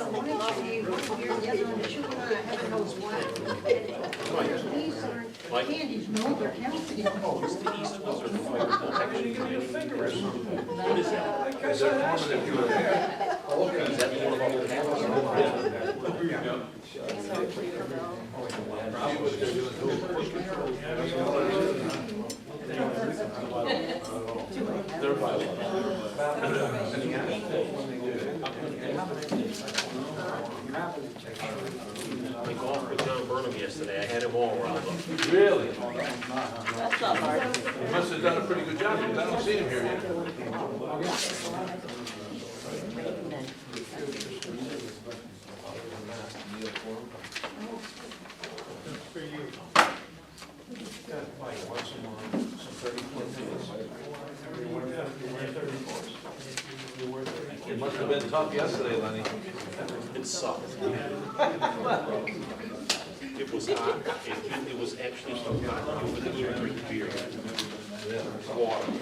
one in shade, one here, the other one chewing on heaven knows what. These aren't candies, no, they're healthy. What is that? Is that formative you were there? Is that one of our They're violent. I golfed with John Burnham yesterday. I had him all riled up. Really? That's not hard. You must have done a pretty good job, because I don't see him here yet. It must have been tough yesterday, Lenny. It sucked. It was hot. It was actually so hot. You wouldn't even drink beer. Water.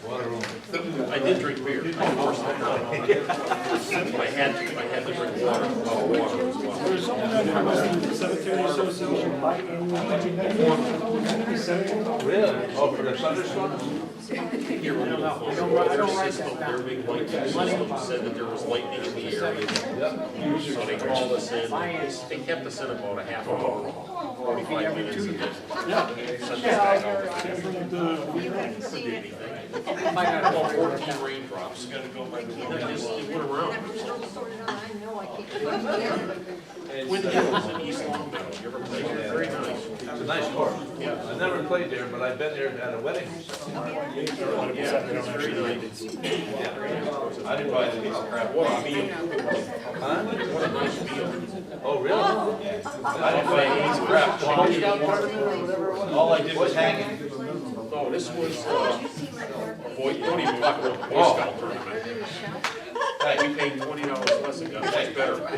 Water only. I did drink beer. First time. But I had to drink water. Oh, water was water. There's someone on the Cemetery Association by Really? Oh, for the thunderstorm? Here, their system, their big lightning system said that there was lightning in the area. So they called us in. They kept us in about a half hour, 45 minutes, and then sent us back out. Never did anything. Well, 14 raindrops. It went around. I know I can't. Wind Hills in East Long Meadow. You ever played there? Very nice. It's a nice course. Yeah. I never played there, but I've been there at a wedding. Yeah, it's very nice. I didn't buy the piece of crap. What a meal. Huh? What a nice meal. Oh, really? I didn't buy the piece of crap. Boy Scout tournament or whatever it was? All I did was hanging. No, this was, boy, you don't even talk about the Boy Scout tournament. Hey, We paid $20 less and got much better. I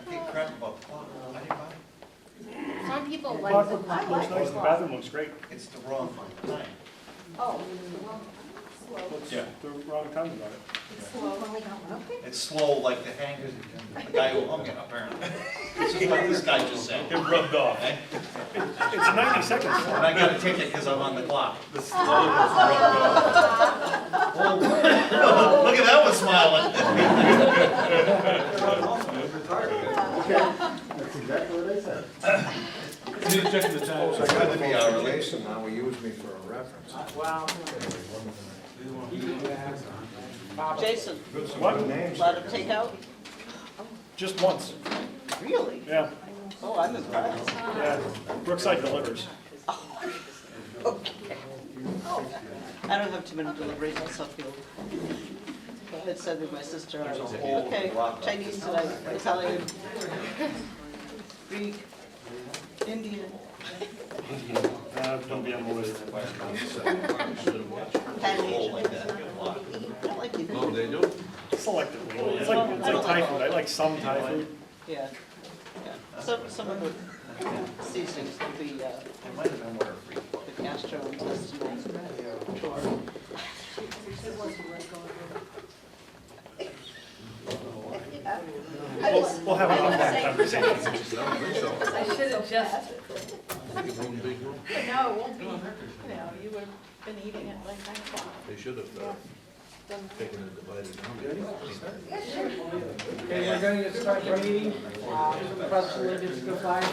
think crap about the clock. I didn't buy it. Some people The like clock the looks nice, the bathroom looks great. It's the wrong time. Oh, Yeah. The wrong time about it. It's slow like the hangers, the guy who hung it apparently. This is what this guy just said. It rubbed off. Eh? It's 90 seconds. And I got a ticket because I'm on the clock. The slow was rubbed off. Oh, look at that one smiling. That's exactly what I said. You need to check the time. So I got to be our relation, now we use me for a reference. Jason, What? let him take out? Just once. Really? Yeah, Oh, I'm impressed. yeah. Brookside delivers. Okay. I don't have too many deliveries on Suffield. I had said to my sister, I was, okay, Chinese tonight, Italian, Greek, Indian, Don't be on the list. Pan Asian. I like Indian. Oh, they do? Selectively. It's like Thai food. I like some Thai food. Yeah, yeah. Some of the seasonings can be, It might have been water free. the gastrointestinal chore. We'll have an offline conversation. I should have just, Big room, big room. no, it won't be, you would have been eating at like 9 o'clock. They should have taken it divided down. Okay, we're going to start the meeting. Pledge allegiance to the flag.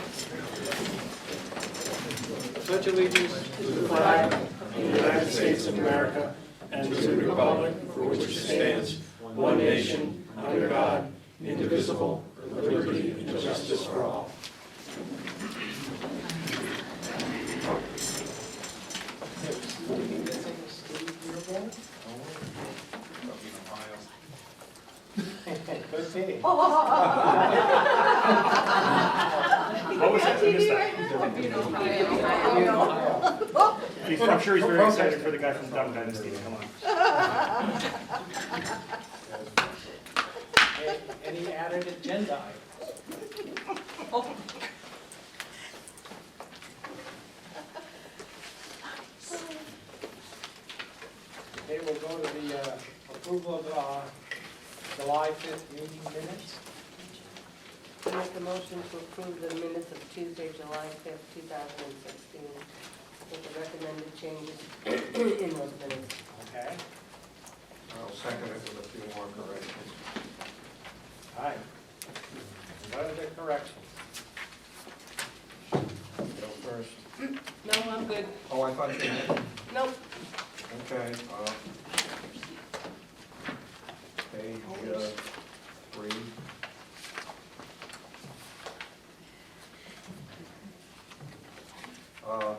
Pledge allegiance to the flag of the United States of America and to the republic for which it stands, one nation, under God, indivisible, with liberty and justice for all. What was that? I missed that. I'm sure he's very excited for the guy from Dumb Dynasty to come on. Any added agenda items? Okay, we'll go to the approval of July 5th meeting minutes. I make a motion to approve the minutes of Tuesday, July 5th, 2016, with the recommended changes in those minutes. Okay, I'll second it with a few more corrections. all right. What are the corrections? Go first. No, I'm good. Oh, I thought you did. Nope. Okay, page 3. Uh,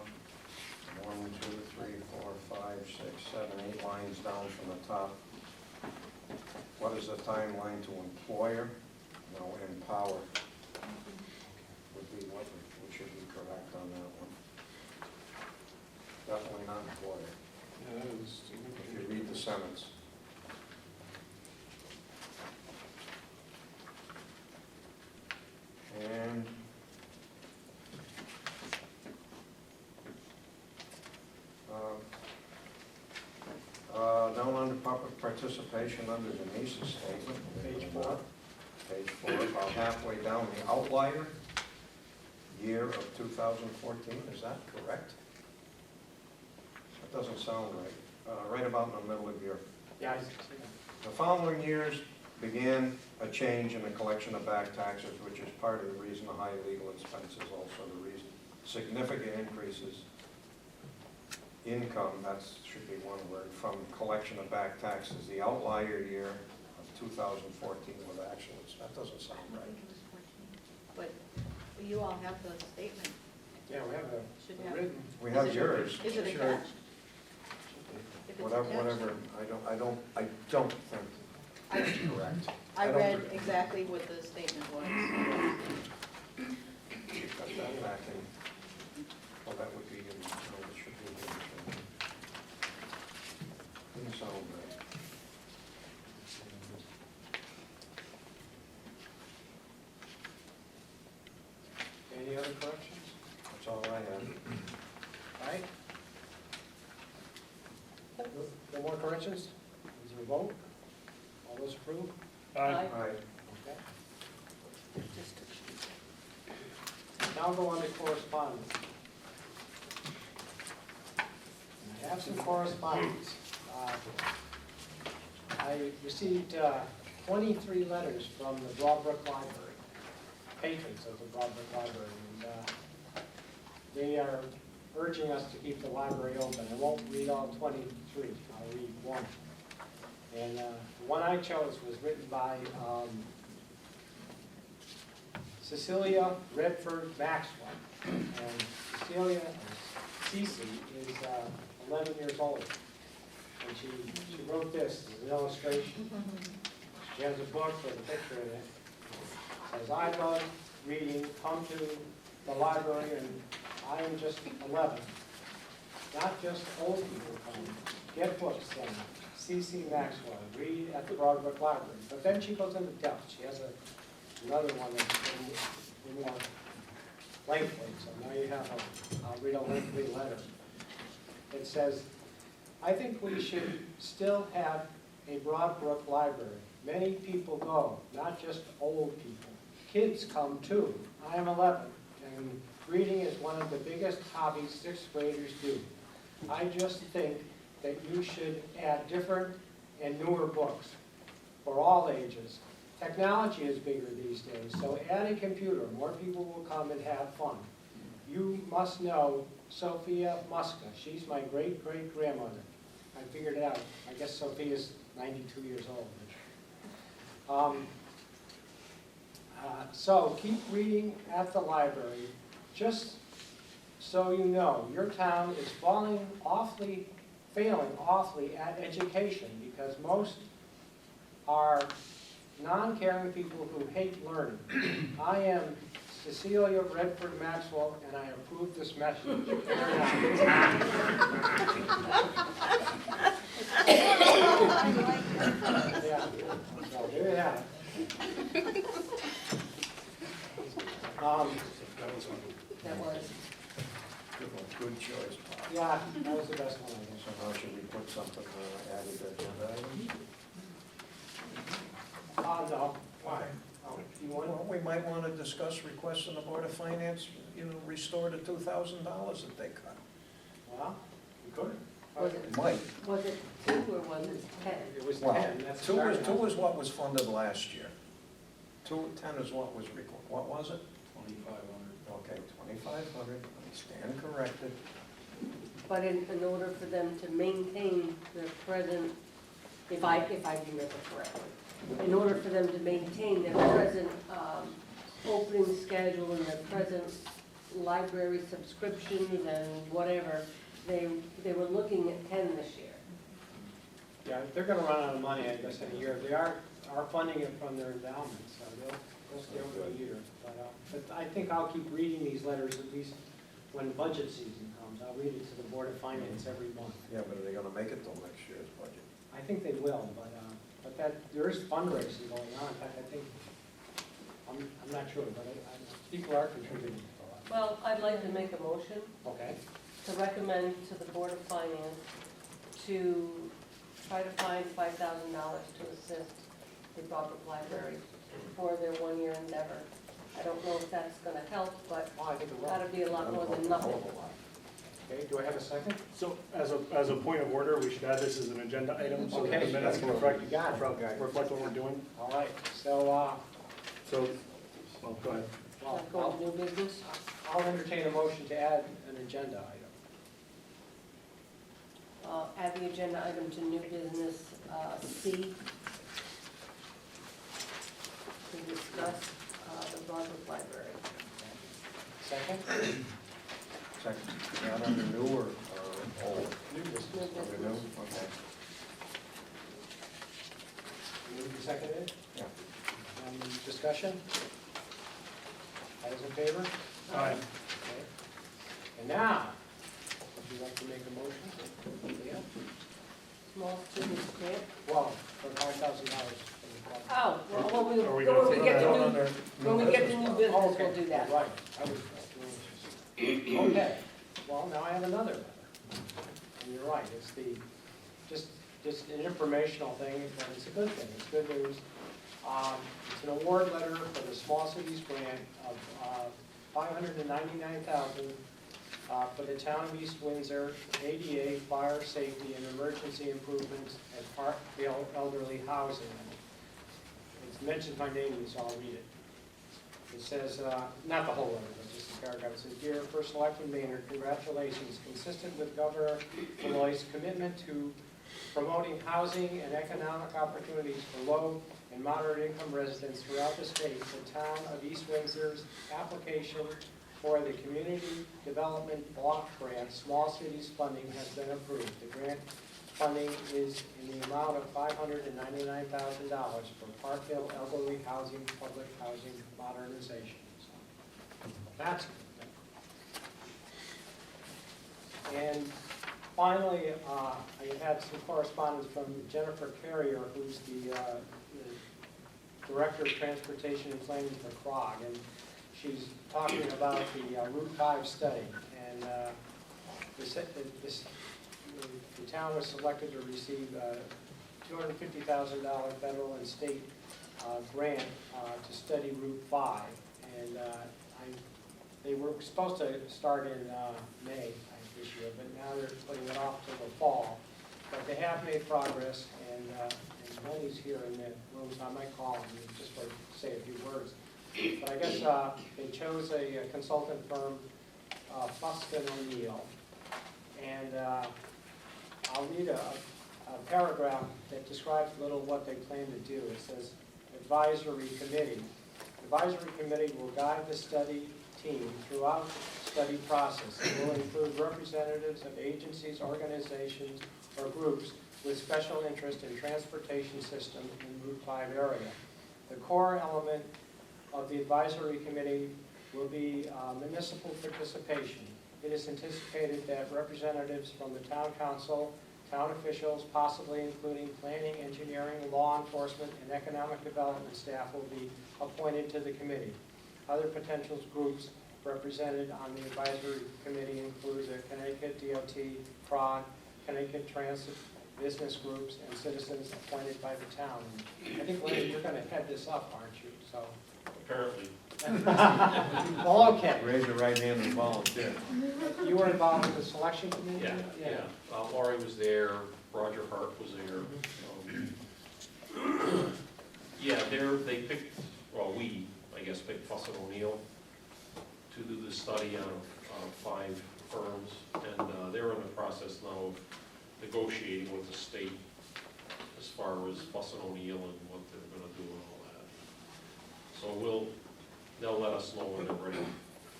1, 2, 3, 4, 5, 6, 7, 8 lines down from the top. What is the timeline to employer? No, empower. Would be what we should be correct on that one. Definitely not employer. If you read the sentence. And down under public participation under Denise's statement. Page 4. Page 4, about halfway down, the outlier, year of 2014, is that correct? That doesn't sound right. Right about in the middle of your, Yeah, I see that. the following years began a change in the collection of back taxes, which is part of the reason the high legal expenses, also the reason. Significant increases, income, that should be one word, from collection of back taxes. The outlier year of 2014 with actuals, that doesn't sound right. But you all have the statement. Yeah, we have Should a have. written. We have yours. Is it Sure. attached? If it's Whatever, attached. I don't think that's correct. I don't read think- exactly what the statement was. Got that back in. Well, that would be in, no, it should be in. Didn't sound right. Any other corrections? That's all I had. All right. No more corrections? Is there a vote? All those approve? Aye. All right. Okay. Now go on to correspondence. I have some correspondence. I received 23 letters from the Broadbrook Library, patrons of the Broadbrook Library, and they are urging us to keep the library open. I won't read all 23, I'll read one. And the one I chose was written by Cecilia Redford Maxwell. And Cecilia, Cece, is 11 years old. And she wrote this as an illustration. She has a book with a picture in it. It says, I love reading, come to the library, and I am just 11. Not just old people come. Get books then. C.C. Maxwell, read at the Broadbrook Library. But then she goes into depth. She has another one that's more lengthy. So now you have I'll read a lengthy letter. It says, I think we should still have a Broadbrook Library. Many people go, not just old people. Kids come too. I am 11, and reading is one of the biggest hobbies sixth graders do. I just think that you should add different and newer books for all ages. Technology is bigger these days, so add a computer. More people will come and have fun. You must know Sophia Muska. She's my great-great-grandmother. I figured it out. I guess Sophia's 92 years old. So keep reading at the library. Just so you know, your town is failing awfully at education because most are non-caring people who hate learning. I am Cecilia Redford Maxwell, and I approve this message. Yeah, so there you have it. That was. Good one, good choice, Bob. Yeah, that was the best one, I guess. So now should we put something added agenda items? No, why? You want? Well, we might want to discuss requests from the Board of Finance, restore the $2,000 that they cut. Well, we could. Was it, Might. was it 2 or was it 10? It was Well, 10, that's. two is what was funded last year. 10 is what was what was it? 2,500. Okay, 2,500, I stand corrected. But in order for them to maintain their present, if I remember correctly, in order for them to maintain their present opening schedule and their present library subscriptions and whatever, they were looking at 10 this year. Yeah, they're gonna run out of money, I guess, in a year. They are funding it from their endowment, so they'll stay over a year. But I think I'll keep reading these letters, at least when budget season comes. I'll read it to the Board of Finance every month. Yeah, but are they gonna make it till next year's budget? I think they will, but there is fundraising going on. In fact, I think, I'm not sure, but people are contributing a lot. Well, I'd like to make a motion Okay, to recommend to the Board of Finance to try to find $5,000 to assist the Broadbrook Library for their one-year endeavor. I don't know if that's gonna help, but well, I think it will. that'd be a lot more than nothing. Okay, do I have a second? So as a point of order, we should add this as an agenda item, so that Okay. the minutes can reflect, You got it. reflect what we're doing. All right, so, So, well, go ahead. well, Not going to new business? I'll entertain a motion to add an agenda item. Add the agenda item to new business C. To discuss the Broadbrook Library. Second? Second, not under new or old? New business. New Under new, business. okay. Moved and seconded? Yeah. Discussion? All those in favor? Aye. Okay. And now, would you like to make a motion? Yeah. Small students grant. Well, for $5,000. Oh, well, when Are we we, gonna when we put get that to on new, under when we get to new business, Okay, we'll do that. Right, I was, okay, well, now I have another letter. And you're right, it's just an informational thing, but it's a good thing, it's good news. It's an award letter for the Small Cities Grant of $599,000 for the town of East Windsor, ADA, fire safety, and emergency improvements at Parkville Elderly Housing. It mentions my name, so I'll read it. It says, not the whole letter, but just a paragraph. It says, "Dear First Selectman Maynard, congratulations. Consistent with Governor Malloy's commitment to promoting housing and economic opportunities for low and moderate income residents throughout the state, the town of East Windsor's application for the Community Development Block Grant Small Cities Funding has been approved. The grant funding is in the amount of $599,000 for Parkville Elderly Housing, Public Housing Modernization." So, that's good. And finally, I had some correspondence from Jennifer Carrier, who's the Director of Transportation and Planning for CROG, and she's talking about the Route 5 study. And the town was selected to receive $250,000 federal and state grant to study Route 5. And they were supposed to start in May this year, but now they're putting it off till the fall. But they have made progress, and Tony's here in the room, so I might call him just to say a few words. But I guess they chose a consultant firm, Fuskin O'Neill. And I'll read a paragraph that describes a little what they plan to do. It says, advisory committee. Advisory committee will guide the study team throughout the study process. It will include representatives of agencies, organizations, or groups with special interest in transportation system in Route 5 area. The core element of the advisory committee will be municipal participation. It is anticipated that representatives from the town council, town officials, possibly including planning, engineering, law enforcement, and economic development staff will be appointed to the committee. Other potential groups represented on the advisory committee include the Connecticut DOT, CROG, Connecticut business groups, and citizens appointed by the town. I think, Lenny, you're gonna head this up, aren't you? So, Apparently. well, okay. Raise your right hand and volunteer. You were involved with the selection committee? Yeah. Laurie was there, Roger Hart was there. Yeah, they picked, well, we, I guess, picked Fuss and O'Neill to do the study on 5 firms, and they're in the process now of negotiating with the state as far as Fuss and O'Neill and what they're gonna do and all that. So they'll let us know when they're ready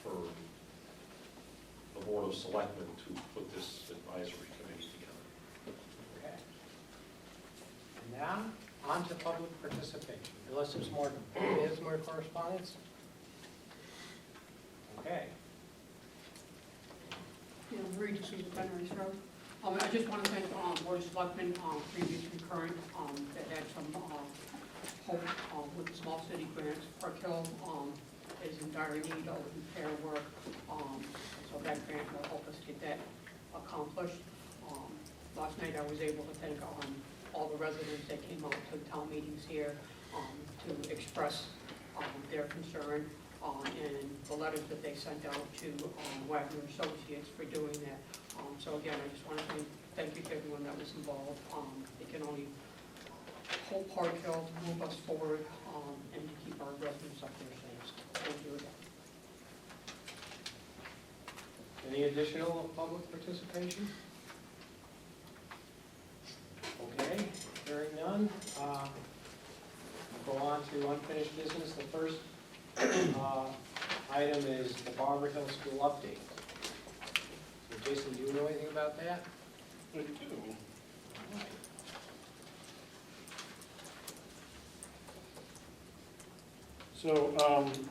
for the Board of Selectmen to put this advisory committee together. Okay. And now, on to public participation, unless there's more correspondence? Okay. Yeah, Marie D'Souza, Penrose Road. I just want to thank Board of Selectmen, previous and current, that had some hope with the small city grants. Park Hill is in dire need of repair work, so that grant will help us get that accomplished. Last night I was able to thank all the residents that came out to town meetings here to express their concern and the letters that they sent out to Wagner Associates for doing that. So again, I just want to thank you to everyone that was involved. It can only hold Park Hill to move us forward and to keep our residents up there safe. Thank you again. Any additional public participation? Okay, hearing none. We'll go on to unfinished business. The first item is the Barber Hill School update. So Jason, do you know anything about that? I do. So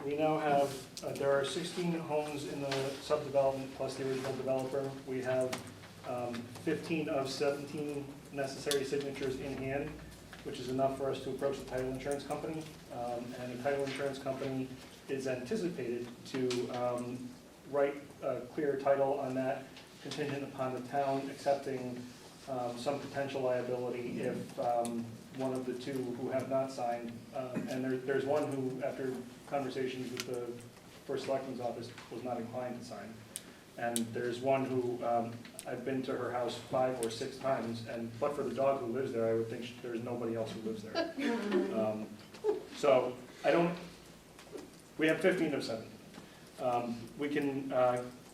we now have, there are 16 homes in the subdevelopment plus the original developer. We have 15 of 17 necessary signatures in hand, which is enough for us to approach the title insurance company. And the title insurance company is anticipated to write a clear title on that, contingent upon the town accepting some potential liability if one of the two who have not signed, and there's one who, after conversations with the First Selectman's office, was not inclined to sign. And there's one who, I've been to her house 5 or 6 times, and but for the dog who lives there, I would think there's nobody else who lives there. So we have 15 of 7. We can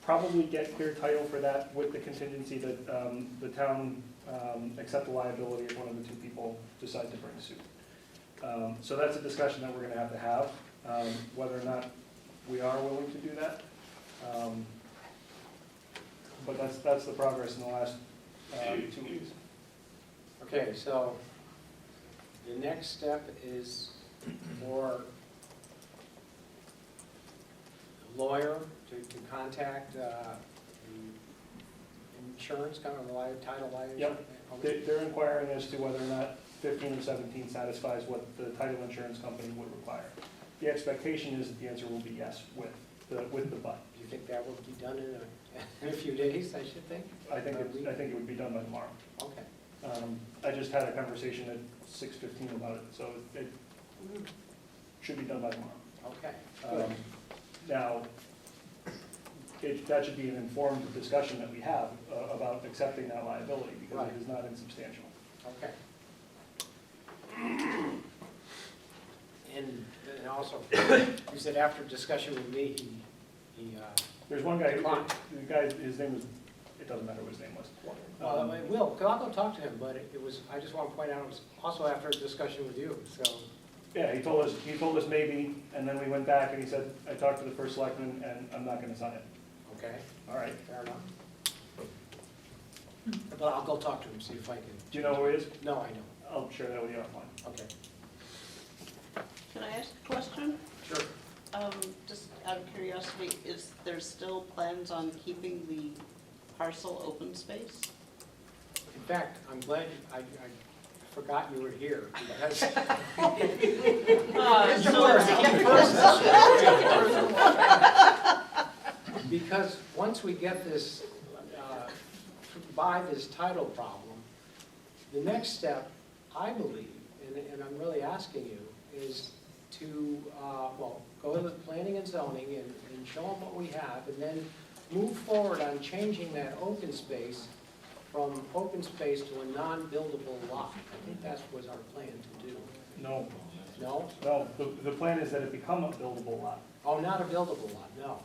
probably get clear title for that with the contingency that the town accept the liability if one of the 2 people decide to bring suit. So that's a discussion that we're going to have, whether or not we are willing to do that. But that's the progress in the last 2 weeks. Okay, so the next step is for the lawyer to contact the insurance company, the title liability. Yep. They're inquiring as to whether or not 15 of 17 satisfies what the title insurance company would require. The expectation is that the answer will be yes with the but. Do you think that will be done in a few days, I should think? I think it would be done by tomorrow. Okay. I just had a conversation at 6:15 about it, so it should be done by tomorrow. Okay, good. Now, that should be an informed discussion that we have about accepting that liability, because Right. it is not insubstantial. Okay. And also, you said after discussion with me, he There's one guy, Declined. the guy, his name was, it doesn't matter what his name was. well, I will, because I'll go talk to him, but it was, I just want to point out, it was also after a discussion with you, so. Yeah, he told us maybe, and then we went back and he said, I talked to the First Selectman and I'm not gonna sign it. Okay, All right. fair enough. But I'll go talk to him, see if I can. Do you know who he is? No, I don't. I'll share that with you offline. Okay. Can I ask a question? Sure. Just out of curiosity, is there still plans on keeping the parcel open space? In fact, I'm glad I forgot you were here, because because once we get this, by this title problem, The next step, I believe, and I'm really asking you, is to, well, go to the planning and zoning and show them what we have, and then move forward on changing that open space from open space to a non-buildable lot. I think that was our plan to do. No, No? no, the plan is that it become a buildable lot. Oh, not a buildable lot, no.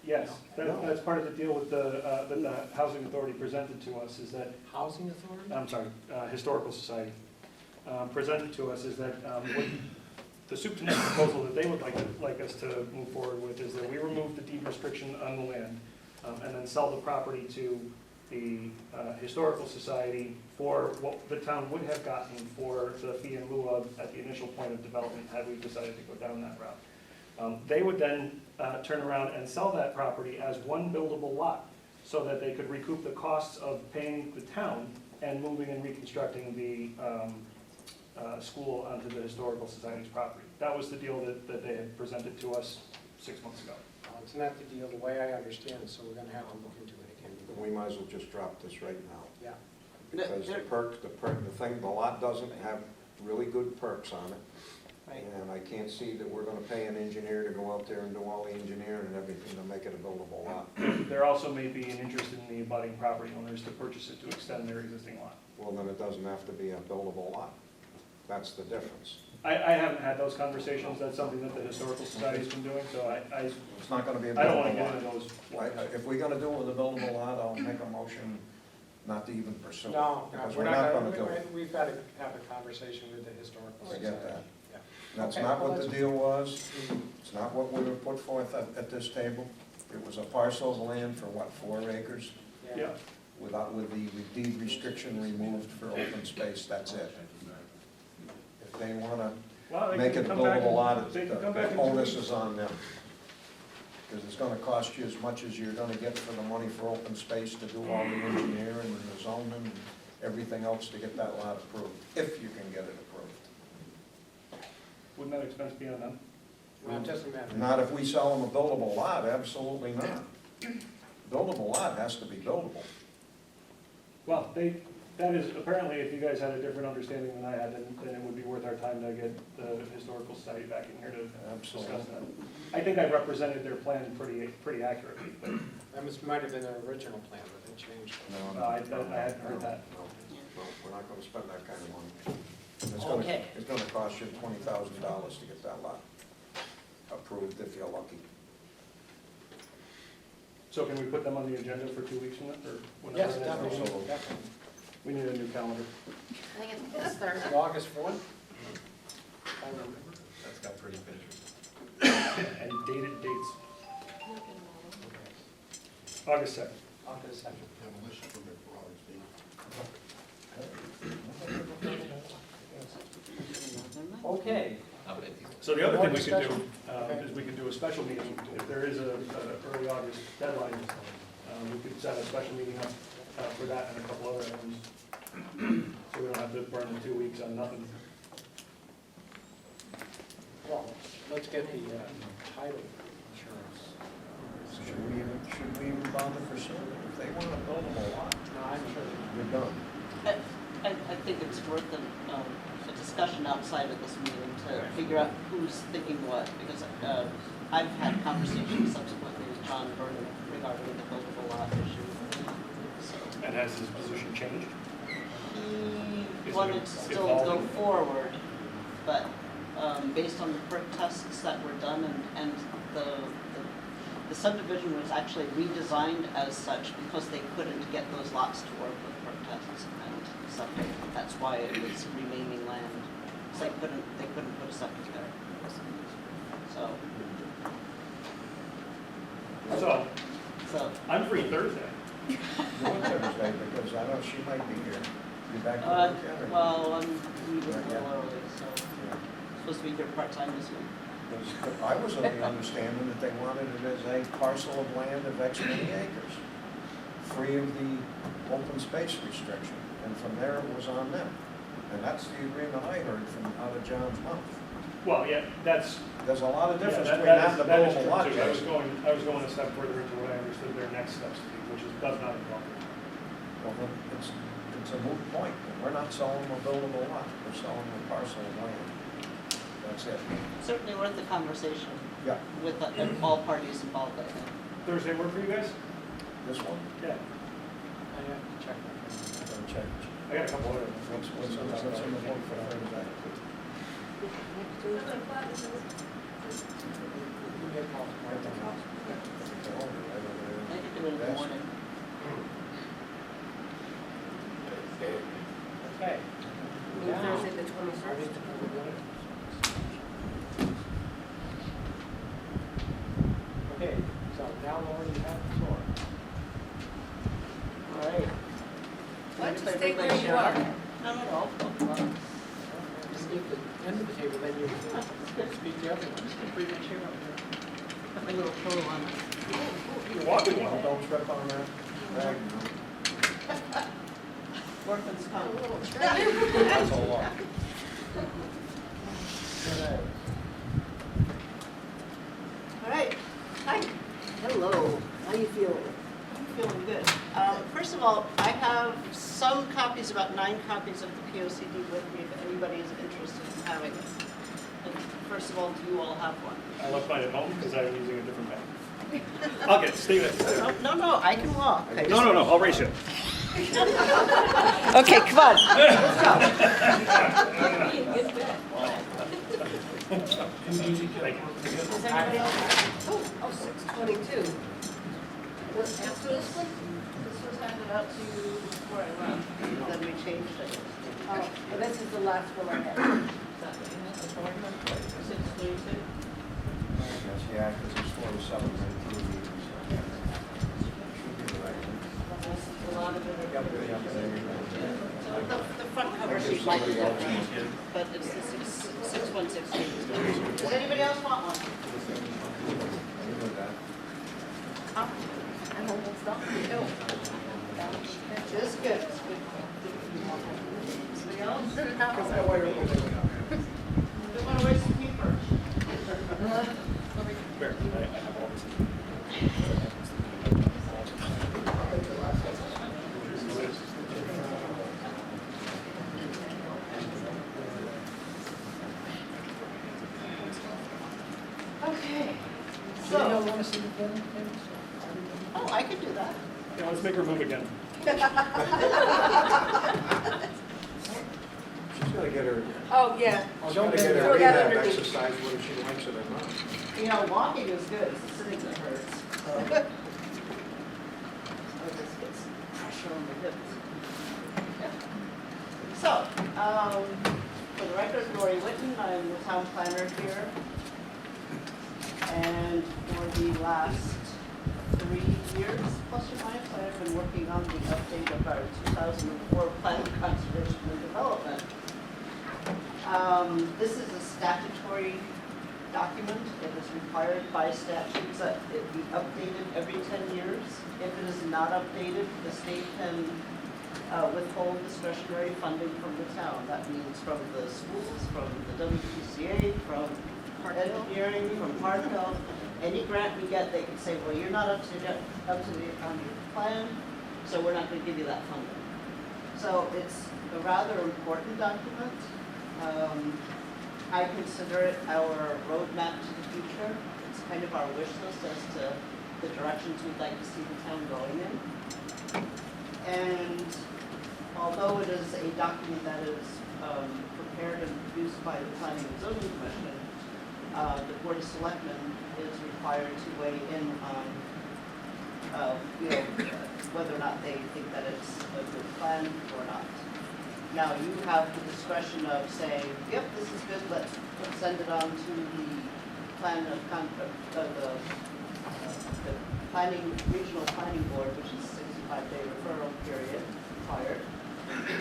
Yes, that's part of the deal with that the housing authority presented to us is that, Housing authority? I'm sorry, Historical Society, presented to us is that what the superintendent's proposal that they would like us to move forward with is that we remove the deed restriction on the land and then sell the property to the Historical Society for what the town would have gotten for the fee in lieu of at the initial point of development had we decided to go down that route. They would then turn around and sell that property as one buildable lot so that they could recoup the costs of paying the town and moving and reconstructing the school onto the Historical Society's property. That was the deal that they had presented to us 6 months ago. It's not the deal, the way I understand it, so we're gonna have to look into it again. We might as well just drop this right now. Yeah. Because the thing, the lot doesn't have really good perks on it. Right. And I can't see that we're gonna pay an engineer to go out there and do all the engineering and everything to make it a buildable lot. There also may be an interest in the abutting property owners to purchase it to extend their existing lot. Well, then it doesn't have to be a buildable lot. That's the difference. I haven't had those conversations. That's something that the Historical Society's been doing, so It's not gonna be a I don't want to buildable get into lot. those. If we're gonna do it with a buildable lot, I'll make a motion not to even pursue it. No, Because we're not gonna do it. We've got to have a conversation with the historical I society. get that. Yeah. That's Okay, not well, what the that's- deal was. It's not what we were put forth at this table. It was a parcel of land for what, 4 acres? Yeah, With the deed restriction removed for open space, that's it. If they wanna well, they make can it a come back buildable lot, and, they can come back the in onus 2 weeks. is on them. Because it's gonna cost you as much as you're gonna get for the money for open space to do all the engineering and the zoning and everything else to get that lot approved, if you can get it approved. Wouldn't that expense be on them? Well, it doesn't matter. Not if we sell them a buildable lot, absolutely not. Buildable lot has to be buildable. Well, that is, apparently, if you guys had a different understanding than I had, then it would be worth our time to get the Historical Society back in here to discuss that. I think I represented their plan pretty accurately, but That might have been their original plan, but they changed it. No, I hadn't heard that. No, we're not gonna spend that kind of money. Okay. It's gonna cost you $20,000 to get that lot approved if you're lucky. So can we put them on the agenda for 2 weeks from now, or whenever? Yes, it is? definitely, definitely. We need a new calendar. I think it's Thursday. August 4th? I remember. That's got pretty pictures. And dated dates. August 2nd. August 2nd. Okay. So the other More thing we could do discussion? Okay. is we could do a special meeting. If there is a early August deadline, we could set a special meeting up for that and a couple other items. So we don't have to burn the 2 weeks on nothing. Well, let's get the title insurance. Should we even bother pursuing it? If they want a buildable lot, No, I'm sure. you're done. I think it's worth a discussion outside of this meeting to figure out who's thinking what, because I've had conversations subsequently with John Vernon regarding the buildable lot issue. So And has his position changed? he Is wanted it to still go evolving? forward, but based on the perk tests that were done and the subdivision was actually redesigned as such because they couldn't get those lots to work with perk tests and septic. That's why it was remaining land. So they couldn't put a septic there. So, I'm free Thursday. Do it Thursday, because I know she might be here. Be back to work yet, or- well, I'm leaving a little early, so supposed to be here part-time this week. Because I was of the understanding that they wanted it as a parcel of land of X many acres, free of the open space restriction, and from there it was on them. And that's the agreement I heard from out of John's mouth. Well, yeah, that's, There's a lot of yeah, difference that between is that and the that is buildable true lot, too. Jason. I was going a step further into what I understood their next steps to be, which does not involve it. Well, then it's it's a moot point. We're not selling a buildable lot, we're selling a parcel of land. That's it. Certainly worth the conversation Yeah, with all parties involved, I think. Thursday work for you guys? this one, I Yeah. have to check my phone. I'll check. I got a couple other. What's on the board for Thursday? Give me a call tomorrow. I could do it in the morning. Okay. Now, Thursday the 21st. Okay, so now Lauren, you have the floor. All right. What? If I Stay bring my where you chair up? are. No. Just leave the end of the table, then you speak to everyone. Bring my chair up here. Put my little pillow on it. You're walking well. Don't trip on that. Rag. Workman's comp. That's a lot. All right. Hi. Hello, how you feeling? I'm feeling good. First of all, I have some copies, about 9 copies of the POCD with me, if anybody is interested in having it. And first of all, do you all have one? I left mine at home because I'm using a different bag. I'll get it, stay with it. No, I can walk. No, I'll race you. Okay, come on. Let's Thank you. Is everybody else? Oh, 6:22. After this one? This was handed out to you before I left, then we changed it. Oh, well, this is the last one I have. Yes, yeah, because it's 47, 19 meetings. Should be the right one. A lot of it. Yep, there you go. The front cover sheet might be different, but it's the 6116. Does anybody else want one? You know that. I'm almost done. It is good. It's good. Anybody else? Don't want to waste the paper. Here, I have all this. Okay. So, you don't So, want to see the film? oh, I could do that. Yeah, let's make her move again. She's gonna get her, Oh, yeah. she's gonna get her Throw that rehab underneath. exercise whether she likes it or not. You know, walking is good, it's the sitting that hurts. So this gets pressure on the hips. So, for the record, Lori Whitten, I'm the town planner here. And for the last 3 years, plus or minus, I've been working on the update of our 2004 Plan of Conservation and Development. This is a statutory document. It is required by statutes that it be updated every 10 years. If it is not updated, the state can withhold discretionary funding from the town. That means from the schools, from the WPCA, from engineering, from Park Health. Any grant we get, they can say, well, you're not up to date on your plan, so we're not going to give you that funding. So it's a rather important document. I consider it our roadmap to the future. It's kind of our wish list as to the directions we'd like to see the town going in. And although it is a document that is prepared and produced by the Planning and Zoning Commission, the Board of Selectmen is required to weigh in on, whether or not they think that it's a good plan or not. Now, you have the discretion of saying, yep, this is good, let's send it on to the plan of the regional planning board, which is a 65-day referral period required.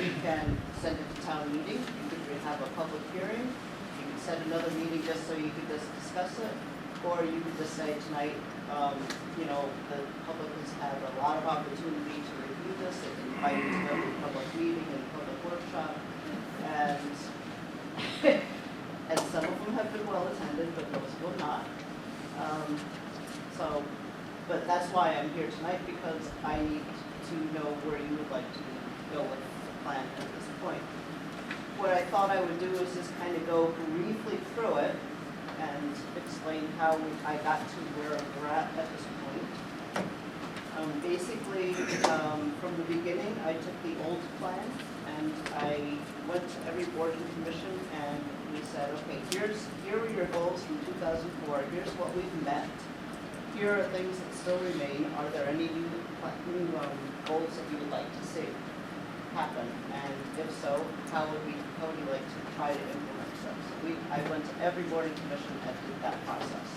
You can send it to town meeting, you could have a public hearing, you could set another meeting just so you could just discuss it, or you could just say tonight, the public has had a lot of opportunity to review this, they can invite you to every public meeting and public workshop, and and some of them have been well attended, but most will not. But that's why I'm here tonight, because I need to know where you would like to go with plan at this point. What I thought I would do is just kind of go briefly through it and explain how I got to where we're at this point. Basically, from the beginning, I took the old plan and I went to every board and commission and we said, okay, here are your goals from 2004. Here's what we've met. Here are things that still remain. Are there any new goals that you would like to see happen? And if so, how would you like to try to implement them? So I went to every board and commission and did that process.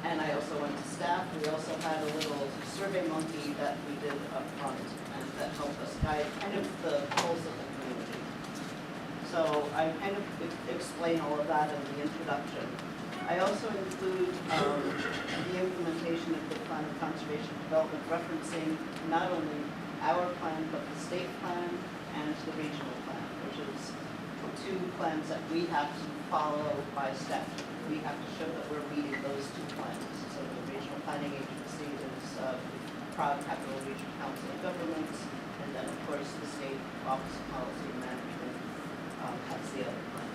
And I also went to staff. We also had a little survey monkey that we did up front and that helped us guide kind of the pulse of the community. So I kind of explain all of that in the introduction. I also include the implementation of the Plan of Conservation Development, referencing not only our plan, but the state plan and the regional plan, which is two plans that we have to follow by statute. We have to show that we're meeting those two plans. So the Regional Planning Agency is proud Capital Region Council of Governments, and then of course the State Office of Policy and Management has the other plan.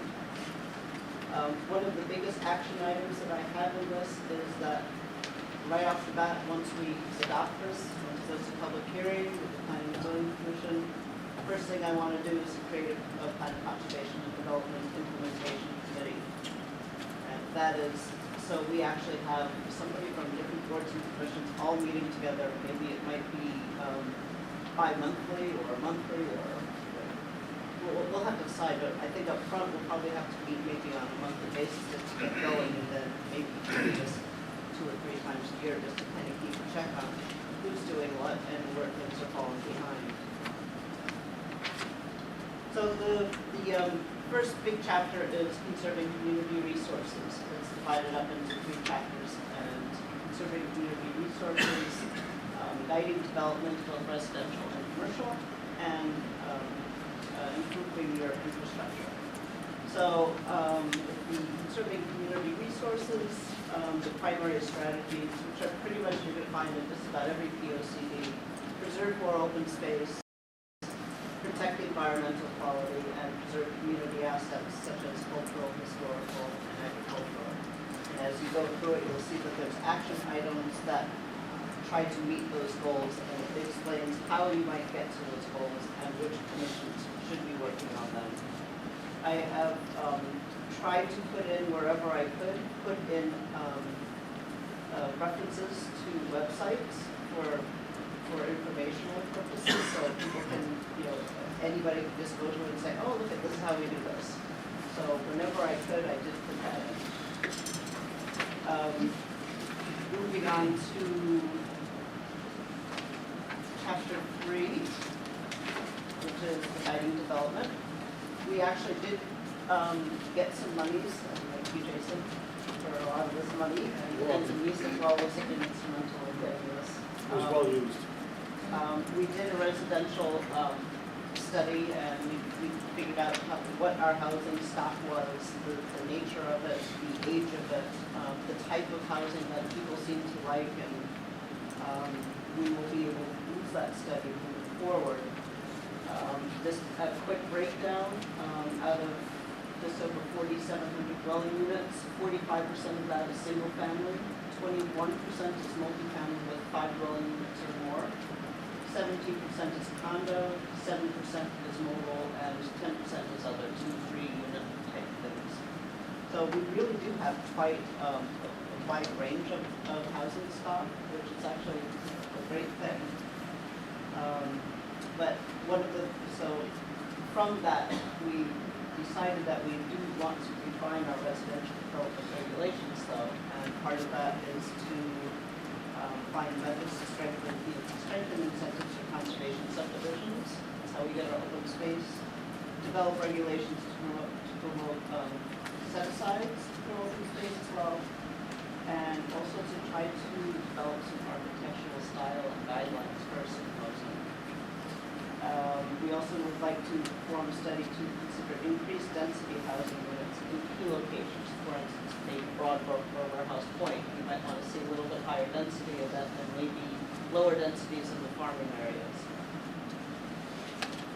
One of the biggest action items that I have in this is that right off the bat, once we adopt this, once there's a public hearing with the Planning and Zoning Commission, the first thing I want to do is create a Plan of Conservation and Development Implementation Committee. And that is, so we actually have somebody from different boards and commissions all meeting together. Maybe it might be bi-monthly or monthly, or we'll have to decide, but I think up front we'll probably have to meet maybe on a monthly basis just to get going, and then maybe just 2 or 3 times a year just to kind of keep a check on who's doing what and where things are falling behind. So the first big chapter is conserving community resources. It's divided up into 3 chapters, and conserving community resources, guiding development, both residential and commercial, and improving your infrastructure. So the conserving community resources, the primary strategies, which are pretty much you're going to find in just about every POCD, preserve more open space, protect environmental quality, and preserve community assets such as cultural, historical, and agricultural. And as you go through it, you'll see that there's action items that try to meet those goals, and it explains how you might get to those goals and which commissions should be working on them. I have tried to put in wherever I could, put in references to websites for informational purposes, so people can, anybody can just go to it and say, oh, look, this is how we do this. So whenever I could, I did put that in. Moving on to Chapter 3, which is guiding development. We actually did get some monies, thank you, Jason, for a lot of this money, and Denise as well was instrumental in getting this. It was well used. We did a residential study, and we figured out what our housing stock was, the nature of it, the age of it, the type of housing that people seem to like, and we will be able to use that study moving forward. Just a quick breakdown, out of just over 4,700 dwelling units, 45% of that is single family, 21% is multifamily with 5 dwelling units or more, 17% is condo, 7% is mobile, and 10% is other 2-3 unit type things. So we really do have quite a wide range of housing stock, which is actually a great thing. But so from that, we decided that we do want to refine our residential development regulations though, and part of that is to find methods to strengthen incentives for conservation subdivisions. That's how we get our open space. Develop regulations to promote set-asides for open space as well, and also to try to develop some architectural style and guidelines for symposium. We also would like to perform a study to consider increased density housing units in key locations. For instance, maybe Broadbrook or Warehouse Point, you might want to see a little bit higher density of that than maybe lower densities in the farming areas.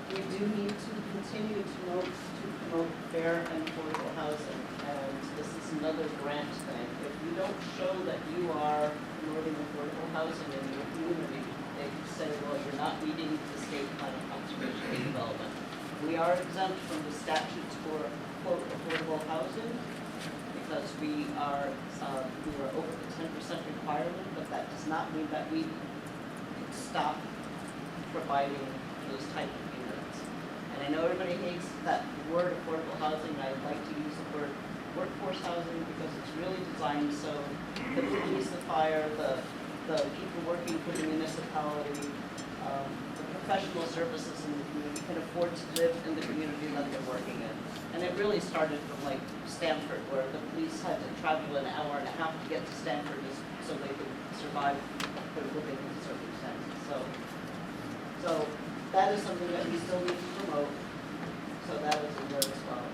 we do need to continue to promote fair and affordable housing, and this is another grant thing. If you don't show that you are promoting affordable housing in your community, they can say, well, you're not meeting the state plan of conservation and development. We are exempt from the statutes for, quote, affordable housing, because we are over the 10% requirement, but that does not mean that we stop providing those type of units. And I know everybody hates that word affordable housing, and I would like to use the word workforce housing because it's really designed so the police, the fire, the people working for the municipality, the professional services in the community can afford to live in the community that they're working in. And it really started from like Stanford, where the police had to travel an hour and a half to get to Stanford so they could survive their living circumstances. So that is something that we still need to promote. So that is in there as well.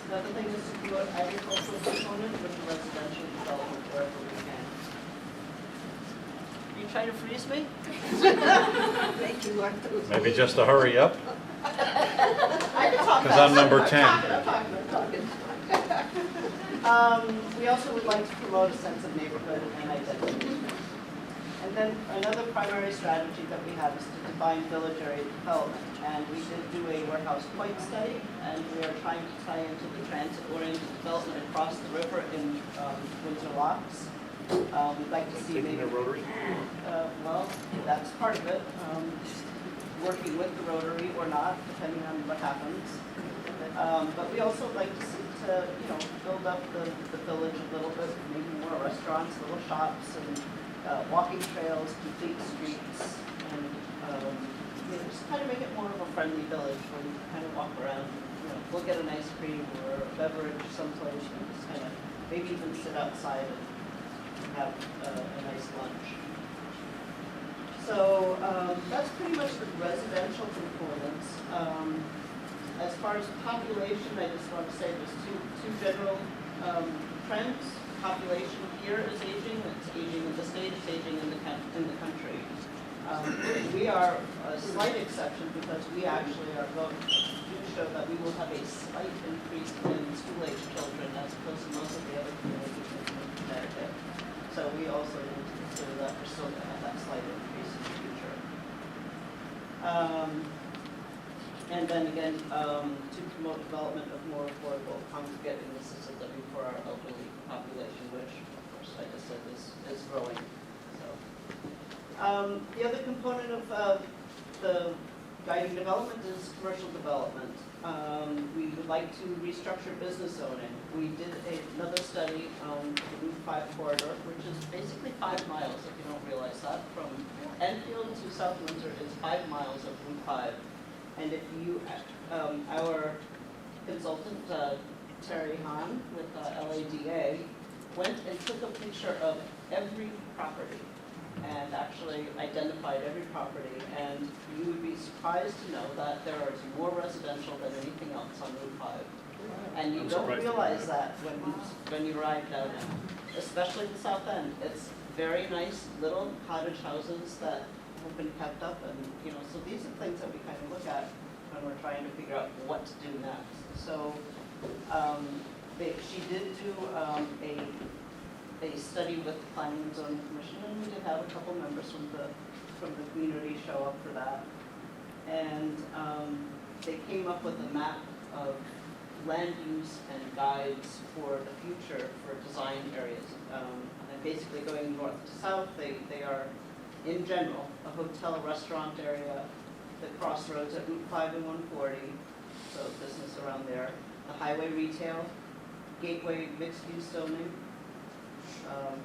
Another thing is to promote agricultural component with residential development wherever we can. Are you trying to freeze me? Thank you, Arthur. Maybe just to hurry up, I can talk because I'm fast. number 10. I'm talking. We also would like to promote a sense of neighborhood and identity. And then another primary strategy that we have is to define village area development. And we did do a warehouse point study, and we are trying to tie into the transit-oriented development across the river in Windsor Locks. We'd like to see maybe. Taking a rotary? Well, that's part of it. Working with the Rotary or not, depending on what happens. But we also like to see build up the village a little bit, maybe more restaurants, little shops, and walking trails, complete streets, and just kind of make it more of a friendly village where you can kind of walk around, go get an ice cream or a beverage someplace, and just kind of maybe even sit outside and have a nice lunch. So that's pretty much the residential components. As far as population, I just want to say there's two general trends. Population here is aging. It's aging in the state. It's aging in the country. We are a slight exception because we actually are going to show that we will have a slight increase in school-age children as opposed to most of the other communities in Connecticut. So we also need to consider that we're still going to have that slight increase in the future. And then again, to promote development of more affordable congregate and assisted living for our elderly population, which, of course, like I said, is growing. So, the other component of the guiding development is commercial development. We would like to restructure business zoning. We did another study on the Route 5 corridor, which is basically 5 miles, if you don't realize that. From Enfield to South Windsor is 5 miles of Route 5. And if you, our consultant, Terry Hahn with LADA, went and took a picture of every property and actually identified every property, and you would be surprised to know that there is more residential than anything else on Route 5. And you don't realize that when you ride down it, especially the south end. It's very nice little cottage houses that have been kept up, and so these are things that we kind of look at when we're trying to figure out what to do next. So she did do a study with the Planning and Zoning Commission, and we did have a couple members from the community show up for that. And they came up with a map of land use and guides for the future for design areas. And basically going north to south, they are in general, a hotel restaurant area, the crossroads at Route 5 and 140, so business around there, the highway retail, gateway mixed-use zoning,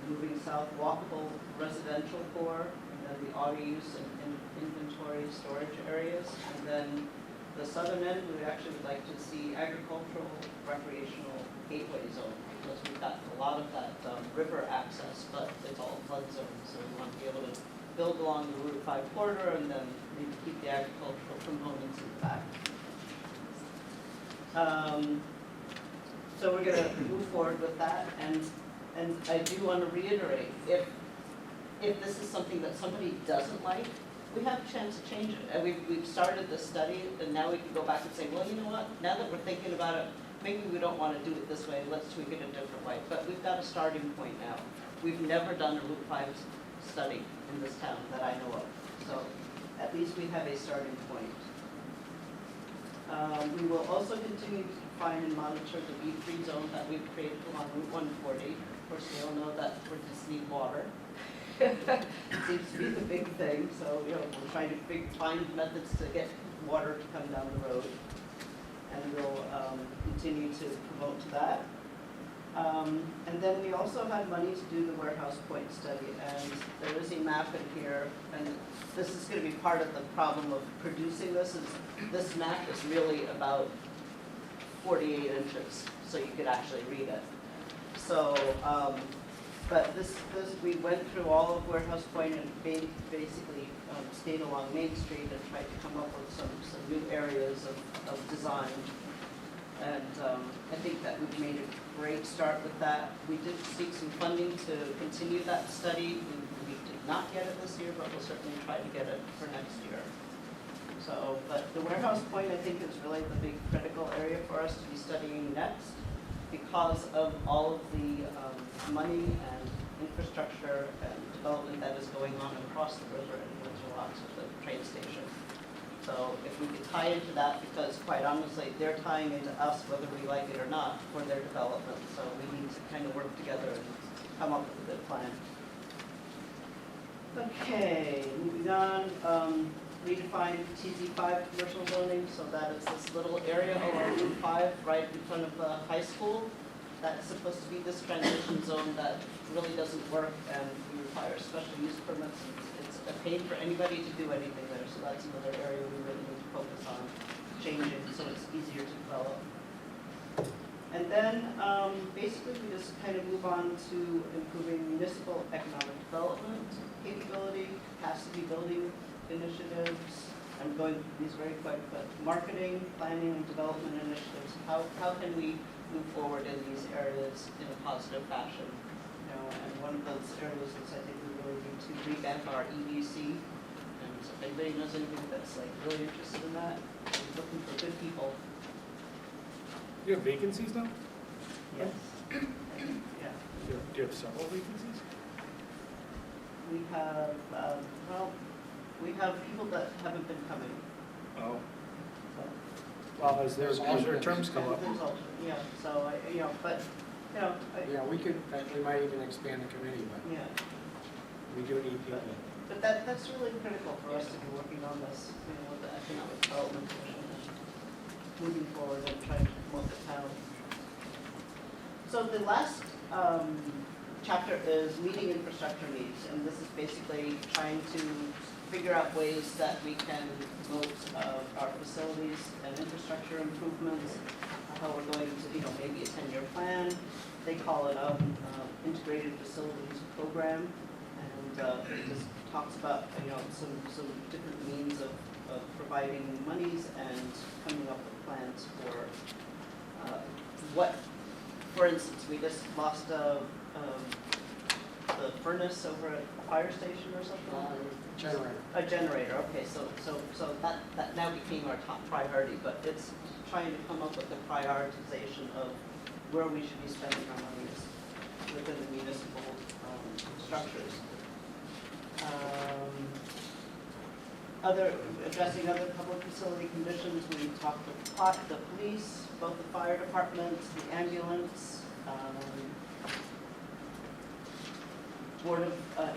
moving south, walkable residential core, and then the auto use and inventory storage areas, and then the southern end, we actually would like to see agricultural, recreational gateway zone, because we've got a lot of that river access, but it's all flood zone, so we want to be able to build along the Route 5 corridor and then maybe keep the agricultural components in the back. So we're going to move forward with that, and I do want to reiterate, if this is something that somebody doesn't like, we have a chance to change it, and we've started this study, and now we can go back and say, well, you know what, now that we're thinking about it, maybe we don't want to do it this way, let's tweak it a different way, but we've got a starting point now. We've never done a Route 5 study in this town that I know of, so at least we have a starting point. We will also continue to define and monitor the B3 zone that we've created along Route 140. Of course, we all know that we just need water. It seems to be the big thing, so we're trying to find methods to get water to come down the road. And we'll continue to promote to that. And then we also have money to do the warehouse point study, and there is a map in here, and this is going to be part of the problem of producing this. Is this map is really about 48 inches, so you could actually read it. So, but this we went through all of Warehouse Point and basically stayed along Main Street and tried to come up with some new areas of design. And I think that we've made a great start with that. We did seek some funding to continue that study. We did not get it this year, but we'll certainly try to get it for next year. So, but the Warehouse Point, I think, is really the big critical area for us to be studying next because of all of the money and infrastructure and development that is going on across the river in Windsor Locks with the train station. So if we could tie into that, because quite honestly, they're tying into us whether we like it or not for their development. So we need to kind of work together and come up with a good plan. Okay, moving on, redefine TZ5 commercial zoning, so that is this little area along Route 5 right in front of the high school. That's supposed to be this transition zone that really doesn't work, and we require special use permits. It's a pain for anybody to do anything there, so that's another area we really need to focus on changing so it's easier to develop. And then basically we just kind of move on to improving municipal economic development, capability, capacity building initiatives. I'm going through these very quick, but marketing, planning, and development initiatives. How can we move forward in these areas in a positive fashion? You know, and one of those areas is I think we really need to revamp our EDC. And so if anybody knows anything that's like really interested in that, we're looking for good people. You have vacancies now? Yes. Yeah. Do you have several vacancies? We have, we have people that haven't been coming. Oh. So. Well, as their terms come up. Yeah, so, but, Yeah, we might even expand the committee, but yeah. we do need people. But that's really critical for us to be working on this, with the Economic Development Commission, and moving forward and trying to promote the town. So the last chapter is meeting infrastructure needs, and this is basically trying to figure out ways that we can promote our facilities and infrastructure improvements, how we're going to, maybe a 10-year plan. They call it integrated facilities program, and it just talks about, some different means of providing monies and coming up with plans for for instance, we just lost the furnace over at the fire station or something? Generator. A generator, okay, so that now became our top priority, but it's trying to come up with a prioritization of where we should be spending our monies within the municipal structures. Addressing other public facility conditions, we talked to the police, both the fire departments, the ambulance, Board of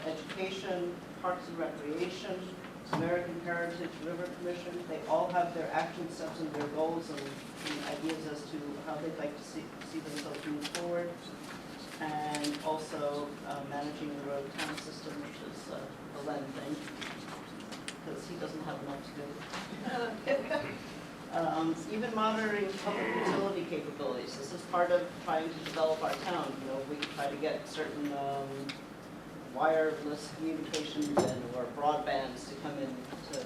Education, Parks and Recreation, American Heritage River Commission. They all have their action steps and their goals and ideas as to how they'd like to see themselves move forward. And also managing the road town system, which is the Len thing, because he doesn't have enough to do. Even monitoring public utility capabilities. This is part of trying to develop our town. We try to get certain wireless communications or broadbands to come in to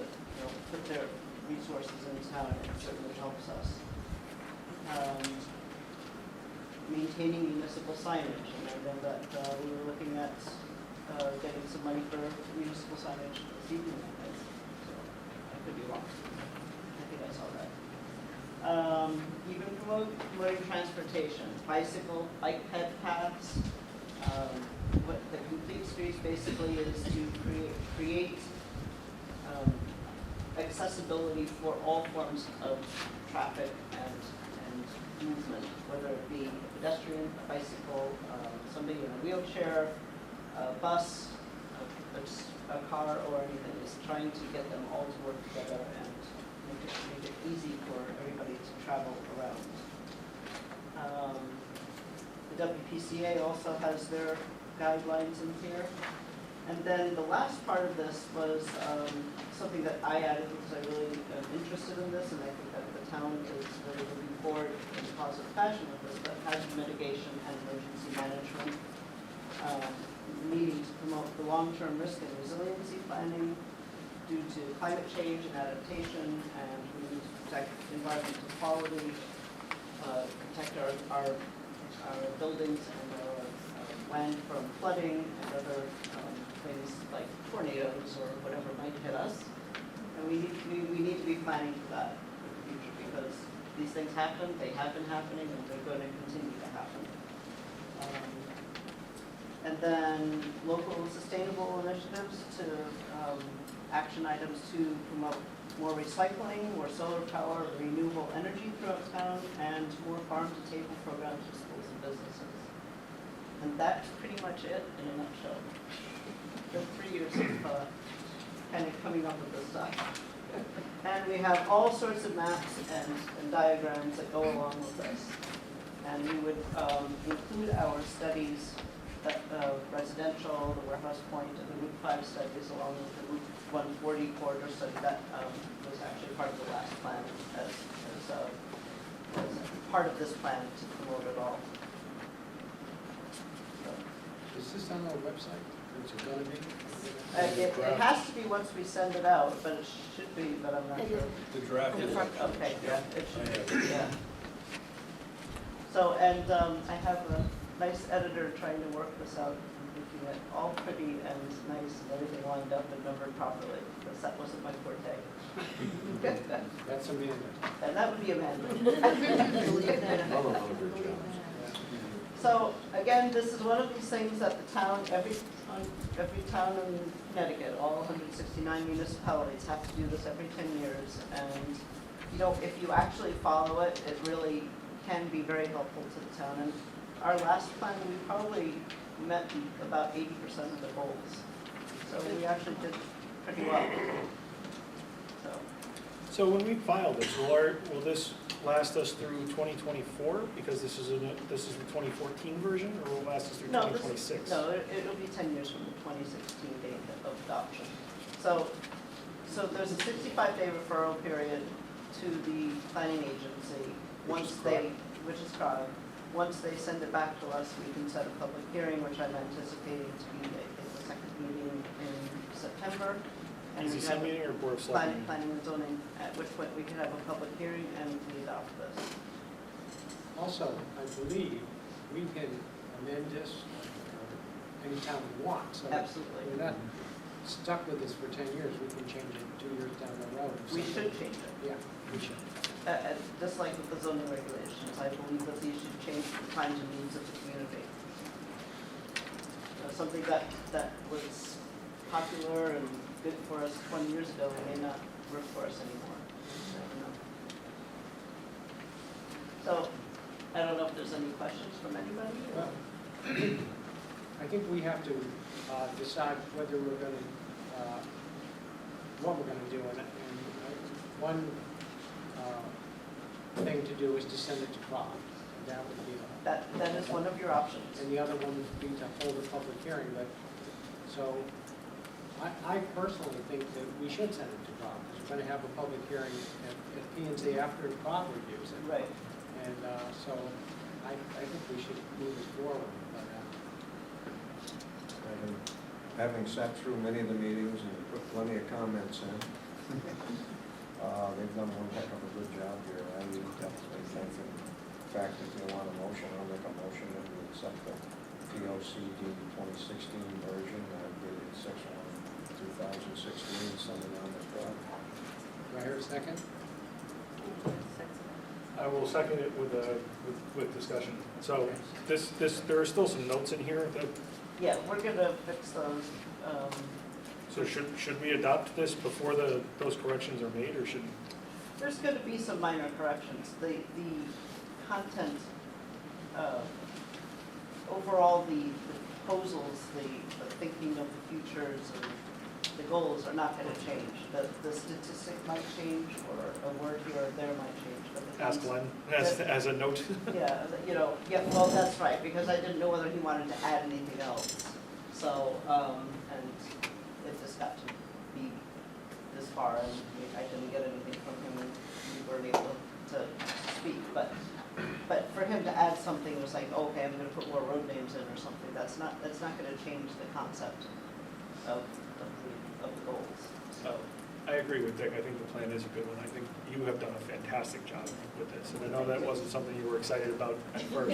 put their resources in town. It certainly helps us. Maintaining municipal signage, and I know that we were looking at getting some money for municipal signage this evening. could be wrong. I think I saw that. You've been promoting transportation, bicycle, bike ped paths. What the Complete Streets basically is to create accessibility for all forms of traffic and movement, whether it be a pedestrian, a bicycle, somebody in a wheelchair, a bus, a car, or anything. It's trying to get them all to work together and make it easy for everybody to travel around. The WPCA also has their guidelines in here. And then the last part of this was something that I added because I really am interested in this, and I think that the town is really moving forward in a positive fashion with this, but hazard mitigation and emergency management, needing to promote the long-term risk and resiliency planning due to climate change and adaptation, and we need to protect environmental quality, protect our buildings and our land from flooding and other things like tornadoes or whatever might hit us. And we need to be planning for that in the future, because these things happen, they have been happening, and they're going to continue to happen. And then local sustainable initiatives to action items to promote more recycling, more solar power, renewable energy throughout town, and more farm-to-table programs for schools and businesses. And that's pretty much it in a nutshell. The 3 years of kind of coming up with this stuff. And we have all sorts of maps and diagrams that go along with this. And we would include our studies, residential, the Warehouse Point, and the Route 5 studies, along with the Route 140 corridor study that was actually part of the last plan as part of this plan to promote it all. Is this on our website? Is it gonna be? It has to be once we send it out, but it should be, but I'm not sure. The draft is. Okay, yeah, it should be, yeah. So, and I have a nice editor trying to work this out, making it all pretty and nice and everything lined up and numbered properly, because that wasn't my forte. That's Amanda. And that would be Amanda. So, again, this is one of these things that the town, every town in Connecticut, all 169 municipalities have to do this every 10 years. And, you know, if you actually follow it, it really can be very helpful to the town. And our last plan, we probably met about 80% of the goals. So we actually did pretty well. So when we file this, will this last us through 2024? Because this is the 2014 version, or will it last us through 2026? No, it'll be 10 years from the 2016 date of adoption. So there's a 65-day referral period to the planning agency. Which is CROG. Once they send it back to us, we can set a public hearing, which I'm anticipating to be, I think, the second meeting in September. And we have meeting or Board of Selectmen? planning and zoning, at which point we can have a public hearing and we adopt this. Also, I believe we can amend this anytime we want. So Absolutely. we're not stuck with this for 10 years. We can change it 2 years down the road. We should change it. Yeah, we should. Just like with the zoning regulations, I believe that these should change the times and needs of the community. Something that was popular and good for us 20 years ago may not work for us anymore. So, I don't know if there's any questions from anybody? Well, I think we have to decide whether we're going to, what we're going to do. And one thing to do is to send it to CROG. That would be That is one of your options. and the other one would be to hold a public hearing. But so I personally think that we should send it to CROG, because we're going to have a public hearing at P&Z after CROG reviews it. Right. And so I think we should move it forward. But, And having sat through many of the meetings and put plenty of comments in, they've done one heck of a good job here. I would definitely think, in fact, if you want a motion, I'll make a motion that we accept the POCD 2016 version, dated 6/1/2016, send it on to CROG. I hear a second? I will second it with discussion. So there are still some notes in here that, Yeah, we're gonna fix those. so should we adopt this before those corrections are made, or should? There's gonna be some minor corrections. The content, overall, the proposals, the thinking of the futures and the goals are not gonna change. The statistic might change, or a word here or there might change, but the Ask concept- Len as a note. Yeah, yeah, well, that's right, because I didn't know whether he wanted to add anything else. So, and it just got to be this far, and I didn't get anything from him, and we weren't able to speak. But for him to add something, was like, okay, I'm gonna put more road names in or something, that's not gonna change the concept of the goals, so. I agree with Dick. I think the plan is a good one. I think you have done a fantastic job with this. And I know that wasn't something you were excited about at first.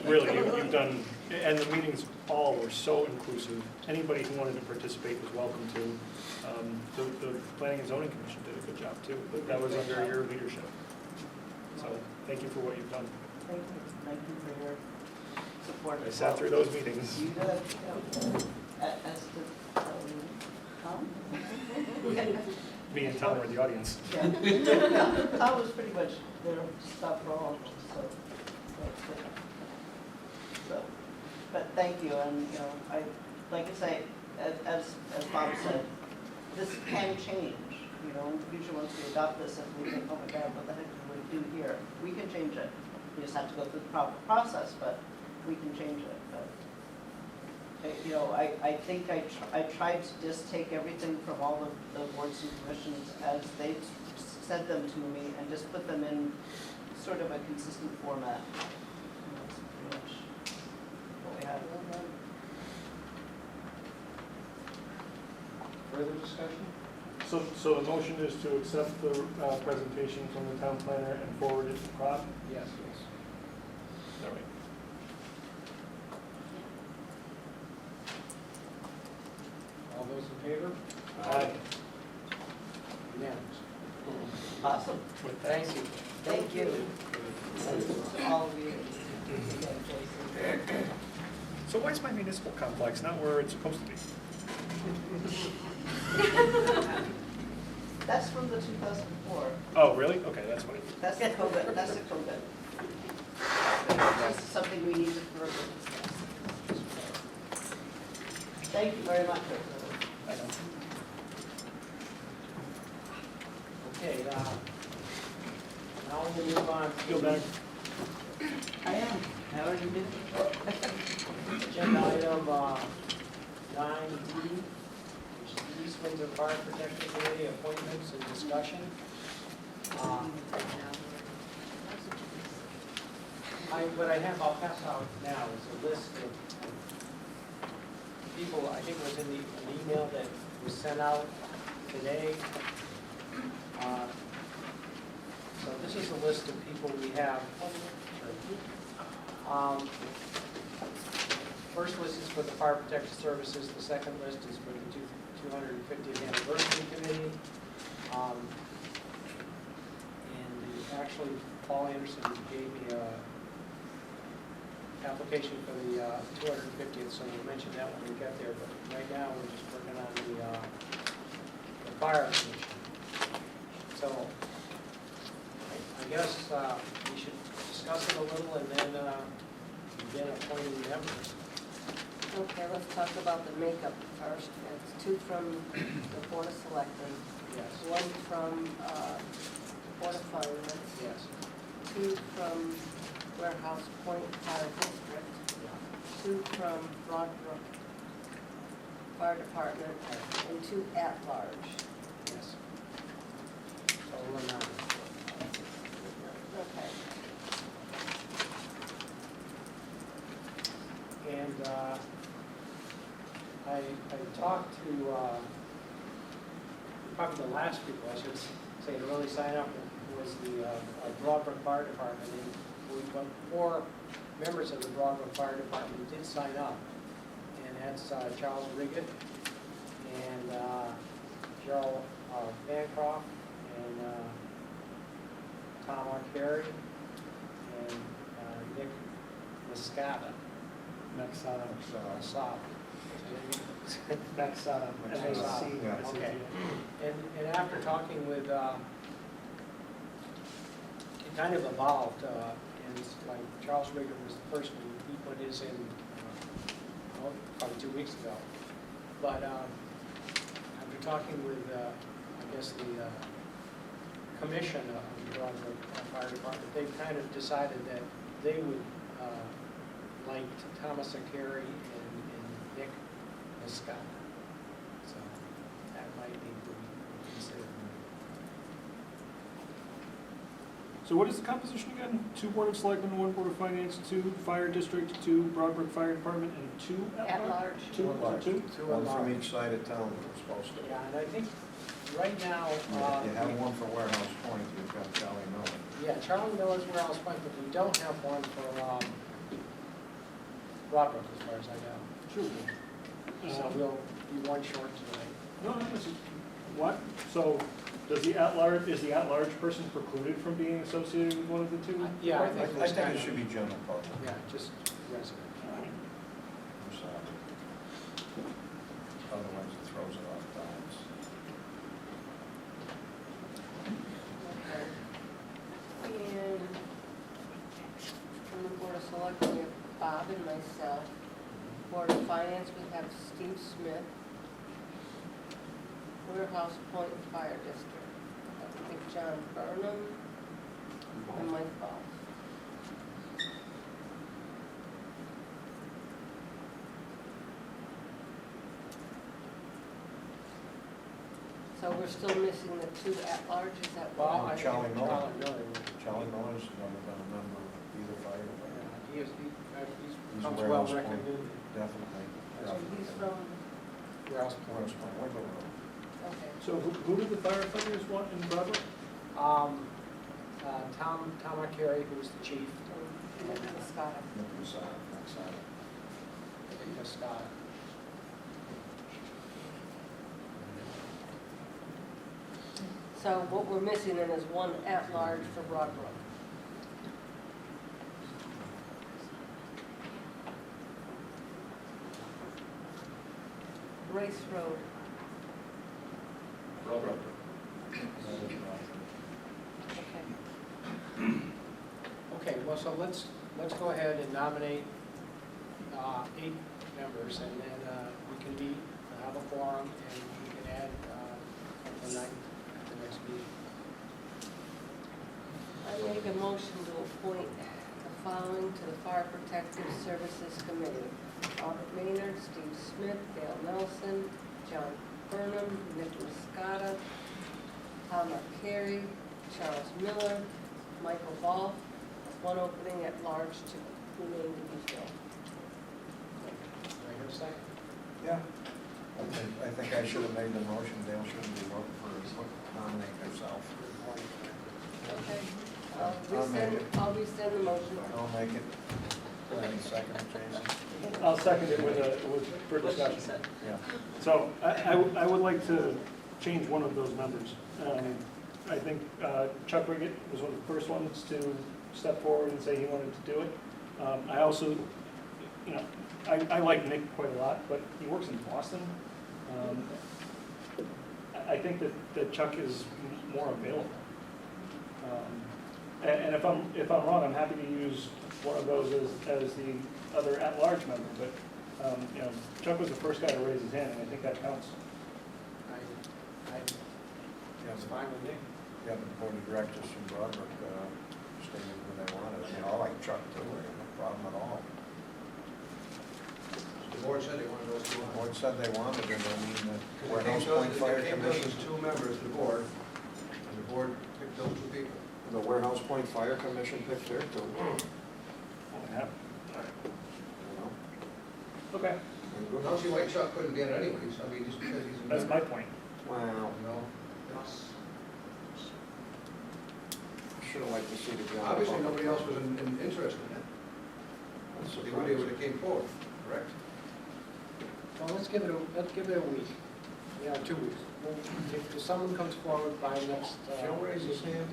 Really, you've done, and the meetings all were so inclusive. Anybody who wanted to participate was welcome to. The Planning and Zoning Commission did a good job too. That was under your leadership. So thank you for what you've done. Thank you for your support. I as sat well. through those meetings. You did, as did, Tom? Me and Tom were in the audience. Yeah. Tom was pretty much their stuff for all of us, so, but thank you, and, like I say, as Bob said, this can change, in the future, once we adopt this, if we think, oh my God, what the heck did we do here? We can change it. We just have to go through the proper process, but we can change it, but. I think I tried to just take everything from all the boards and commissions as they sent them to me and just put them in sort of a consistent format. And that's pretty much what we have. Further discussion? So the motion is to accept the presentation from the town planner and forward it to Prod? Yes. All right. All those in favor? Aye. Unanimous. Awesome. Thank you. Thank you. To all of you. So why is my municipal complex not where it's supposed to be? That's from the 2004. Oh, really? Okay, that's what That's the COVID. That's the COVID. This is something we need to further discuss. Thank you very much. I know. Okay, now we'll move on Feel to better? I am. How are you doing? agenda item 9D, which is the East Windsor Fire Protection Committee appointments and discussion. What I have, I'll pass out now is a list of people, I think it was in an email that was sent out today. So this is a list of people we have. First list is for the Fire Protection Services, the second list is for the 250th Anniversary Committee. And actually, Paul Anderson gave me a application for the 250th, so we'll mention that when we get there, but right now, we're just working on the Fire Commission. So, I guess we should discuss it a little and then begin appointing members. Okay, let's talk about the makeup first. It's 2 from the Board of Selectmen, Yes. 1 from the Board of Finance, Yes. 2 from Warehouse Point Fire District, 2 from Broadbrook Fire Department, and 2 at large. Yes. So we're not. Okay. And I talked to, probably the last people, I should say, to really sign up was the Broadbrook Fire Department. And 4 members of the Broadbrook Fire Department did sign up. And that's Charles Riggett and Gerald Bancroft and Tom Arcari and Nick Mascata. Maxada. Maxada. Okay. And after talking with, it kind of evolved, and it's like Charles Rigger was the first one, he put his in, probably 2 weeks ago. But after talking with, I guess, the commission of the Broadbrook Fire Department, they kind of decided that they would like Thomas Arcari and Nick Mascata. So that might be considered. So what is the composition again? 2 Board of Selectmen, 1 Board of Finance, 2 Fire District, 2 Broadbrook Fire Department, and 2 At large. 2 One large. Two? One from each side of town we're supposed to. Yeah, and I think right now, You have one for Warehouse Point, you've got Charlie Miller. yeah, Charlie Miller's Warehouse Point, but we don't have one for Broadbrook, as far as I know. Sure. So we'll be one short tonight. No, what? So does the at-large, is the at-large person precluded from being associated with one of the 2? Yeah, I I think think that's it kind of, should be general public. yeah, just resident. I'm sorry. Otherwise it throws it off balance. Okay. And from the Board of Selectmen, we have Bob and myself. Board of Finance, we have Steve Smith. Warehouse Point Fire District, I think John Burnham and Mike Ball. So we're still missing the 2 at-large, is that Well, what? I think Charlie Miller. Charlie Miller. Charlie Miller's never been a member of either fire department. He is, He's he's a comes well well Point. recommended. Definitely. So he's from, Warehouse Warehouse Point, Wiggle Road. okay. So who do the firefighters want in Broadway? Tom Arcari, who's the chief, And Nick Mascata. Nick Mascata, Mascata. Nick Mascata. So what we're missing then is 1 at-large for Broadbrook. Race Road, okay. Okay, well, so let's go ahead and nominate 8 members, and then we can meet, have a forum, and we can add the night at the next meeting. I make a motion to appoint the following to the Fire Protective Services Committee. Robert Maynard, Steve Smith, Dale Nelson, John Burnham, Nick Mascata, Tom Arcari, Charles Miller, Michael Ball, with 1 opening at large to remain to be filled. Do I hear a second? Yeah. I think I should have made the motion, Dale shouldn't be voting for nominate herself. Okay. I'll make it. I'll resend the motion. I'll make it. Any second, Jason? I'll second it for discussion. Yeah. So I would like to change one of those members. I think Chuck Riggett was one of the first ones to step forward and say he wanted to do it. I also, I like Nick quite a lot, but he works in Boston. I think that Chuck is more available. And if I'm wrong, I'm happy to use one of those as the other at-large member, but, Chuck was the first guy to raise his hand, and I think that counts. That's fine with me. Yeah, the board of directors from Broadbrook stated when they wanted. I mean, I like Chuck too, no problem at all. The board said they wanted those 2 The on. board said they wanted it, I mean, the It Warehouse came Point Fire to us Commission. as 2 members of the board, and the board picked those 2 people. The Warehouse Point Fire Commission picked their 2. Yeah. You know? Okay, I don't see why Chuck couldn't get it anyways, I mean, just because he's a that's member. my point. Wow, You know, it's, should have liked to see the general obviously, public. nobody else was interested in it. That's They surprising. would have came forward, correct? Well, let's give it a week. 2 weeks. if someone comes forward by next. Joe raised his hand?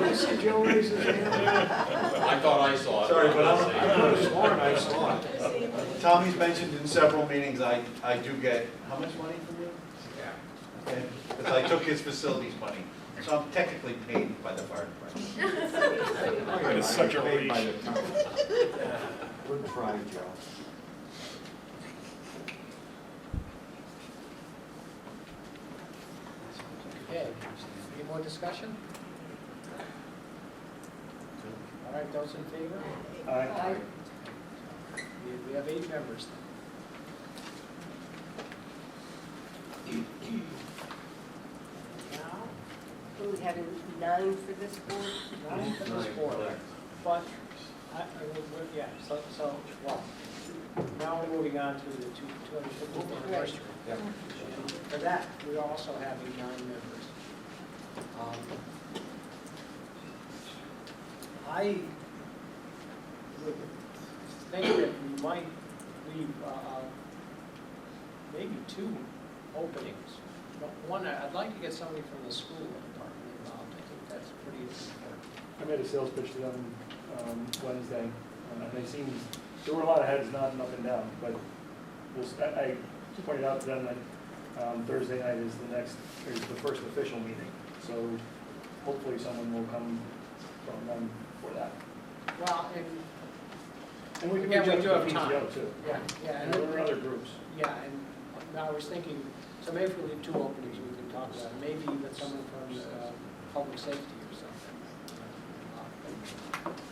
I see Joe raise his hand. I thought I saw it. Sorry, but I could have sworn I saw it. Tommy's mentioned in several meetings, I do get, how much money from you? Yeah. Okay, because I took his facilities money, so I'm technically paid by the fire department. It's such a Paid by reach. the town. Good try, Joe. Okay, any more discussion? All right, those in favor? Aye. We have 8 members. Now, So we had 9 for this board? 9 for this board, but, yeah, so, well, now we're moving on to the 250th anniversary. Yeah. And for that, we are also having 9 members. I would think that we might leave maybe 2 openings. But one, I'd like to get somebody from the school department involved. I think that's pretty important. I made a sales pitch to them Wednesday, and they seemed, there were a lot of heads nodding up and down, but I pointed out to them that Thursday night is the first official meeting, so hopefully someone will come from them for that. Well, And we can Yeah, reach we out do to have the time. PTO too. yeah, yeah. And there were other groups. Yeah, and I was thinking, so maybe if we leave 2 openings, we can talk about it. Maybe even someone from public safety or something.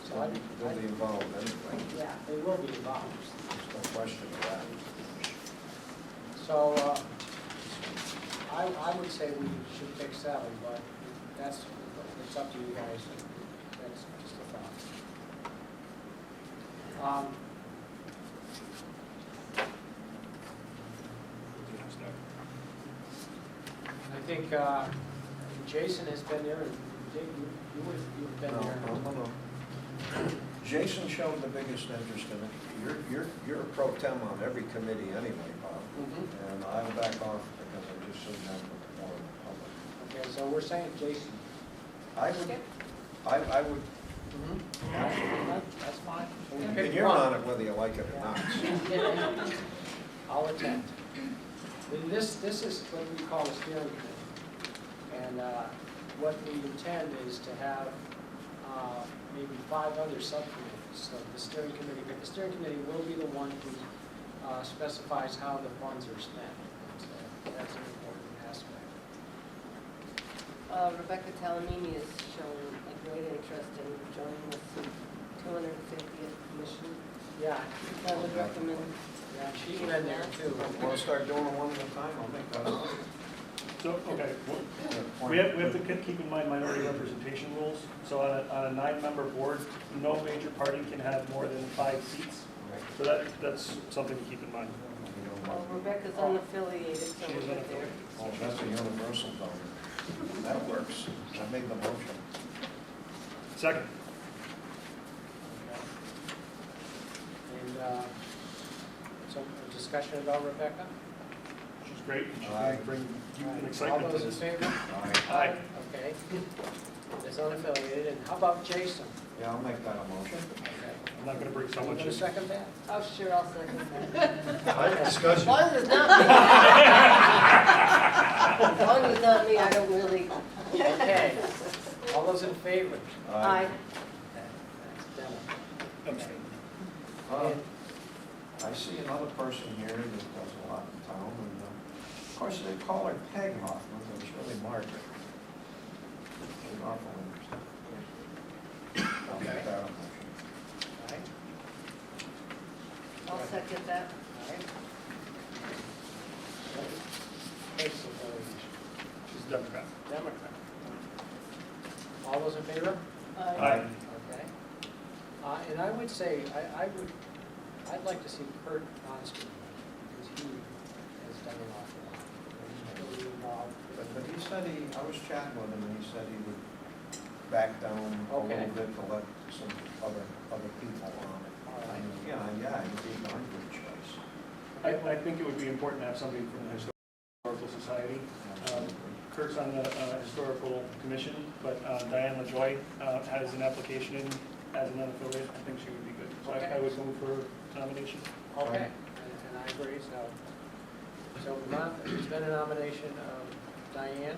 So I, They'll be involved anyway. yeah, they will be involved. There's no question of that. So I would say we should pick 7, but it's up to you guys. That's just a thought. I think Jason has been there, and Dave, you've been there. No. Jason showed the biggest interest in it. You're a pro tem on every committee anyway, Bob. Mhm. And I'll back off because I just said that with more of the Okay, so we're saying Jason. public. I would, absolutely. That's fine. So we And pick you're one. on it whether you like it or not. I'll attend. And this is what we call a steering committee. And what we intend is to have maybe 5 other subcommittees. So the steering committee, but the steering committee will be the one who specifies how the funds are spent. So that's an important aspect. Rebecca Talamini has shown a great interest in joining us in 250th commission. Yeah, I would recommend. yeah, she's been there too. Want to start doing them one at a time? I'll make that up. So, okay, we have to keep in mind minority representation rules. So on a 9-member board, no major party can have more than 5 seats. So that's something to keep in mind. Well, Rebecca's unaffiliated, so She's we're good there. Oh, that's a universal vote. That works. I made the motion. Second. And so a discussion about Rebecca? She's great. She's Aye. going to bring youth and All excitement to those in this. favor? Aye. Okay. It's unaffiliated. And how about Jason? Yeah, I'll make that a motion. Okay. I'm not going to bring You someone going to to. second that? Oh, sure, I'll second that. I have discussion. As long as it's not me. As long as it's not me, I don't really. Okay. All those in favor? Aye. That's done. And I see another person here that does a lot in town, and of course, they call her Peg Hoffman, but it's really Margaret. She's awful interesting. I'll make that a motion. All right. I'll second that. All right. Takes a vote. She's a Democrat. Democrat. All those in favor? Aye. Okay. And I would say, I'd like to see Kurt Onsky, because he has done an awful lot. He's really involved. But he said I was chatting with him, and he said he would back down a Okay. little bit to let some other people on it. All right. And, yeah, he'd be a darn good choice. I think it would be important to have somebody from the Historical Society. Kurt's on the Historical Commission, but Diane LaJoy has an application in as an unaffiliated. I think she would be good. So I would move for nomination. Okay, and I agree, so there's been a nomination of Diane,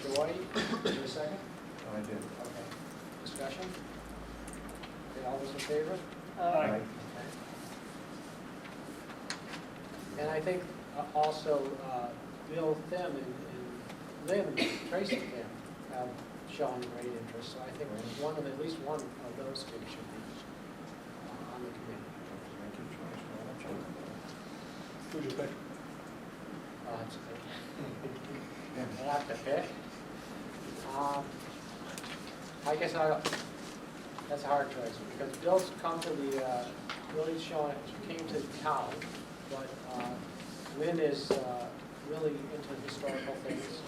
LaJoy, is there a second? I did. Okay, discussion? Okay, all those in favor? Aye. And I think also Bill Thiem and Lynn, Tracy Thiem, have shown great interest, so I think at least one of those two should be on the committee. Who'd you pick? Oh, that's good. I have to pick. I guess that's a hard choice, because Bill's come to the, really shown, came to town, but Lynn is really into historical things.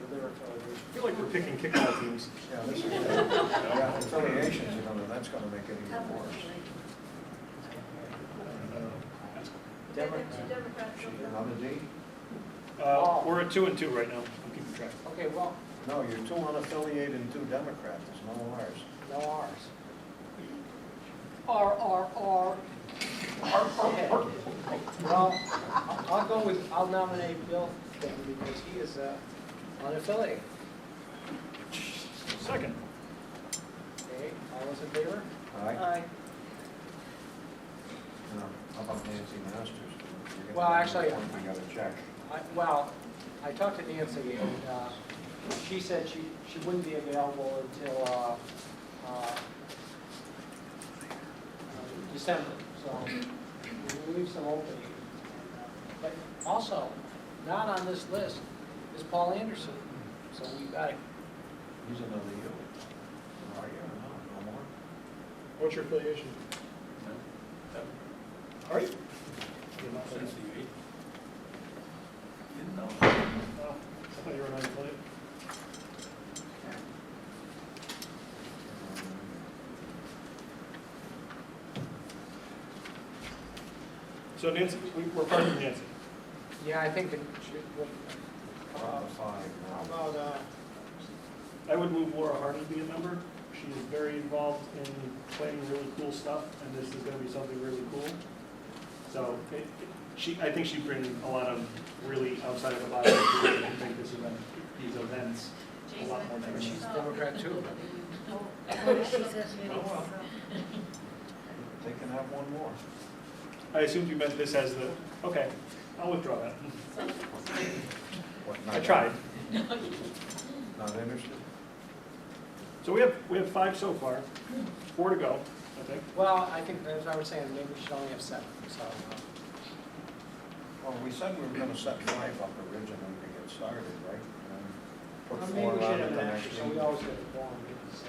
I feel like we're picking kickball teams. Yeah, this is, yeah, affiliations, that's gonna make it even worse. Another D? We're at 2 and 2 right now. I'm keeping track. Okay, well, No, you're 2 unaffiliated and 2 Democrats, there's no ours. no ours. R. Okay. Well, I'll nominate Bill Thiem because he is unaffiliated. Second. Okay, all those in favor? Aye. How about Nancy Masters? You're gonna- Well, actually- We gotta check. I talked to Nancy, and she said she wouldn't be available until December, so we'll leave some opening. But also, not on this list is Paul Anderson, so we got it. He's another you. Are you? No more? What's your affiliation? Are you? Didn't know. I thought you were an unaffiliated. So Nancy, we're parking Nancy. Yeah, I think that About 5 now. how about, I would move Laura Hardy to be a member. She is very involved in planning really cool stuff, and this is going to be something really cool. So I think she'd bring a lot of really outside of the box. I think these events a lot more than she's a Democrat too. They can have one more. I assumed you meant this as the, okay, I'll withdraw that. What, I not- tried. Not interested? So we have 5 so far, 4 to go, I think. Well, I think, as I was saying, maybe we should only have 7, so. Well, we said we were gonna set 5 up originally to get started, right? And then put Well, 4 maybe we on should at have the an next extra, so we meeting. always get a quorum, maybe 6.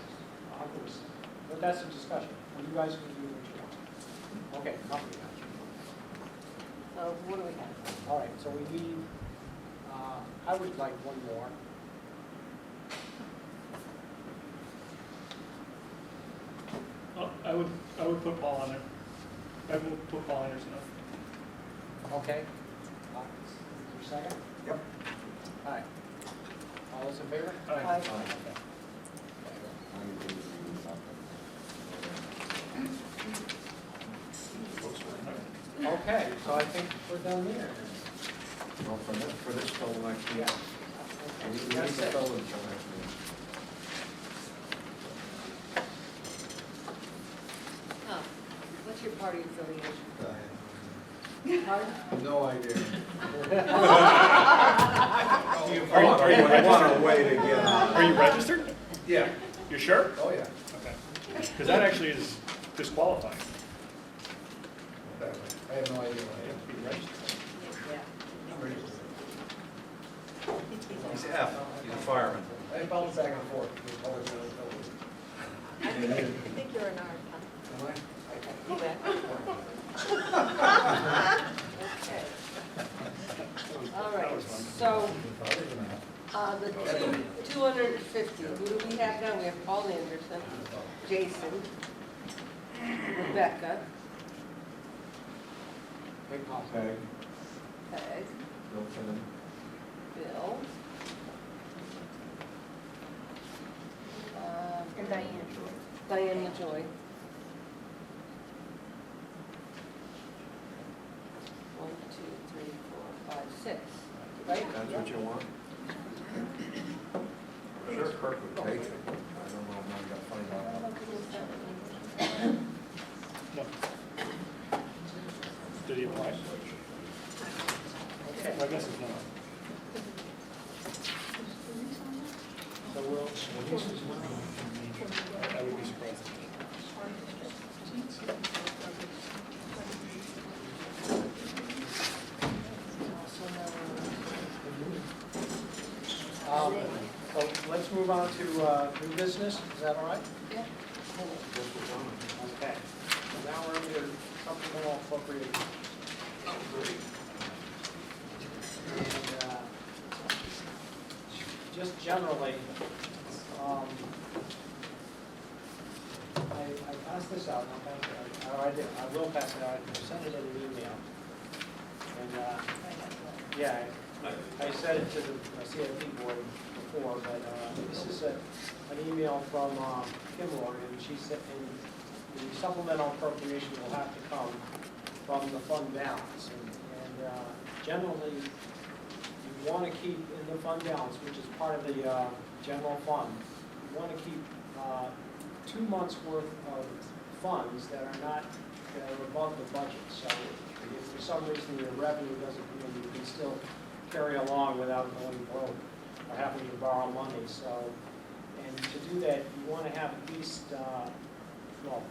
I'll go with 6. But that's a discussion. You guys can do what you want. Okay, nothing else. So what do we have? All right, so we need, I would like one more. Oh, I would put Paul on there. I would put Paul Anderson on. Okay. Is there a second? Yep. All right. All those in favor? Aye. Okay, so I think we're done there. Well, for this till next Yeah. year. We need to That's it. fill it till next meeting. Oh, what's your party affiliation? No idea. Are you What a way to get out. Are you registered? Yeah. You're sure? Oh, yeah. Okay. Because that actually is disqualifying. I have no idea. You have to be registered. He's F, he's a fireman. I bounce back and forth. I think you're an art, Am I? huh? Okay. All right, so, the 250, who do we have now? We have Paul Anderson, Jason, Rebecca, Peg, Peg, Bill Finn, Bill. And Diane. Diane LaJoy. 1, 2, 3, 4, 5, 6. Right? that's what you want? Sure, Kirk would take it. I don't know, now I gotta find out. Did he apply? Okay, I guess it's not. So we'll, I would be surprised. so let's move on to new business, is that all right? Yeah. Okay. So now we're into supplemental appropriation. And, just generally, I passed this out, I will pass it out, I sent it in an email. And, yeah, I sent it to the CIP board before, but this is an email from Kim Lord, and she said, and the supplemental appropriation will have to come from the fund balance. And generally, you want to keep in the fund balance, which is part of the general fund, you want to keep 2 months' worth of funds that are above the budget. So if for some reason your revenue doesn't come in, you can still carry along without going broke or having to borrow money. So, and to do that, you want to have at least, well,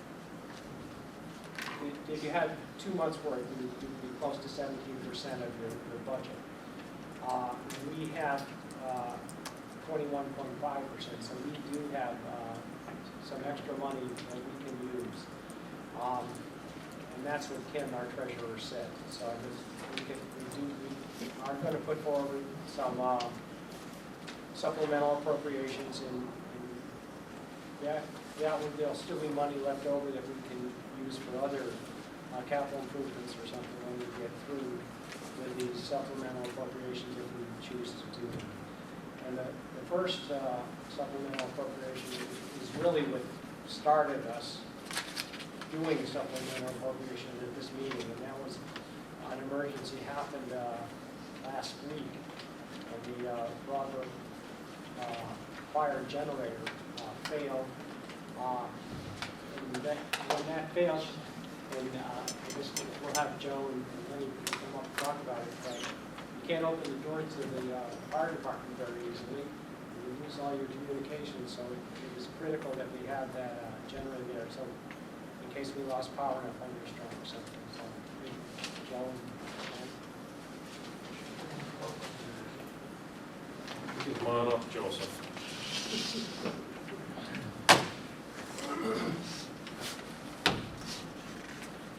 if you had 2 months' worth, it would be close to 17% of your budget. We have 21.5%, so we do have some extra money that we can use. And that's what Kim, our treasurer, said. So we are going to put forward some supplemental appropriations, and there'll still be money left over that we can use for other capital improvements or something when we get through with these supplemental appropriations if we choose to do them. And the first supplemental appropriation is really what started us doing supplemental appropriation at this meeting, and that was an emergency happened last week. And the Broadbrook fire generator failed. And when that fails, and I guess we'll have Joe and Lenny come up and talk about it, but you can't open the door to the fire department very easily. You lose all your communication, so it was critical that we have that generator there, so in case we lost power in a thunderstorm or something. So, Joe and Come on up, Joseph.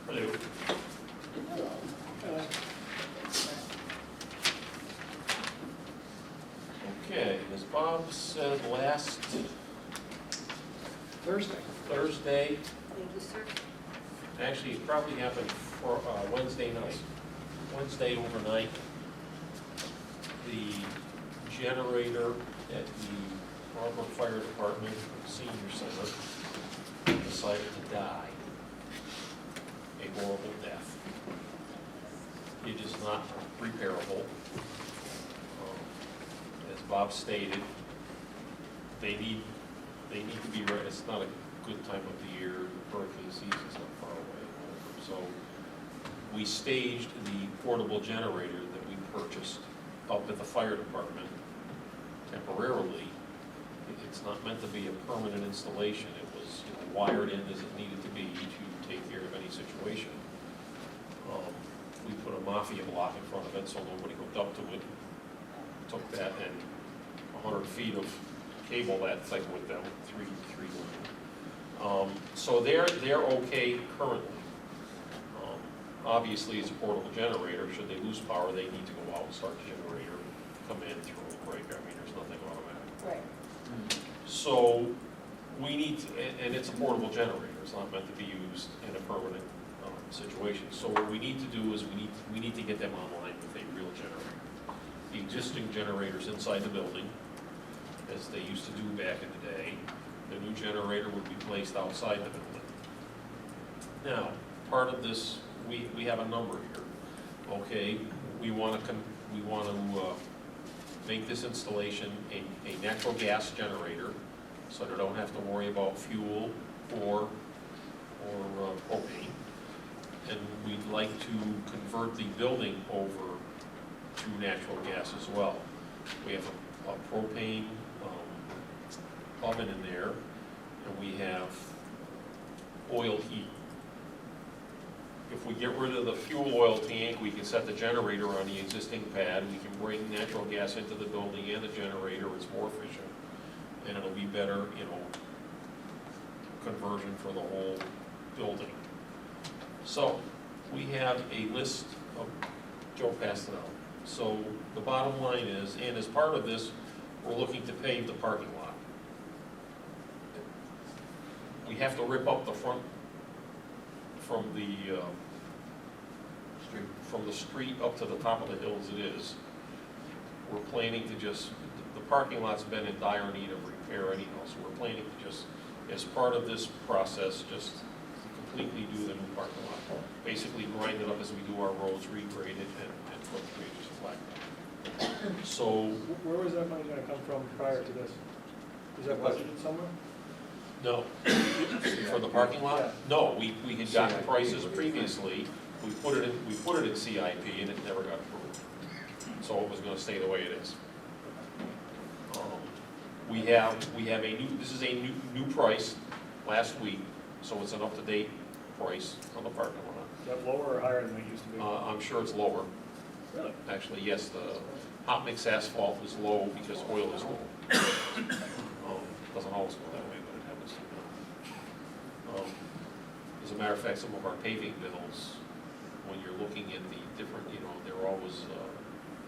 Hello. Okay, as Bob said last Thursday. Thursday, Thank you, sir. actually it probably happened for Wednesday night, Wednesday overnight, the generator at the Broadbrook Fire Department Senior Center decided to die a horrible death. It is not repairable. As Bob stated, they need to be ready. It's not a good time of the year. Hurricane season's not far away. So we staged the portable generator that we purchased up at the fire department temporarily. It's not meant to be a permanent installation. It was wired in as it needed to be to take care of any situation. We put a mafia block in front of it so nobody hooked up to it. Took that and 100 feet of cable that thing with them, three line. So they're okay currently. Obviously, it's a portable generator. Should they lose power, they need to go out and start the generator, come in, throw a breaker. I mean, there's nothing automatic. Right. So we need, and it's a portable generator, it's not meant to be used in a permanent situation. So what we need to do is we need to get them online with a real generator. The existing generators inside the building, as they used to do back in the day, the new generator would be placed outside the building. Now, part of this, we have a number here. Okay, we want to make this installation a natural gas generator, so they don't have to worry about fuel or propane. And we'd like to convert the building over to natural gas as well. We have a propane oven in there, and we have oil heat. If we get rid of the fuel oil tank, we can set the generator on the existing pad. We can bring natural gas into the building and the generator. It's more efficient, and it'll be better, conversion for the whole building. So we have a list of, Joe passed it out. So the bottom line is, and as part of this, we're looking to pave the parking lot. We have to rip up the front from the street up to the top of the hill as it is. We're planning to just, the parking lot's been in dire need of repair anyhow, so we're planning to just, as part of this process, just completely do the new parking lot. Basically grind it up as we do our roads, regrade it, and put drainage and blacktop. So, Where was that money gonna come from prior to this? Is that budgeted somewhere? no, for the parking lot? No, we had gotten prices previously, we put it in CIP and it never got approved. So it was gonna stay the way it is. We have a new, this is a new price last week, so it's an up-to-date price on the parking lot. Is that lower or higher than it used to be? I'm sure it's lower. Really? Actually, yes, the hot mix asphalt is low because oil is low. Doesn't always go that way, but it happens to. As a matter of fact, some of our paving bills, when you're looking at the different, there are always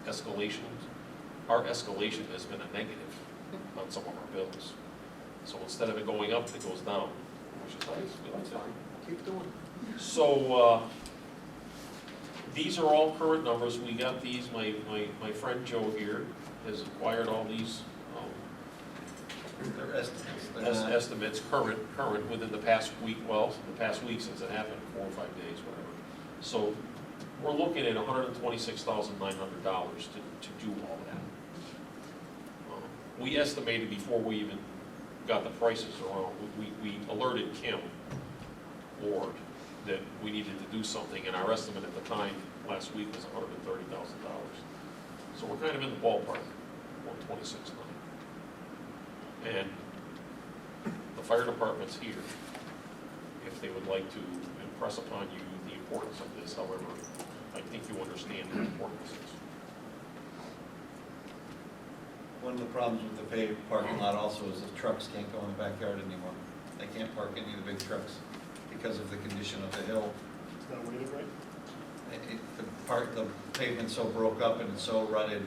escalations. Our escalation has been a negative on some of our bills. So instead of it going up, it goes down, which is nice. We like that. Keep doing. So, these are all current numbers. We got these, my friend Joe here has acquired all these They're estimates. estimates, current within the past week, the past week since it happened, 4 or 5 days, whatever. So we're looking at $126,900 to do all that. We estimated before we even got the prices around, we alerted Kim Ward that we needed to do something, and our estimate at the time, last week, was $130,000. So we're kind of in the ballpark, 126.9. And the fire department's here, if they would like to impress upon you the importance of this. However, I think you understand the importance of this. One of the problems with the paved parking lot also is the trucks can't go in the backyard anymore. They can't park any of the big trucks because of the condition of the hill. It's not weighted right? The pavement's so broke up and it's so rutted.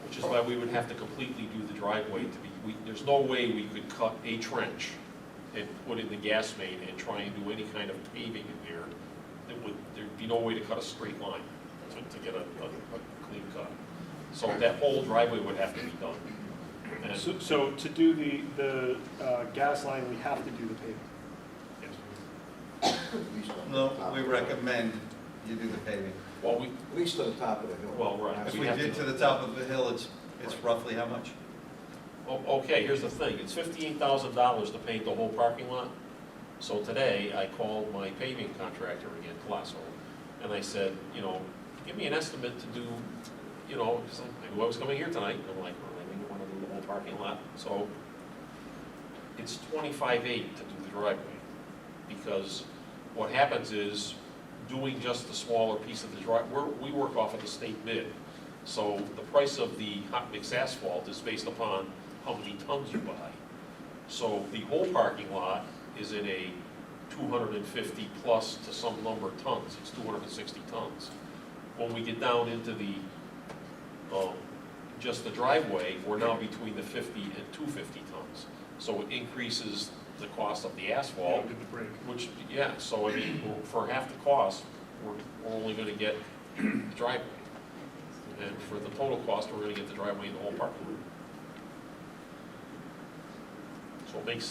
Which is why we would have to completely do the driveway to be, there's no way we could cut a trench and put in the gas main and try and do any kind of paving in there. There'd be no way to cut a straight line to get a clean cut. So that whole driveway would have to be done. And So to do the gas line, we have to do the paving. yes. No, we recommend you do the paving. Well, At least to the top of the hill. well, right. If we'd we have did to the top of the hill, it's roughly how much? Okay, here's the thing, it's $58,000 to paint the whole parking lot. So today, I called my paving contractor again, Colasso, and I said, give me an estimate to do, because I knew I was coming here tonight, and I'm like, well, I think I want to do the whole parking lot. So it's $25,800 to do the driveway, because what happens is, doing just the smaller piece of the driveway, we work off of the state bid. So the price of the hot mix asphalt is based upon how many tons you buy. So the whole parking lot is in a 250 plus to some number of tons. It's 260 tons. When we get down into the just the driveway, we're now between the 50 and 250 tons. So it increases the cost of the asphalt, which, yeah, so I mean, for half the cost, we're only gonna get the driveway. And for the total cost, we're gonna get the driveway and the whole parking lot. So it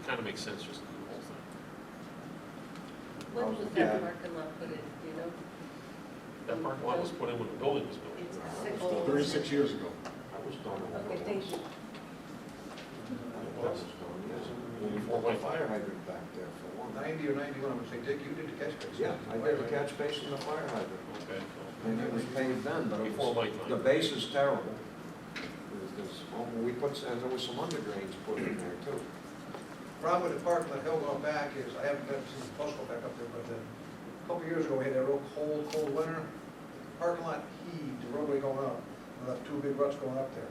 kind of makes sense just to do the whole thing. When was that parking lot put in, do you know? That parking lot was put in when the building was built. Oh, 36 years ago. I was done. Okay, thank you. It was. Before my fire hydrant back there for one. 90 or 91, I would say, Dick, you did the catch basin. Yeah, I did the catch basin and the fire hydrant. Okay. And it was paved then, but it Before my was, time. the base is terrible. And there was some under drains put in there too. Problem with the parking lot hill going back is, I haven't seen the post go back up there, but a couple of years ago, we had that real cold winter. Parking lot heaved, the roadway going up, we left two big ruts going up there.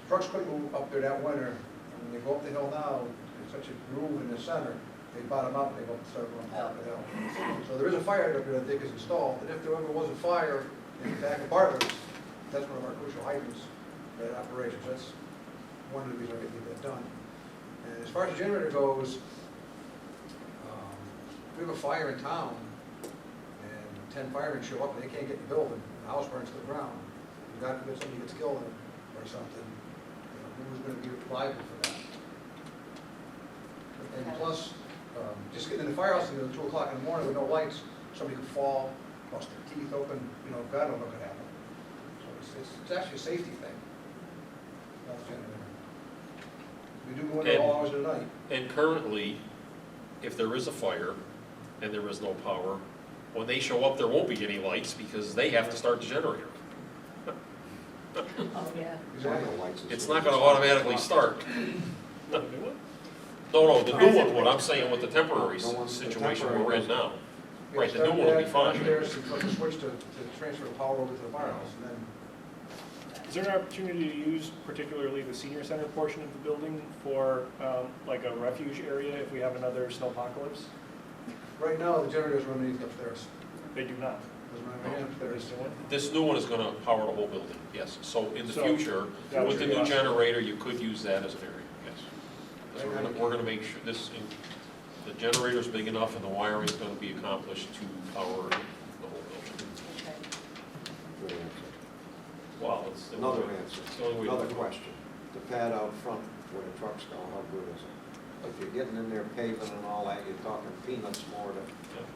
Trucks couldn't move up there that winter, and when they go up the hill now, there's such a groove in the center, they bottom out, and they go up and start going up the hill. So there is a fire hydrant up there that Dick has installed, and if there ever was a fire in the back of Bartlett's, that's one of our crucial hydrants for that operation. So that's one of the reasons I get that done. And as far as the generator goes, if we have a fire in town and 10 firemen show up and they can't get in the building, and the house burns to the ground, you got to get somebody gets killed or something, you know, who's going to be liable for that? And plus, just getting in the firehouse at 2 o'clock in the morning with no lights, somebody could fall, bust their teeth open, you know, God knows what could happen. So it's actually a safety thing. Not a generator. We do go in there all hours of the night. And currently, if there is a fire and there is no power, when they show up, there won't be any lights because they have to start the generator. Oh, yeah. It's not gonna automatically start. No, the new one, what I'm saying with the temporary situation we're in now. Right, the new one will be fine. Upstairs, it's like a switch to transfer the power over to the firehouse, and then Is there an opportunity to use particularly the senior center portion of the building for like a refuge area if we have another snowpocalypse? right now, the generators run underneath upstairs. They do not. Doesn't run right upstairs. This new one is gonna power the whole building, yes. So in the So, future, that with the would be new awesome. generator, you could use that as an area, yes. 'Cause we're gonna make sure the generator's big enough and the wiring's gonna be accomplished to power the whole building. Okay. Good answer. Well, it's. Another answer, It's the only way to another do it. question. The pad out front where the trucks go, how good is it? If you're getting in there paving and all that, you're talking peanuts more to, Yeah,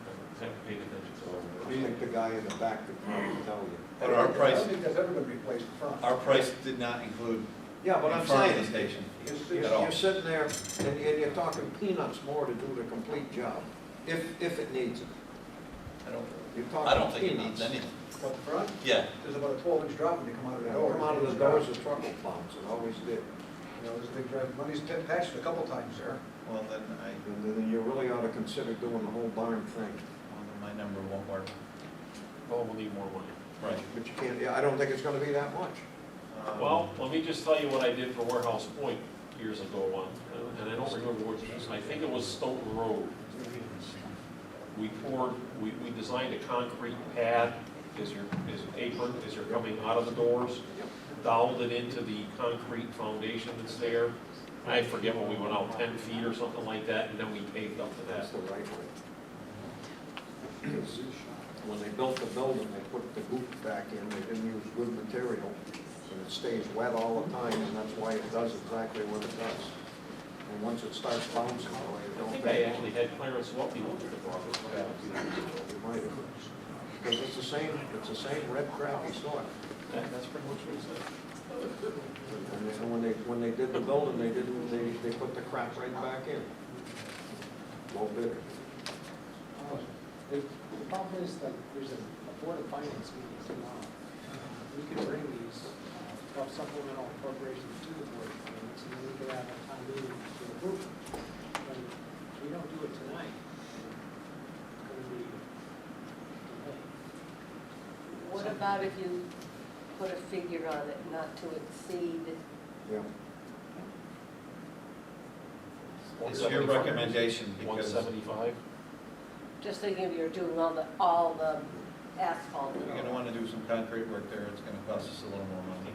haven't paid attention to it. I think the guy in the back could probably tell you. But our I price, don't think that's ever going to be replaced in front. our price did not include Yeah, but in I'm front of the saying, station you're at all. sitting there and you're talking peanuts more to do the complete job, if it needs it. You're talking I don't think it peanuts. needs anything. But the front, Yeah, there's about a 12-inch drop when you come out of the Yeah, door. come out of the doors, the truck will bounce, it always did. You know, there's a big drive, money's patched a couple times there. well then And then you really ought to consider doing the whole darn thing. my number won't work. Well, we'll need more money. Right. But you can't, yeah, I don't think it's gonna be that much. Well, let me just tell you what I did for Warehouse Point years ago, and I don't remember which, I think it was Stoughton Road. We designed a concrete pad as your apron, as you're coming out of the doors, doweled it into the concrete foundation that's there. I forget when we went out, 10 feet or something like that, and then we paved up to that. That's the right way. Because when they built the building, they put the goop back in, they didn't use good material, and it stays wet all the time, and that's why it does exactly what it does. And once it starts bouncing away, it I don't think take I actually had Clarence Lumpy look at the property. You might have. Because it's the same red crappy soil. That's pretty much what it said. And when they did the building, they put the crap right back in. Low bidder. The problem is that there's a Board of Finance meeting tomorrow. We could bring these supplemental appropriations to the Board of Finance, and then we could have a town meeting to approve them. But if we don't do it tonight, it's going to be delayed. What about if you put a figure on it, not to exceed? Yeah. It's your recommendation because 175? Just thinking if you're doing all the asphalt. If you're gonna wanna do some concrete work there, it's gonna cost us a little more money.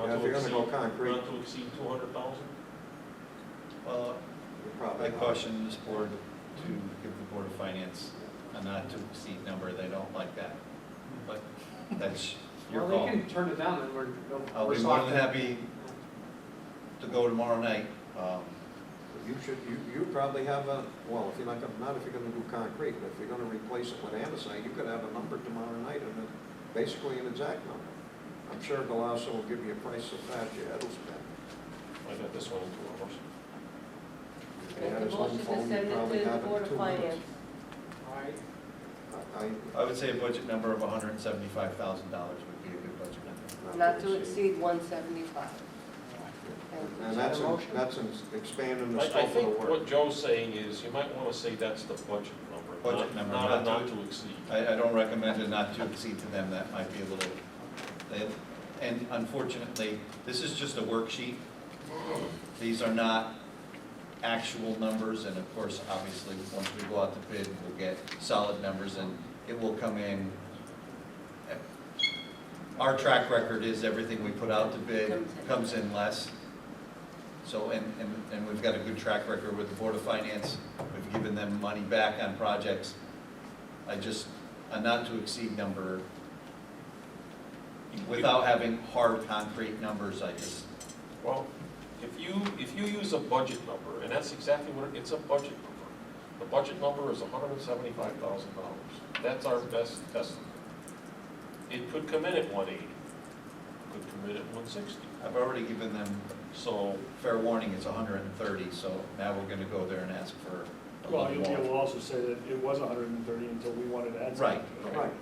Yeah, if you're gonna go concrete. Not to exceed 200,000? Well, You're probably I not. caution this board to give the Board of Finance a not to exceed number, they don't like that. But that's your Well, call. they can turn it down and we're I'll be worse more off than happy to go tomorrow night. You probably have a, well, if you're not gonna, not if you're gonna do concrete, but if you're gonna replace it with andesite, you could have a number tomorrow night and basically an exact number. I'm sure Deloso will give you a price so fast your head will spin. I got this one in 2 hours. If he Make had a his own motion to phone, send he'd it probably to the have it Board in of 2 minutes. Finance. All right, I would say a budget number of $175,000 would be a good budget number. Not to exceed 175. And that's expanding the I scope of the think work. what Joe's saying is, you might want to say that's the budget number. Budget number, Not a not not to- to exceed. I don't recommend a not to exceed to them, that might be a little, and unfortunately, this is just a worksheet. These are not actual numbers, and of course, obviously, once we go out to bid, we'll get solid numbers, and it will come in. Our track record is everything we put out to bid comes in less. So, and we've got a good track record with the Board of Finance. We've given them money back on projects. A not to exceed number, without having hard concrete numbers, Well, if you use a budget number, and that's exactly what, it's a budget number. The budget number is $175,000. That's our best estimate. It could come in at 180, could come in at 160. I've already given them So, fair warning, it's 130, so now we're gonna go there and ask for a Well, little you'll more. also say that it was 130 until we wanted to add Right. something. Right.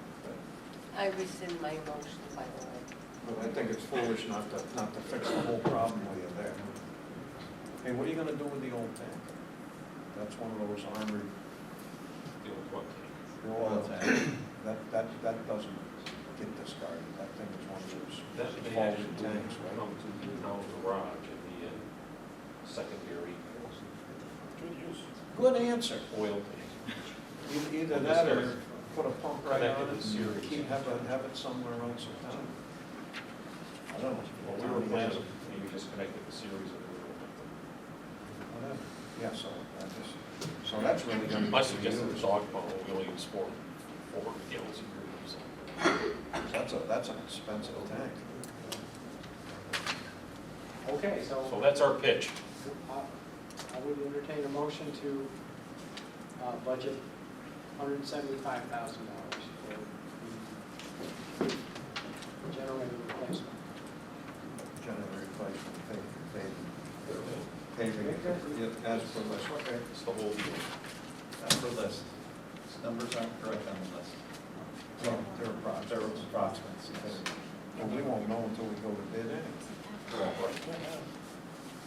I rescind my motion, by the way. But I think it's foolish not to fix the whole problem while you're there. Hey, what are you gonna do with the old tank? That's one of those armored, you know, what, the Oil oil tank. that doesn't get discarded. That thing is one of those that may folding actually tanks, right? come to the town garage in the secondary Good use. Good answer. oil tank. Either that or put a pump right on Connected it, to series. have it somewhere else in town. I don't know. Well, we were planning, maybe just connected the series of Whatever. Yeah, so that's really gonna be. My suggestion is dog pound, we only use 4 gallons a year. So. That's an expensive tank. okay, So so that's our pitch. I would entertain a motion to budget $175,000 for the generator replacement. Generator replacement, paving, yeah, as per list, okay. It's the whole deal. That's the list. Numbers aren't correct on the list. Well, they're approximates. Approximates, yes. And we won't know until we go to bid anyway.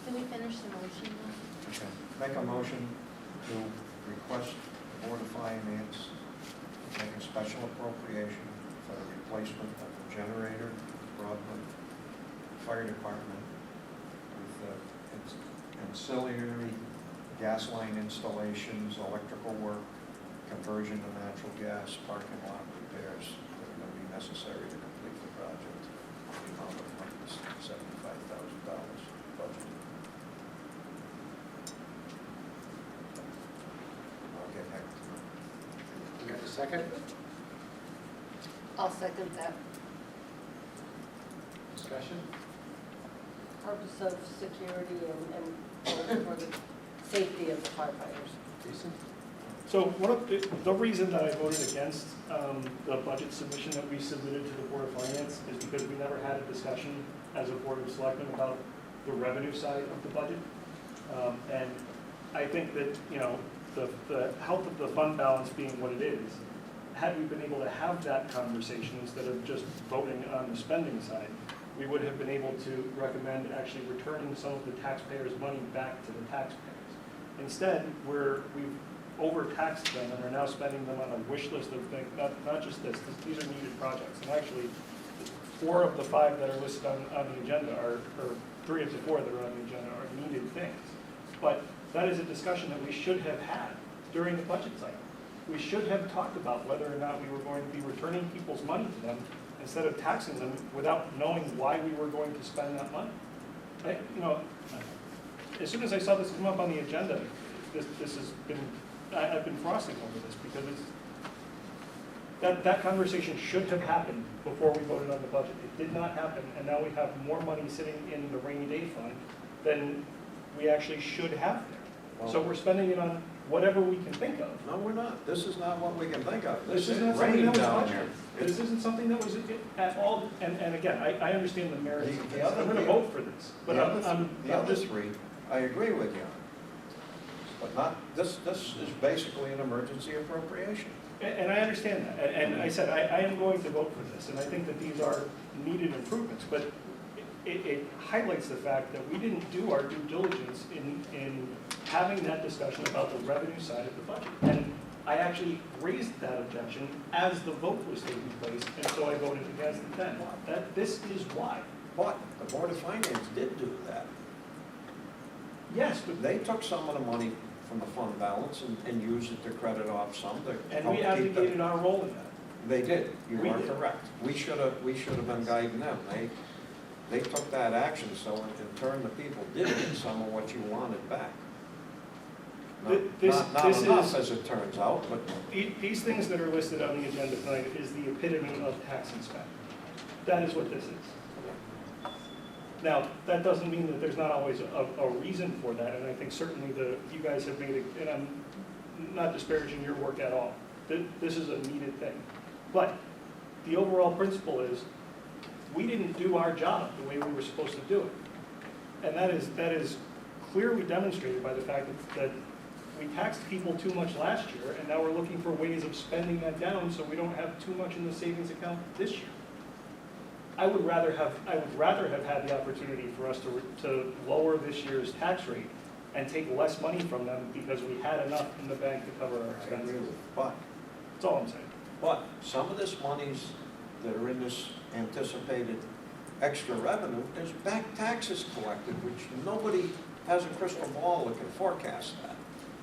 Can we finish the motion now? Okay. Make a motion to request the Board of Finance make a special appropriation for the replacement of the generator, Broadwood Fire Department with ancillary gas line installations, electrical work, conversion to natural gas, parking lot repairs that are going to be necessary to complete the project. The amount of $175,000 budget. I'll get back to it. You got a second? I'll second that. Discussion? Purpose of security and for the safety of the firefighters. Jason? So one of the reason that I voted against the budget submission that we submitted to the Board of Finance is because we never had a discussion as a Board of Selectmen about the revenue side of the budget. And I think that, you know, the health of the fund balance being what it is, had we been able to have that conversation instead of just voting on the spending side, we would have been able to recommend actually returning some of the taxpayers' money back to the taxpayers. Instead, we've overtaxed them and are now spending them on a wish list of things, not just this, these are needed projects. And actually, 4 of the 5 that are listed on the agenda or 3 of the 4 that are on the agenda are needed things. But that is a discussion that we should have had during the budget cycle. we should have talked about whether or not we were going to be returning people's money to them instead of taxing them without knowing why we were going to spend that money. As soon as I saw this come up on the agenda, this has been, I've been frosting over this because that conversation should have happened before we voted on the budget. It did not happen, and now we have more money sitting in the rainy day fund than we actually should have there. So we're spending it on whatever we can think of. No, we're not. This is not what we can think of. This is is not something raining that was down budgeted. here. This isn't something that was at all, and again, I understand the merits of The this. other- I'm gonna vote for this, but The I'm other just, three, I agree with you. But not, this is basically an emergency appropriation. and I understand that, and I said, I am going to vote for this, and I think that these are needed improvements, but it highlights the fact that we didn't do our due diligence in having that discussion about the revenue side of the budget. And I actually raised that objection as the vote was taking place, and so I voted against it then. This is why. But the Board of Finance did do that. Yes, but They took some of the money from the fund balance and used it to credit off some to and help we keep the. abdicated our role in that. They did, you We are did. correct. We should have been guiding them. They took that action, so in turn, the people did get some of what you wanted back. This Not enough, is- as it turns out, but These things that are listed on the agenda tonight is the epitome of tax and spend. That is what this is. Now, that doesn't mean that there's not always a reason for that, and I think certainly you guys have made it, and I'm not disparaging your work at all. This is a needed thing. But the overall principle is, we didn't do our job the way we were supposed to do it. And that is clearly demonstrated by the fact that we taxed people too much last year, and now we're looking for ways of spending that down so we don't have too much in the savings account this year. I would rather have had the opportunity for us to lower this year's tax rate and take less money from them because we had enough in the bank to cover our expenses. But That's all I'm saying. But some of this monies that are in this anticipated extra revenue, there's back taxes collected, which nobody has a crystal ball that can forecast that.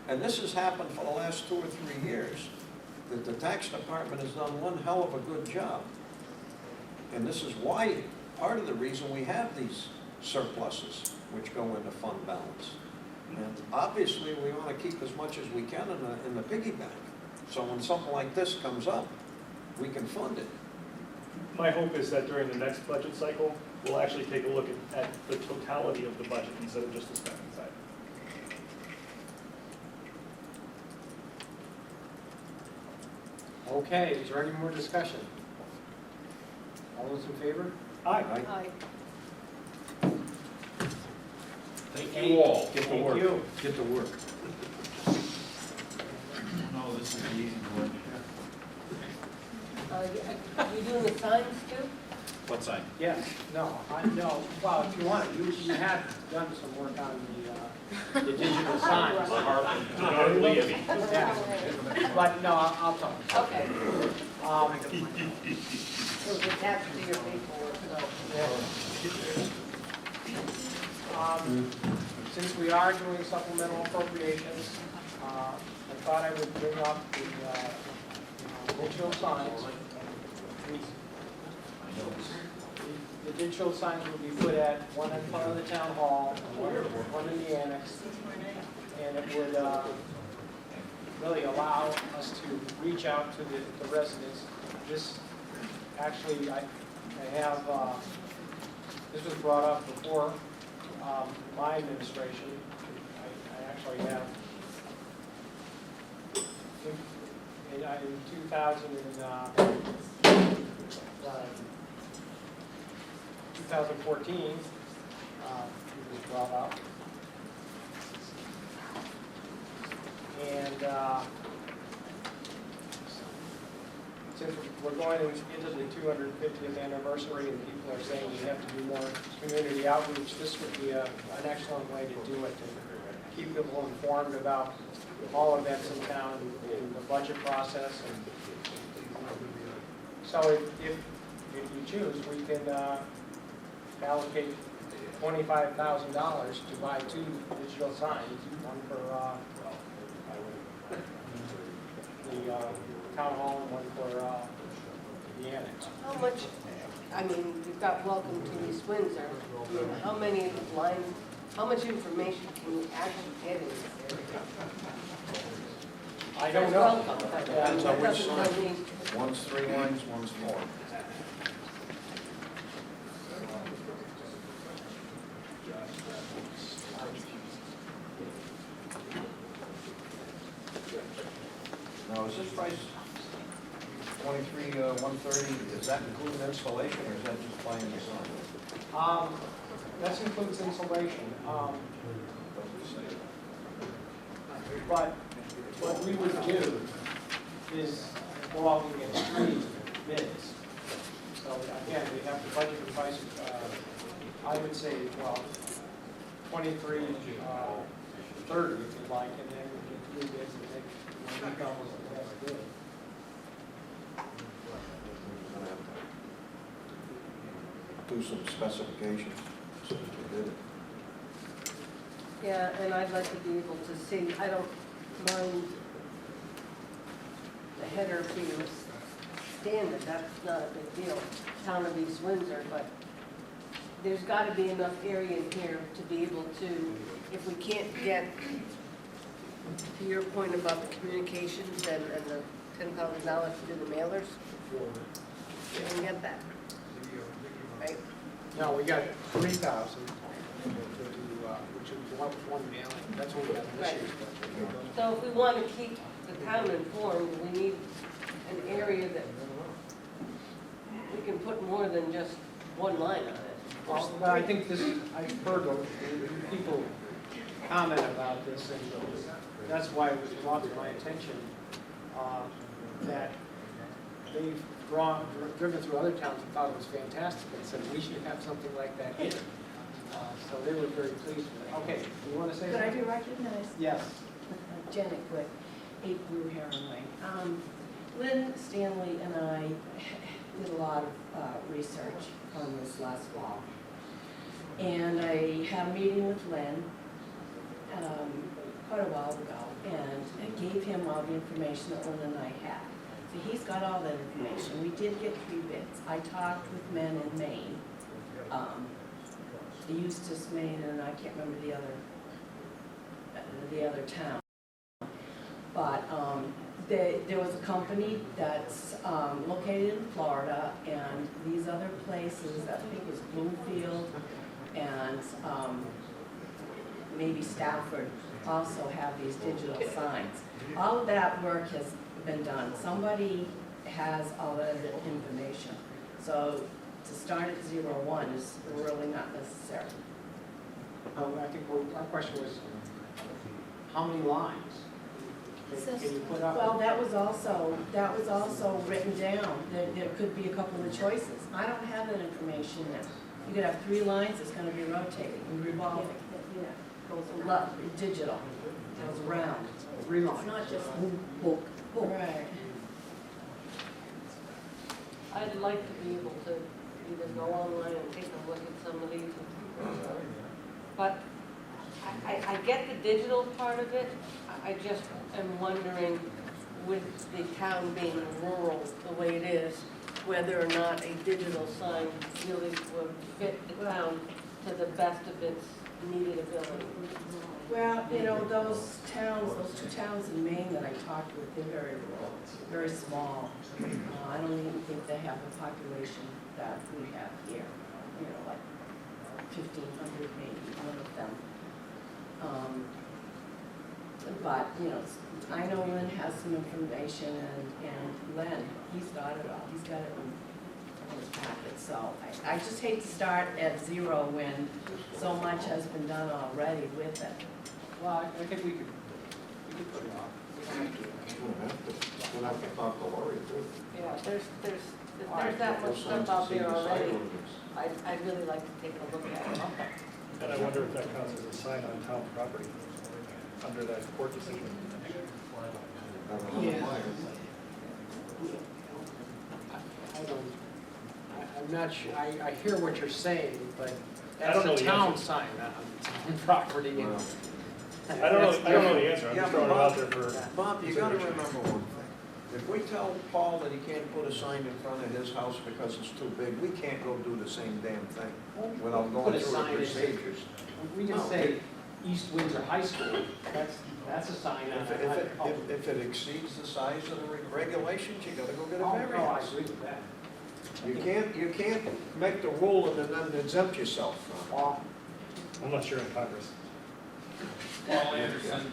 And this has happened for the last 2 or 3 years, that the tax department has done one hell of a good job. And this is why, part of the reason we have these surpluses, which go into fund balance. And obviously, we want to keep as much as we can in the piggy bank. So when something like this comes up, we can fund it. My hope is that during the next budget cycle, we'll actually take a look at the totality of the budget instead of just the spending side. Okay, is there any more discussion? All those in favor? Aye. Aye. Thank you all. Get to Thank work. you. Get to work. No, this is the easy one. You doing the signs too? What sign? Yes, no, well, if you want, you had done some work on the digital signs. Yeah, but no, I'll talk. Okay. So it's attached to your paperwork, Since we are doing supplemental appropriations, I thought I would bring up the digital signs. The digital signs will be put at one in front of the town hall, one in the annex, and it would really allow us to reach out to the residents. This, actually, I have, this was brought up before my administration. I actually have, in 2014, it was brought up. And since we're going into the 250th anniversary and people are saying we have to do more community outreach, this would be an excellent way to do it, to keep people informed about all events in town and the budget process. And so if you choose, we can allocate $25,000 to buy 2 digital signs, one for the the town hall and one for the annex. How much, I mean, you've got Welcome to East Windsor, I mean, how many lines, how much information can you actually get in this area? I don't There's know. Welcome, but Depends on that which doesn't side. mean- One's 3 lines, one's 4. Now, is this price 130, is that including installation, or is that just buying the sign? That includes insulation. But what we would do is go out and get 3 bids. So again, we have the budget and price, I would say, well, 23, 30 if you like, and then we get 3 bids and make, we come with the best bid. Do some specifications, so we can bid it. Yeah, and I'd like to be able to see, I don't mind the header being standard, that's not a big deal, town of East Windsor, but there's gotta be enough area in here to be able to, if we can't get, to your point about the communications and the $10,000 to do the mailers, we can get that, right? No, we got 3,000 to do, which is one mailing, that's what we got in this year's budget. So if we want to keep the town informed, we need an area that we can put more than just one line on it. Well, but I think this, I've heard of people comment about this, and that's why it was brought to my attention, that they've driven through other towns and thought it was fantastic, and said, we should have something like that here. So they were very pleased with it. Okay, you want to say Could I something? be recognized? Yes. Janet Quick, 8 Blue Heron Lane. Lynn Stanley and I did a lot of research on this last fall. And I had a meeting with Lynn quite a while ago, and I gave him all the information that Lynn and I had. So he's got all that information. We did get 3 bids. I talked with men in Maine, Eustis, Maine, and I can't remember the other town. But there was a company that's located in Florida, and these other places, I think it was Bloomfield and maybe Stafford, also have these digital signs. All of that work has been done. Somebody has all that information. So to start at 0-1 is really not necessary. I think our question was, how many lines can you put up? Well, that was also written down. There could be a couple of choices. I don't have that information now. You could have 3 lines, it's gonna be rotating and revolving. Yeah. Digital, goes around. 3 lines. It's not just boom, boom, boom. Right. I'd like to be able to either go online and take a look at some of these. But I get the digital part of it. I just am wondering, with the town being rural the way it is, whether or not a digital sign really would fit the town to the best of its needed ability. Well, you know, those 2 towns in Maine that I talked with, they're very rural, very small. I don't even think they have the population that we have here, you know, like 1,500 maybe, one of them. But, you know, I know Lynn has some information, and Len, he's got it all, he's got it in his packet. So I just hate to start at 0 when so much has been done already with it. Well, I think we could put it off. We'll have to talk to Lori too. Yeah, there's that much stuff out there already. I'd really like to take a look at it. And I wonder if that counts as a sign on town property under that court decision. Yeah. I'm not sure, I hear what you're saying, but I don't know that's a the town answer. sign, not on town property. I don't know the answer, I'm just throwing it out there for. Bob, you gotta remember one thing. If we tell Paul that he can't put a sign in front of his house because it's too big, we can't go do the same damn thing without Put going a through the sign in. procedures. We can say East Windsor High School, that's a sign on it. If it exceeds the size of the regulations, you gotta go get a Oh, no, I variance. agree with that. You can't make the rule and then exempt yourself from it. Well, I'm not sure in Congress. Paul Anderson,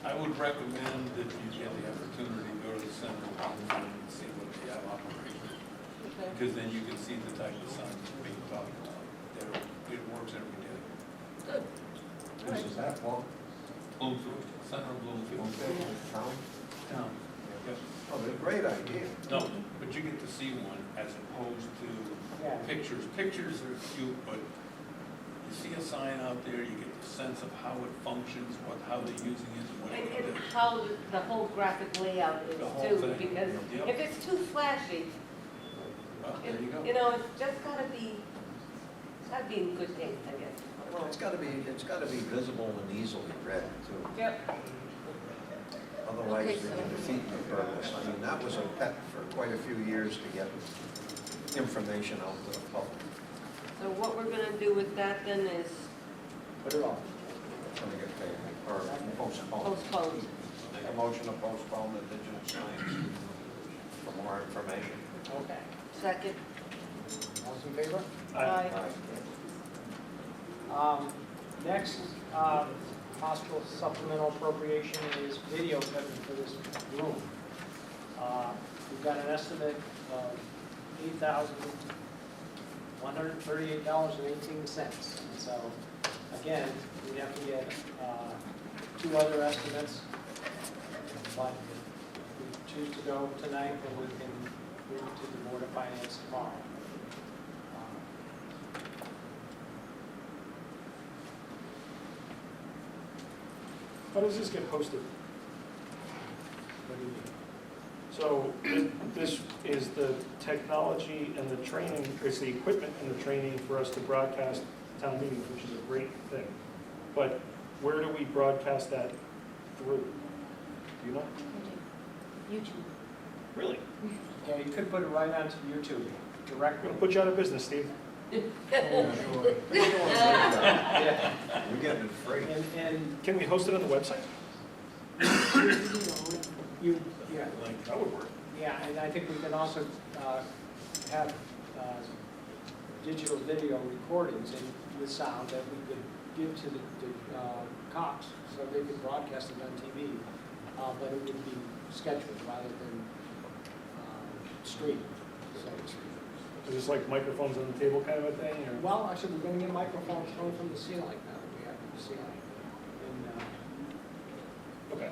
I would recommend that you get the opportunity to go to the Center of Housing and see what they have operating. Because then you can see the type of signs that's being talked about. It works every day. Good. This is that, Paul? Bloomfield, Center of Bloomfield. Town? Town. Yep. Oh, they're a great idea. No, but you get to see one as opposed to yeah, pictures. Pictures are cute, but you see a sign out there, you get the sense of how it functions, how they're using it, and what And, it and does. how the whole graphic layout is The whole too, thing. because Yep. if it's too flashy, Well, there you go. you know, it's just gotta be in good taste, I guess. Well, it's gotta be visible and easily read too. Yep. Otherwise, Okay, they so- can defeat the purpose. I mean, that was a pet for quite a few years to get information out to the public. So what we're gonna do with that then is put it off. Gonna get paid, or postponed. postpone. Make a motion to postpone the digital signs for more information. Okay. Second. All those in favor? Aye. Next, possible supplemental appropriation is video equipment for this room. We've got an estimate of $8,138.18. So, again, we have to get two other estimates, but if we choose to go tonight, then we can move to the Board of Finance tomorrow. How does this get posted? What do you mean? So this is the technology and the training, it's the equipment and the training for us to broadcast town meetings, which is a great thing. But where do we broadcast that through? Do you know? YouTube. Really? Yeah, you could put it right onto YouTube We're directly. gonna put you out of business, Steve. Yeah. We're getting it free. And Can we host it on the website? you, yeah, That would work. yeah, and I think we can also have digital video recordings and with sound that we could give to the cops so they could broadcast it on TV, but it would be scheduled rather than streamed. So, Is this like microphones on the table kind of a thing, or? well, actually, we're going to get microphones coming from the ceiling now. We have the ceiling. And, Okay.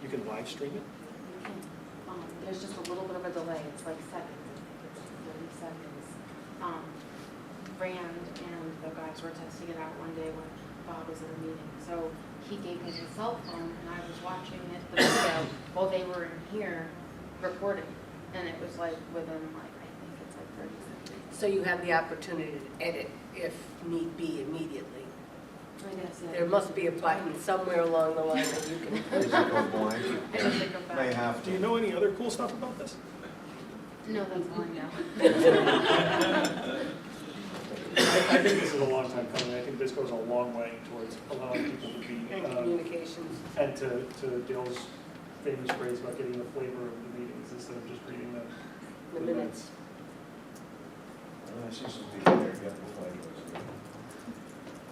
You can live stream it? There's just a little bit of a delay, it's like seconds, it's 30 seconds. Rand and the guys were testing it out one day when Bob was in a meeting. So he gave me his cell phone and I was watching it, the video, while they were in here recording. And it was like within like, I think it's like 30 seconds. So you have the opportunity to edit if need be immediately. I guess, yeah. There must be a button somewhere along the line that you can Is it go blind? I don't think of May that. have Do to. you know any other cool stuff about this? No, that's all I know. I think this is a long time coming. I think this goes a long way towards allowing people to be, and communications. and to Dale's famous phrase about getting the flavor of the meetings instead of just reading them. The minutes. I see some people there getting the flavors.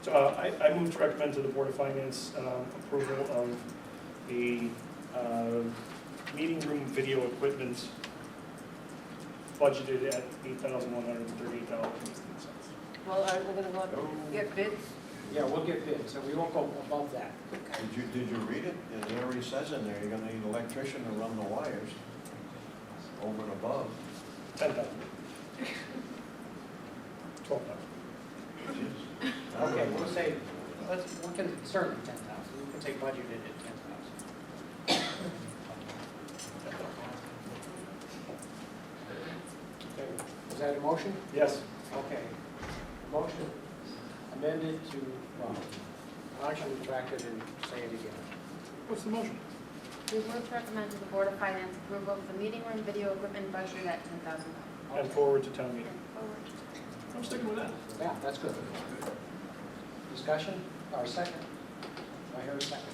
So I move to recommend to the Board of Finance approval of the meeting room video equipment budgeted at $8,138.18. Well, aren't we gonna go out and get bids? yeah, we'll get bids, so we won't go above that. Did you read it? It already says in there, you're gonna need an electrician to run the wires over and above. 10,000. 12,000. Okay, we'll say, we can certainly 10,000, we can take budgeted at 10,000. Okay, is that a motion? Yes. Okay. Motion amended to, well, I'll actually retract it and say it again. What's the motion? We move to recommend to the Board of Finance approval of the meeting room video equipment budget at $10,000. And forward to town meeting. Forward. I'm sticking with that. Yeah, that's good. Discussion, or second? Do I hear a second?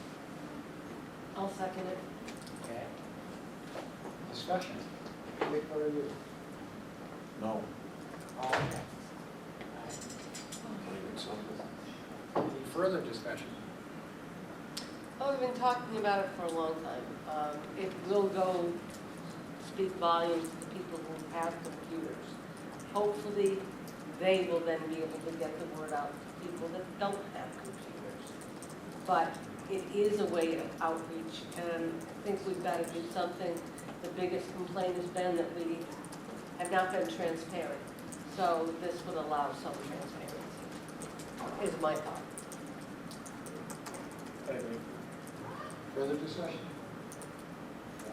I'll second it. Okay. Discussion. Any further review? No. Oh, okay. Any further discussion? Oh, we've been talking about it for a long time. It will go speak volumes to the people who have computers. Hopefully, they will then be able to get the word out to people that don't have computers. But it is a way of outreach, and I think we've got to do something. The biggest complaint has been that we have not been transparent. So this would allow some transparency, is my thought. I agree. Further discussion?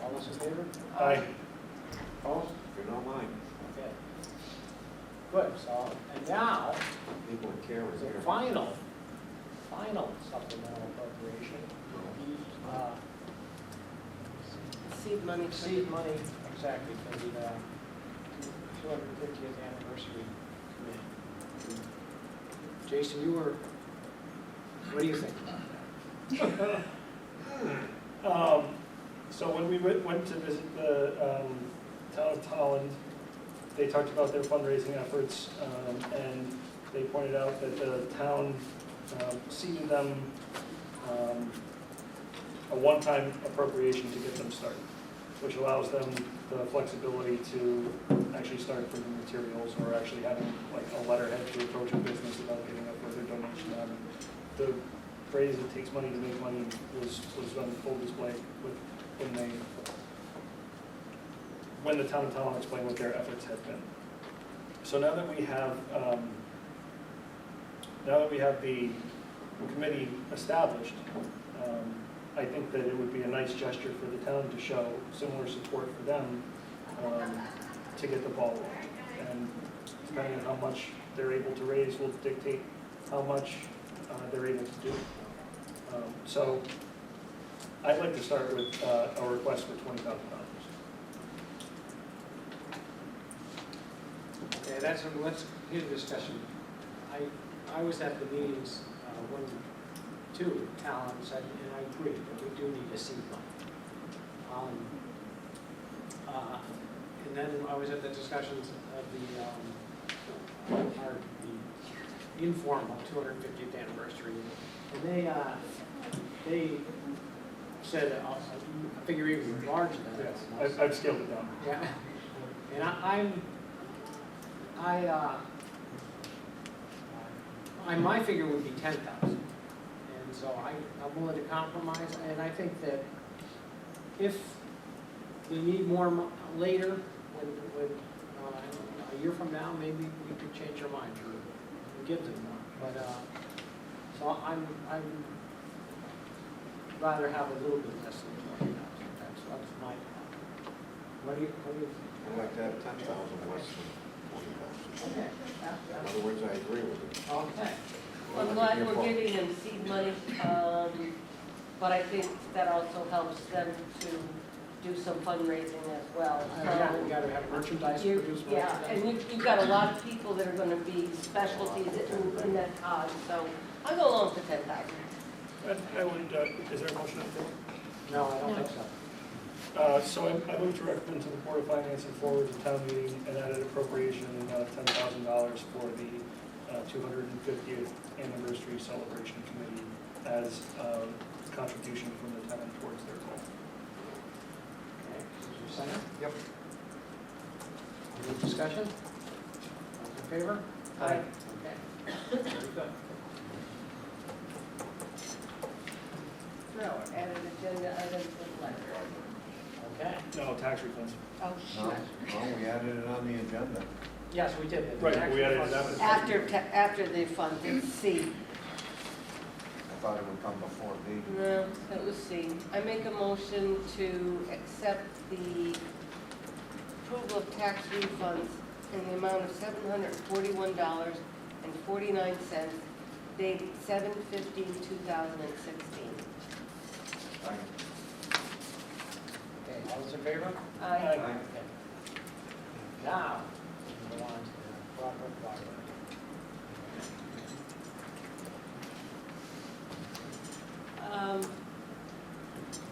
All those in favor? Aye. Opposed? If you don't mind. Okay. Good, so, and now, People with cameras the here. final supplemental appropriation. Seed money. Seed money, exactly, for the 250th anniversary committee. Jason, you were, what do you think about that? So when we went to visit the town of Tolland, they talked about their fundraising efforts, and they pointed out that the town seeded them a one-time appropriation to get them started, which allows them the flexibility to actually start putting materials or actually having like a letterhead to approach a business about getting a further donation on. The phrase "it takes money to make money" was on full display with when the town of Tallinn explained what their efforts had been. So now that we have the committee established, I think that it would be a nice gesture for the town to show similar support for them to get the ball rolling. And depending on how much they're able to raise will dictate how much they're able to do. So I'd like to start with a request for $20,000. Okay, let's hear the discussion. I was at the meetings when two Talon said, and I agree, that we do need a seed money. And then I was at the discussions of the informal 250th anniversary, and they said a figure even larger than that. Yes, I've scaled it down. Yeah, and my figure would be 10,000, and so I'm willing to compromise, and I think that if we need more later, when a year from now, maybe we could change our mind or give them more. But so I'm rather have a little bit less than 20,000. That's my thought. What do you think? I'd like to have 10,000 less than 20,000. Okay. In other words, I agree with it. Okay. Well, I'm glad we're giving them seed money, but I think that also helps them to do some fundraising as well. You got to have merchandise You- produced. Yeah, and you've got a lot of people that are going to be specialties in that cause, so I'll go along with 10,000. I would, is there a motion up there? No, I don't think so. So I move to recommend to the Board of Finance and forward to town meeting an added appropriation of $10,000 for the 250th anniversary celebration committee as a contribution from the town towards their goal. Okay, is there a second? Yep. Any discussion? All in favor? Aye. Okay. Very good. Now, we're adding agenda items for the library. Okay. No, tax refunds. Oh, No, well, we added it on the agenda. Yes, we did. Right, we added it After the funds, it's C. I thought it would come before B. No, that was C. I make a motion to accept the approval of tax refunds in the amount of $741.49, dated 7/15/2016. all those in favor? Aye. Okay. Now, we'll go on to the Broadbrook Library.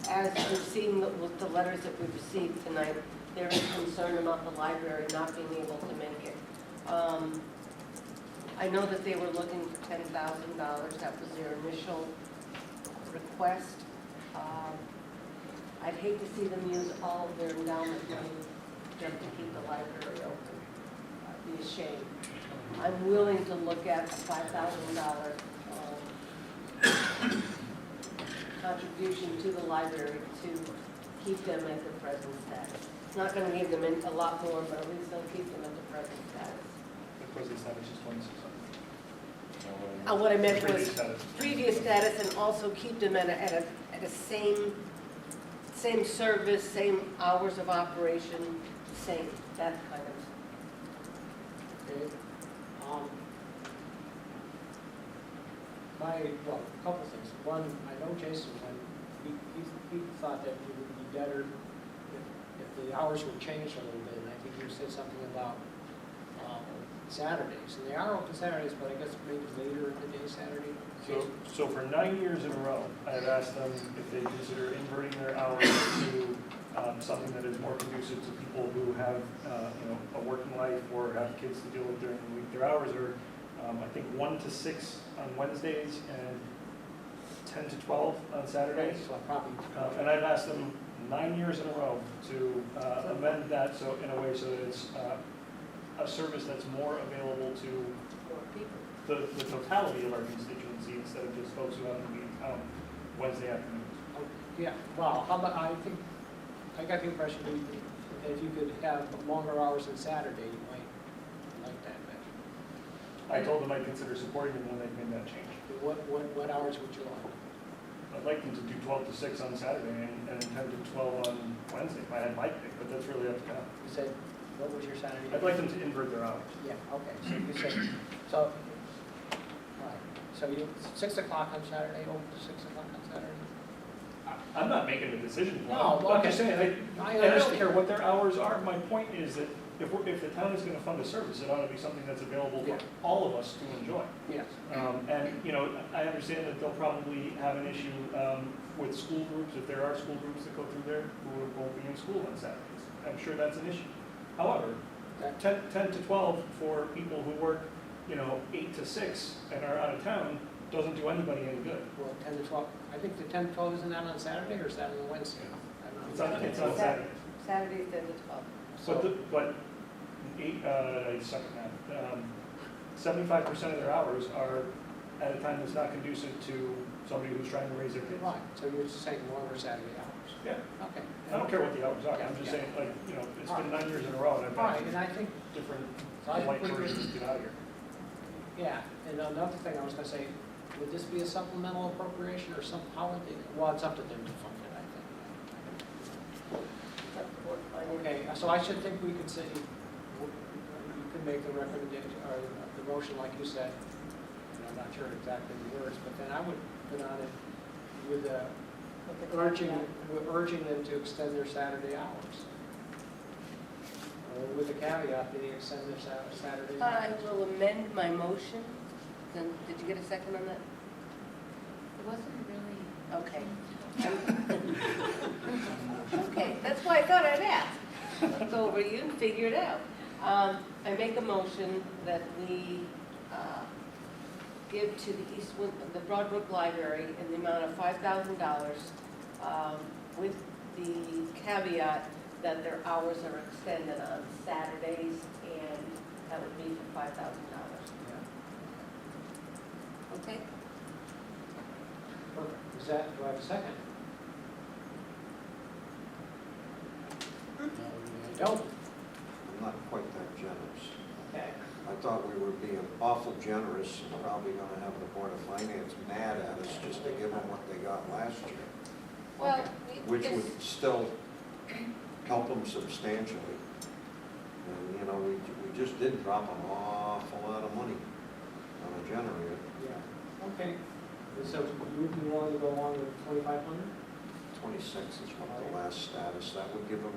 As we've seen with the letters that we've received tonight, there is concern about the library not being able to make it. I know that they were looking for $10,000, that was their initial request. I'd hate to see them use all of their endowment money just to keep the library open. It'd be a shame. I'm willing to look at a $5,000 contribution to the library to keep them at the present status. It's not gonna give them a lot more, but at least they'll keep them at the present status. The present status is 2,600. What I meant was Previous status. previous status, and also keep them at a same service, same hours of operation, same, that kind of. Okay. Well, a couple things. One, I know Jason, when he thought that it would be better if the hours were changed a little bit, and I think you said something about Saturdays. And they are open Saturdays, but I guess maybe later in the day Saturday. So for 9 years in a row, I have asked them if they consider inverting their hours to something that is more conducive to people who have, a working life or have kids to deal with during the week. Their hours are, I think, 1 to 6 on Wednesdays and 10 to 12 on Saturdays. So probably. And I've asked them 9 years in a row to amend that so in a way so that it's a service that's more available to the totality of our constituency instead of just folks who happen to be in town Wednesday afternoons. Yeah, well, how about, I think, I got the impression that if you could have longer hours than Saturday, you might like that better. I told them I'd consider supporting them when they made that change. What hours would you like? I'd like them to do 12 to 6 on Saturday and 10 to 12 on Wednesday if I had my pick, but that's really up to them. You said, what was your Saturday? I'd like them to invert their hours. Yeah, okay, so you said, so, right, so you, 6 o'clock on Saturday, open to 6 o'clock on Saturday? I'm not making a decision for No, them. I'm okay. just saying, I I don't understand. care what their hours are. My point is that if the town is going to fund a service, it ought to be something that's available for Yeah. all of us to enjoy. Yes. And, I understand that they'll probably have an issue with school groups, if there are school groups that go through there who won't be in school on Saturdays. I'm sure that's an issue. However, 10 to 12 for people who work, 8 to 6 and are out of town doesn't do anybody any good. Well, 10 to 12, I think the 10 to 12 isn't that on Saturday or is that on Wednesday? I don't know. It's on Saturday. Saturdays 10 to 12. But 75% of their hours are at a time that's not conducive to somebody who's trying to raise their kids. Right, so you're just saying longer Saturday hours? Yeah. Okay. I don't care what the hours are, Yeah, I'm just yeah. saying, it's been 9 years in a row, and I've Right, had and I think, different So I think white we could- versions get out of here. yeah, and another thing I was gonna say, would this be a supplemental appropriation or some, how would they, well, it's up to them to fund it, I think. Okay, so I should think we could say, you could make the recommendation, or the motion like you said, and I'm not sure exactly the words, but then I would put on it with urging them to extend their Saturday hours. With the caveat, they extend their Saturday I hours. will amend my motion. Then, did you get a second on that? It wasn't really. Okay. Okay, that's why I thought I'd ask. Look over you and figure it out. I make a motion that we give to the Broadbrook Library in the amount of $5,000 with the caveat that their hours are extended on Saturdays, and that would be for $5,000. Okay? Perfect. Is that, do I have a second? I don't. I'm not quite that generous. Okay. I thought we were being awful generous and probably gonna have the Board of Finance mad at us just to give them what they got last year, Well, which would still help them substantially. And, we just did drop an awful lot of money on a generator. Yeah, okay. So you would be willing to go along with 2,500? 26 is what the last status, that would give them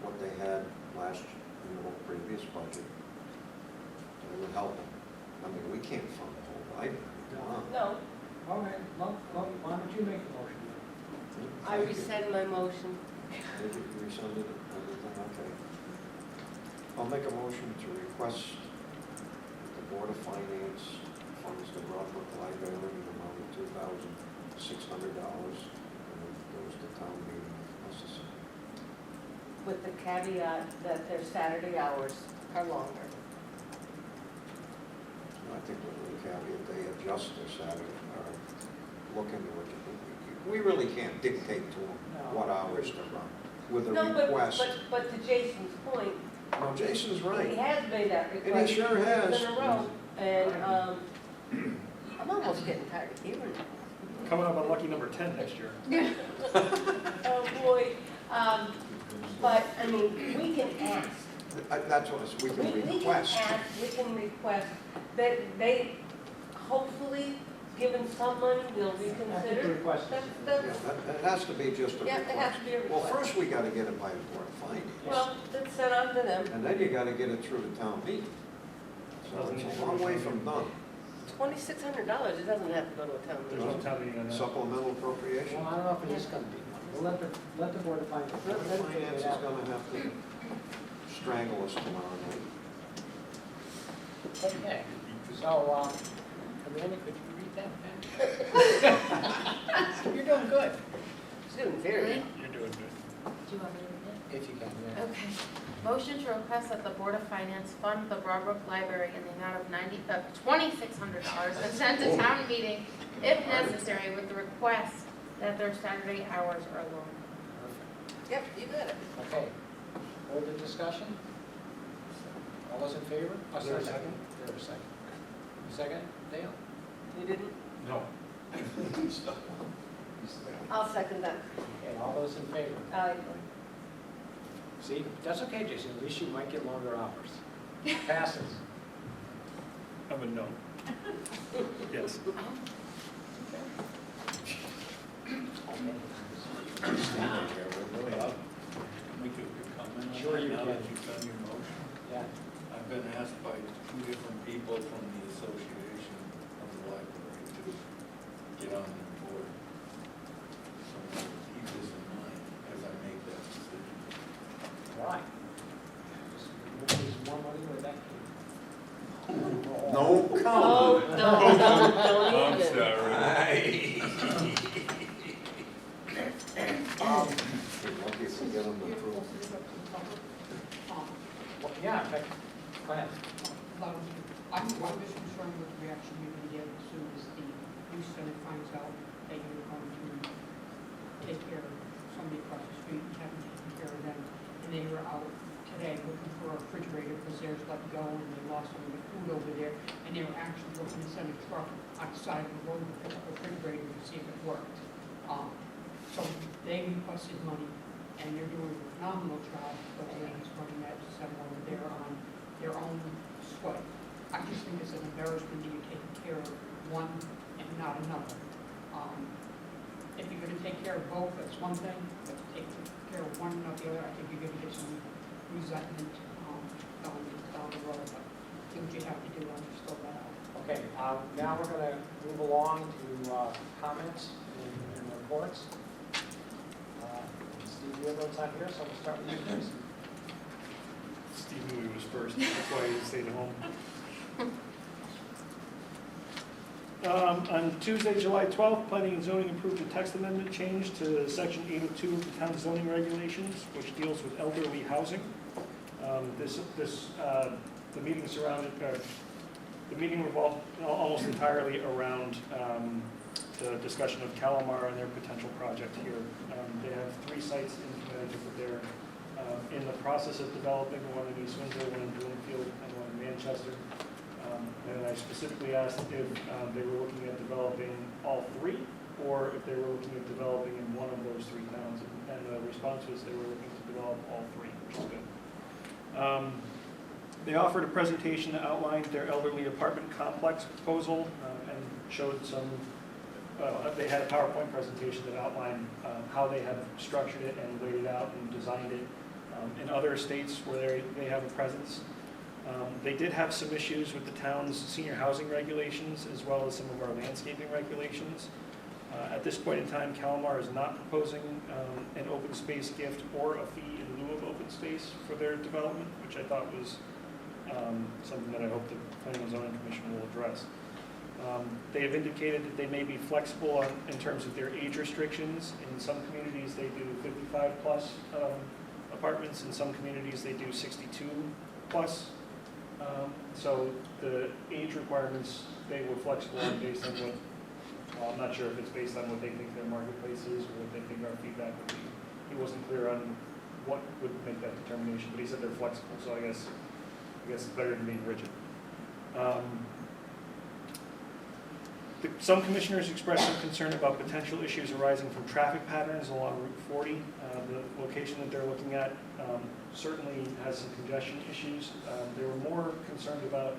what they had last, previous budget. It would help them. I mean, we can't fund the whole library. Come on. No, Okay, why don't you make the motion? I rescind my motion. Did you rescind it, everything, okay. I'll make a motion to request that the Board of Finance funds the Broadbrook Library in the amount of $2,600, and it goes to town meeting if necessary. With the caveat that their Saturday hours are longer. I think with the caveat, they adjust their Saturday, or look into it. We really can't dictate to them what hours to run with a No, request. but to Jason's point, No, Jason's he right. has made that request. And he sure has. In a row, and, I'm almost getting tired of hearing it. Coming up on lucky number 10 next year. Oh, boy. But, I mean, we can ask. That's what we can request. We can request that they, hopefully, given some money, they'll reconsider. I think the request is- That's- Yeah, it has to be just a Yeah, request. it has to be a Well, request. first we gotta get it by the Board of Finance. Well, that's set on to them. And then you gotta get it through the town meeting. So it's a long way from done. $2,600, it doesn't have to go to a town There's no meeting. town meeting on that. Supplemental appropriation. Well, I don't know if it is gonna be. We'll let the Board of Finance. Board of Finance is gonna have to strangle us tomorrow night. Okay, so, Amanda, could you read that then? You're doing good. It's doing very well. You're doing good. Do you want me to read it? If you can, yeah. Okay. Motion to request that the Board of Finance fund the Broadbrook Library in the amount of $2,600 and send to town meeting if necessary with the request that their Saturday hours are longer. Perfect. Yep, you got it. Okay. Further discussion? All those in favor? Is there a second? There a second. Second, Dale? You didn't? No. I'll second that. Okay, all those in favor? See, that's okay, Jason, at least you might get longer hours. Passes. I'm a no. Yes. Make a quick comment on Sure that you now can. that you've done your motion. Yeah. I've been asked by 2 different people from the Association of the Library to get on their board. So keep this in mind as I make that decision. Why? There's more money where that came. No Oh, comment. don't I'm even. sorry. We're lucky if we get them approved. Well, yeah, in fact, go ahead. I'm just concerned with the reaction you're gonna get as soon as the youth center finds out that you're going to take care of somebody across the street and haven't taken care of them. And they were out today looking for a refrigerator because theirs let go and they lost some of the food over there. And they were actually looking to send a truck outside of the road to pick up a refrigerator to see if it worked. So they requested money and they're doing a phenomenal job, but the lady's running that center over there on their own sweat. I just think it's an embarrassment that you're taking care of one and not another. If you're gonna take care of both, that's one thing, but to take care of one and not the other, I think you're gonna get some resentment, down the road, but do what you have to do, understand that out. Okay, now we're gonna move along to comments and reports. Steve Weaver's not here, so we'll start with you, Jason. Steve knew he was first, that's why he stayed at home. On Tuesday, July 12th, Planning and Zoning approved a text amendment change to Section 802 of the town zoning regulations, which deals with elderly housing. The meeting surrounded, the meeting revolved almost entirely around the discussion of Calamar and their potential project here. They have 3 sites in Connecticut. They're in the process of developing one in East Windsor, one in Bloomfield, and one in Manchester. And I specifically asked if they were looking at developing all 3, or if they were looking at developing in one of those 3 towns. And the response was they were looking to develop all 3, which is good. They offered a presentation that outlined their elderly apartment complex proposal and showed some they had a PowerPoint presentation that outlined how they have structured it and laid it out and designed it in other states where they have a presence. They did have some issues with the town's senior housing regulations as well as some of our landscaping regulations. At this point in time, Calamar is not proposing an open space gift or a fee in lieu of open space for their development, which I thought was something that I hope the Planning and Zoning Commission will address. They have indicated that they may be flexible in terms of their age restrictions. In some communities, they do 55-plus apartments. In some communities, they do 62-plus. So the age requirements, they were flexible on based on what, well, I'm not sure if it's based on what they think their marketplace is or what they think our feedback would be. He wasn't clear on what would make that determination, but he said they're flexible, so I guess it's better than being rigid. Some commissioners expressed some concern about potential issues arising from traffic patterns along Route 40. The location that they're looking at certainly has some congestion issues. They were more concerned about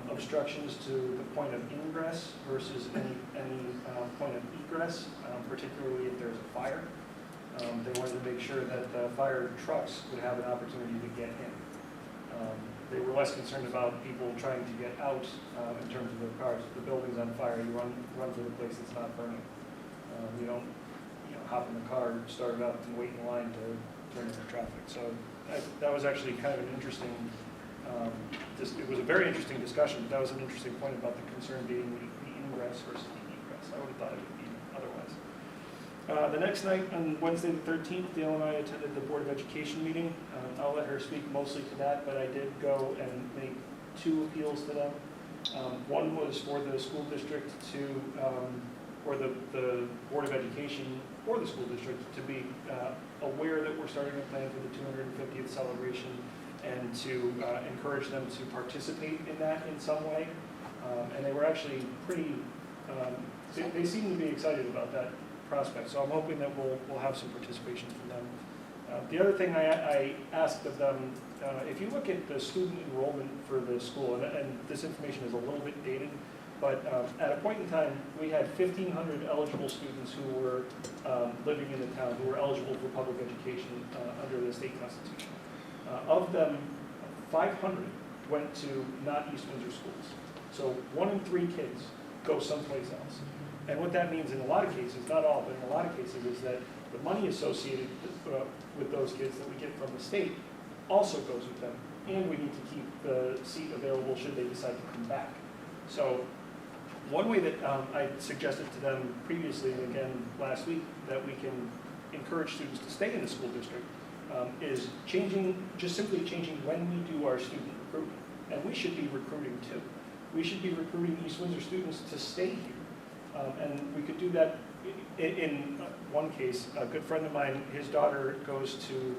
obstructions to the point of ingress versus any point of egress, particularly if there's a fire. They wanted to make sure that the fire trucks would have an opportunity to get in. They were less concerned about people trying to get out in terms of their cars. If the building's on fire, you run to the place that's not burning. You don't hop in the car, start it up, and wait in line to turn into traffic. So that was actually kind of an interesting, it was a very interesting discussion, but that was an interesting point about the concern being the ingress versus the egress. I would have thought it would be otherwise. The next night, on Wednesday the 13th, Dale and I attended the Board of Education meeting. I'll let her speak mostly to that, but I did go and make 2 appeals to them. One was for the school district to, or the Board of Education or the school district to be aware that we're starting a plan for the 250th celebration and to encourage them to participate in that in some way. And they were actually pretty, they seem to be excited about that prospect. So I'm hoping that we'll have some participation from them. The other thing I asked of them, if you look at the student enrollment for the school, and this information is a little bit dated, but at a point in time, we had 1,500 eligible students who were living in the town, who were eligible for public education under the state constitution. Of them, 500 went to not East Windsor schools. So 1 in 3 kids go someplace else. And what that means in a lot of cases, not all, but in a lot of cases, is that the money associated with those kids that we get from the state also goes with them. And we need to keep the seat available should they decide to come back. So one way that I suggested to them previously, and again last week, that we can encourage students to stay in the school district is just simply changing when we do our student recruitment. And we should be recruiting too. We should be recruiting East Windsor students to stay here. And we could do that in one case. A good friend of mine, his daughter goes to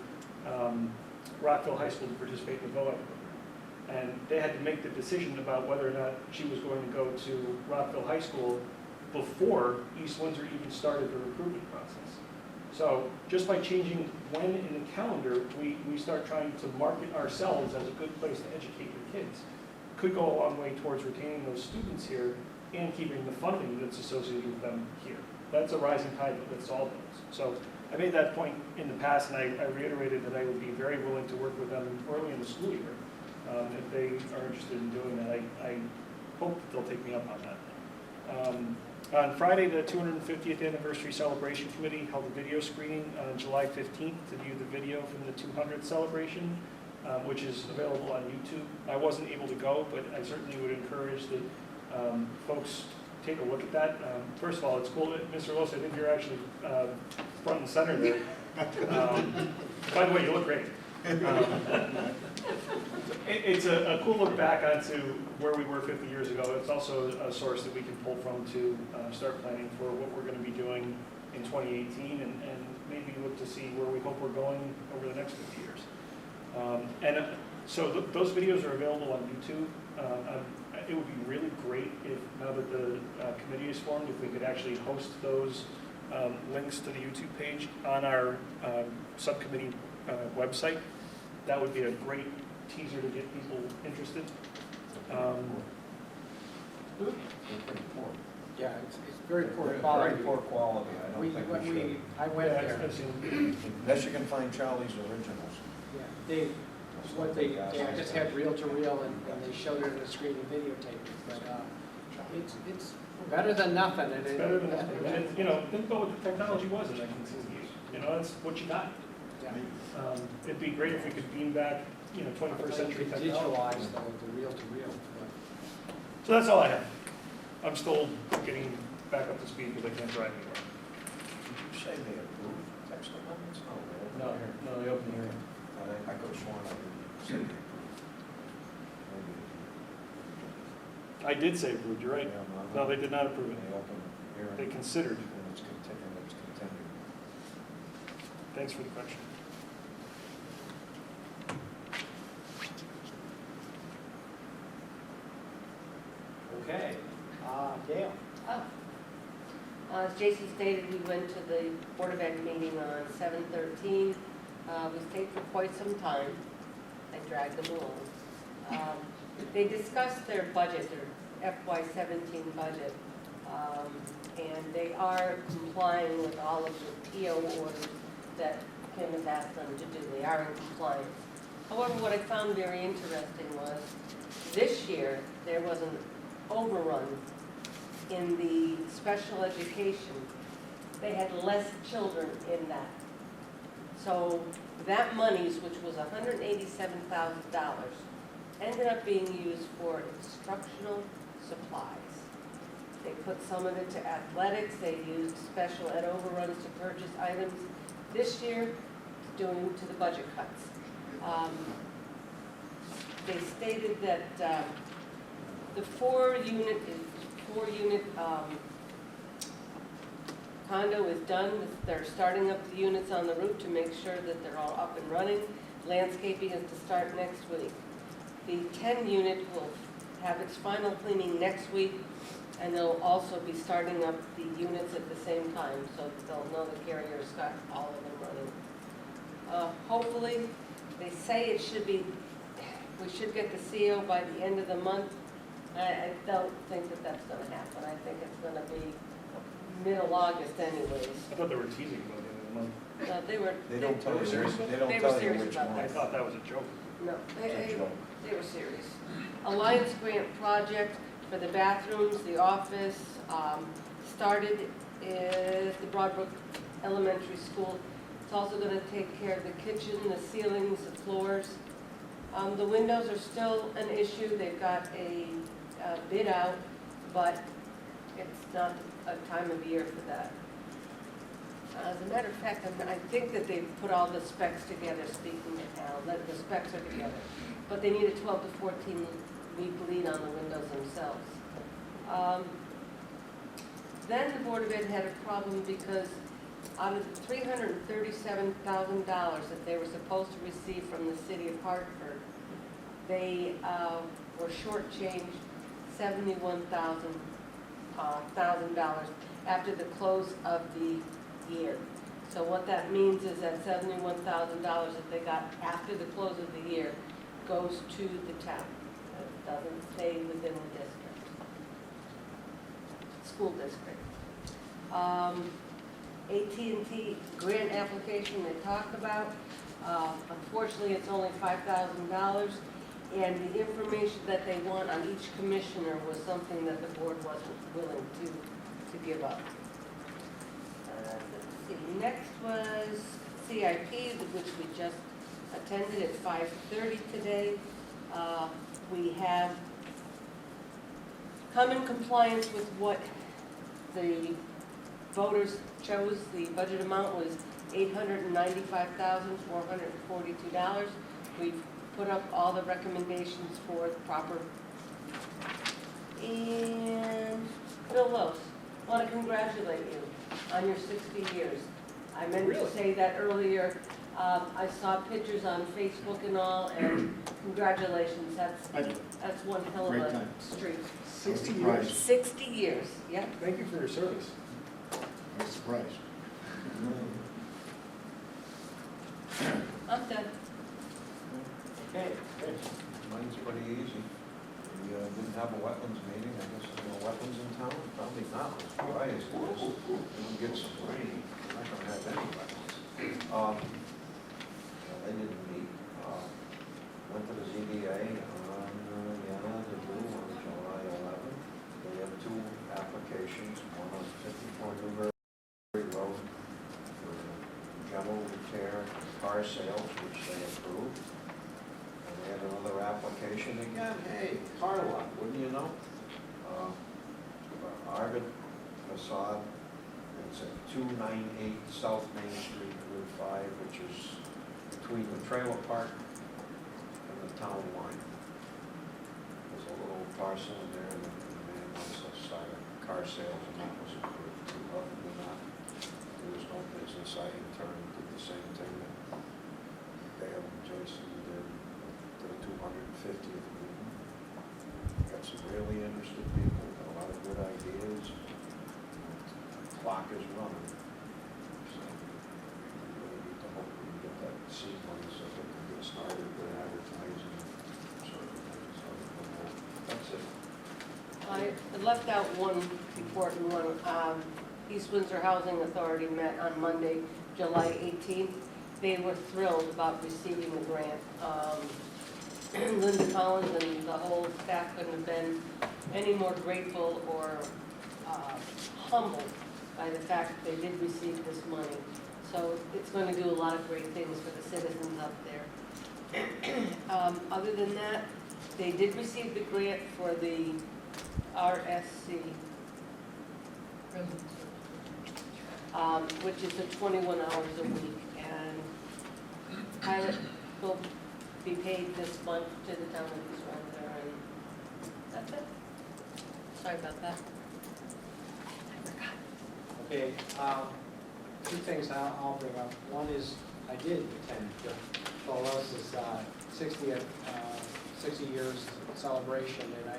Rockville High School to participate in the VOAG program. And they had to make the decision about whether or not she was going to go to Rockville High School before East Windsor even started the recruitment process. So just by changing when in the calendar we start trying to market ourselves as a good place to educate your kids, could go a long way towards retaining those students here and keeping the funding that's associated with them here. That's a rising tide that lifts all boats. So I made that point in the past, and I reiterated that I would be very willing to work with them early in the school year if they are interested in doing that. I hope that they'll take me up on that. On Friday, the 250th Anniversary Celebration Committee held a video screening on July 15th to view the video from the 200th celebration, which is available on YouTube. I wasn't able to go, but I certainly would encourage that folks take a look at that. First of all, it's cool that, Mr. Wilson, I think you're actually front and center there. By the way, you look great. It's a cool look back onto where we were 50 years ago. It's also a source that we can pull from to start planning for what we're going to be doing in 2018 and maybe look to see where we hope we're going over the next 50 years. So those videos are available on YouTube. It would be really great if, now that the committee is formed, if we could actually host those links to the YouTube page on our subcommittee website. That would be a great teaser to get people interested. Yeah, it's very poor Very quality. poor quality, I We, don't think when we should. I went Yeah, there, I've seen- Unless you can find Charlie's originals. yeah, they just had reel-to-reel and they showed it on the screen and videotaped it, but, it's better than nothing, and It's it. better than nothing. And, you know, think about what the technology was in 1968. You know, that's what you got. Yeah. It'd be great if we could beam back, you know, 21st century technology. Digitalized the reel-to-reel, but. So that's all I have. I'm still getting back up to speed because I can't drive anymore. Did you say they approved text amendments? No, they opened the hearing. No, they opened the hearing. I could have sworn I said they approved. Maybe I did say approved, you're right. Yeah, No, they did not approve it. They opened the hearing. They considered. And it's continued. Thanks for the correction. Okay, Gail. Oh. As Jason stated, we went to the Board of Ed meeting on 7/13. We stayed for quite some time. I dragged them along. They discussed their budget, their FY17 budget, and they are complying with all of the PO orders that Kim has asked them to do. They are in compliance. However, what I found very interesting was this year, there was an overrun in the special education. They had less children in that. So that monies, which was $187,000, ended up being used for instructional supplies. They put some of it to athletics, they used special ed overruns to purchase items. This year, due to the budget cuts. They stated that the four-unit condo is done. They're starting up the units on the roof to make sure that they're all up and running. Landscaping is to start next week. The 10-unit will have its final cleaning next week, and they'll also be starting up the units at the same time, so that they'll know the carrier's got all of them running. Hopefully, they say it should be, we should get the CO by the end of the month. I don't think that that's gonna happen. I think it's gonna be middle August anyways. I thought they were teasing about the end of the month. They were. They don't tell you, they were serious which about one. I that. thought that was a joke. No, It's a joke. they were serious. Alliance grant project for the bathrooms, the office, started at the Broadbrook Elementary School. It's also gonna take care of the kitchen, the ceilings, the floors. The windows are still an issue. They've got a bid out, but it's not a time of year for that. As a matter of fact, I think that they've put all the specs together, speaking of Al, that the specs are together. But they need a 12 to 14 week lead on the windows themselves. Then the Board of Ed had a problem because out of the $337,000 that they were supposed to receive from the city of Hartford, they were shortchanged $71,000 after the close of the year. So what that means is that $71,000 that they got after the close of the year goes to the town. It doesn't stay within the district, school district. AT&T grant application they talk about. Unfortunately, it's only $5,000, and the information that they want on each commissioner was something that the board wasn't willing to give up. Let's see, next was CIP, which we just attended at 5:30 today. We have come in compliance with what the voters chose. The budget amount was $895,442. We've put up all the recommendations for the proper. And Bill Lose, want to congratulate you on your 60 years. I meant to say that earlier. I saw pictures on Facebook and all, and congratulations. That's one hell of a streak. 60 years. 60 years, yeah. Thank you for your service. I'm surprised. I'm done. Okay, good. Mine's pretty easy. We didn't have a wetlands meeting. I guess there's no wetlands in town, probably not. July as it is, and we get some rain, we're not gonna have any wetlands. They didn't meet, went to the ZBA on, they do, on July 11th. They have two applications, one on 54 Newbury Road for general repair and car sales, which they approved. And they had another application again, hey, car lot, wouldn't you know? Arvid Facade, it's at 298 South Main Street, Route 5, which is between the trailer park and the town line. There's a little parcel in there, and the man wants to start a car sales, and that was approved. Other than that, there was no business. I in turn did the same thing that Dale and Jason did to the 250th meeting. Got some really interested people, got a lot of good ideas. The clock is running. So we really need to hope we can get that seed money so that we can get started with advertising sort of thing. So that's it. I left out one important one. East Windsor Housing Authority met on Monday, July 18th. They were thrilled about receiving the grant. Linda Collins and the whole staff couldn't have been any more grateful or humbled by the fact that they did receive this money. So it's going to do a lot of great things for the citizens up there. Other than that, they did receive the grant for the RSC, which is at 21 hours a week, and pilot will be paid this month to the town of East Windsor, and that's it. Sorry about that. Okay, two things I'll bring up. One is, I did attend Dolores' 60 years celebration, and I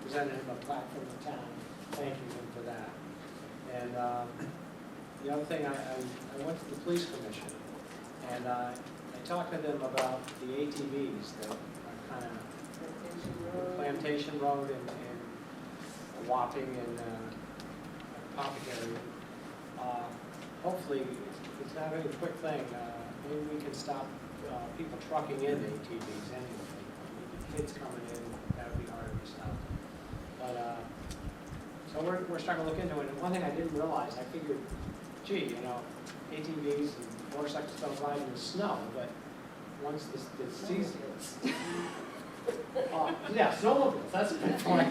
presented him a plaque from the town, thanking him for that. And the other thing, I went to the police commission, and I talked to them about the ATVs that are kind of Plantation Road and Wapping and Apothecary. Hopefully, it's not a quick thing. Maybe we can stop people trucking in ATVs anyway. Kids coming in, that would be hard to stop. But so we're starting to look into it. And one thing I didn't realize, I figured, gee, ATVs and motorcycles don't ride in the snow, but once the season. Yeah, snowmobiles, that's a good point.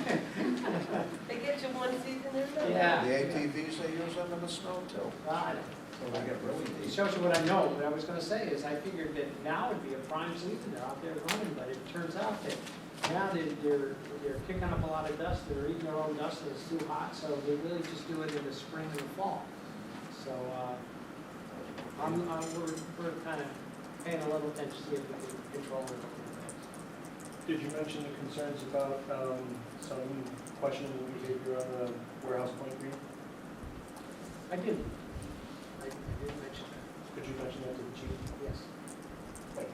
They get you one season in there? Yeah. The ATVs, they use them in the snow too. I know. So they get really It deep. shows you what I know. What I was going to say is I figured that now would be a prime season. They're out there running, but it turns out that now they're kicking up a lot of dust. They're eating their own dust and it's too hot, so they really just do it in the spring and the fall. So we're kind of paying a little attention to see if we can control it. Did you mention the concerns about some questionable behavior on the Warehouse Point Green? I didn't. I didn't mention that. Could you mention that to the chief? Yes. Thank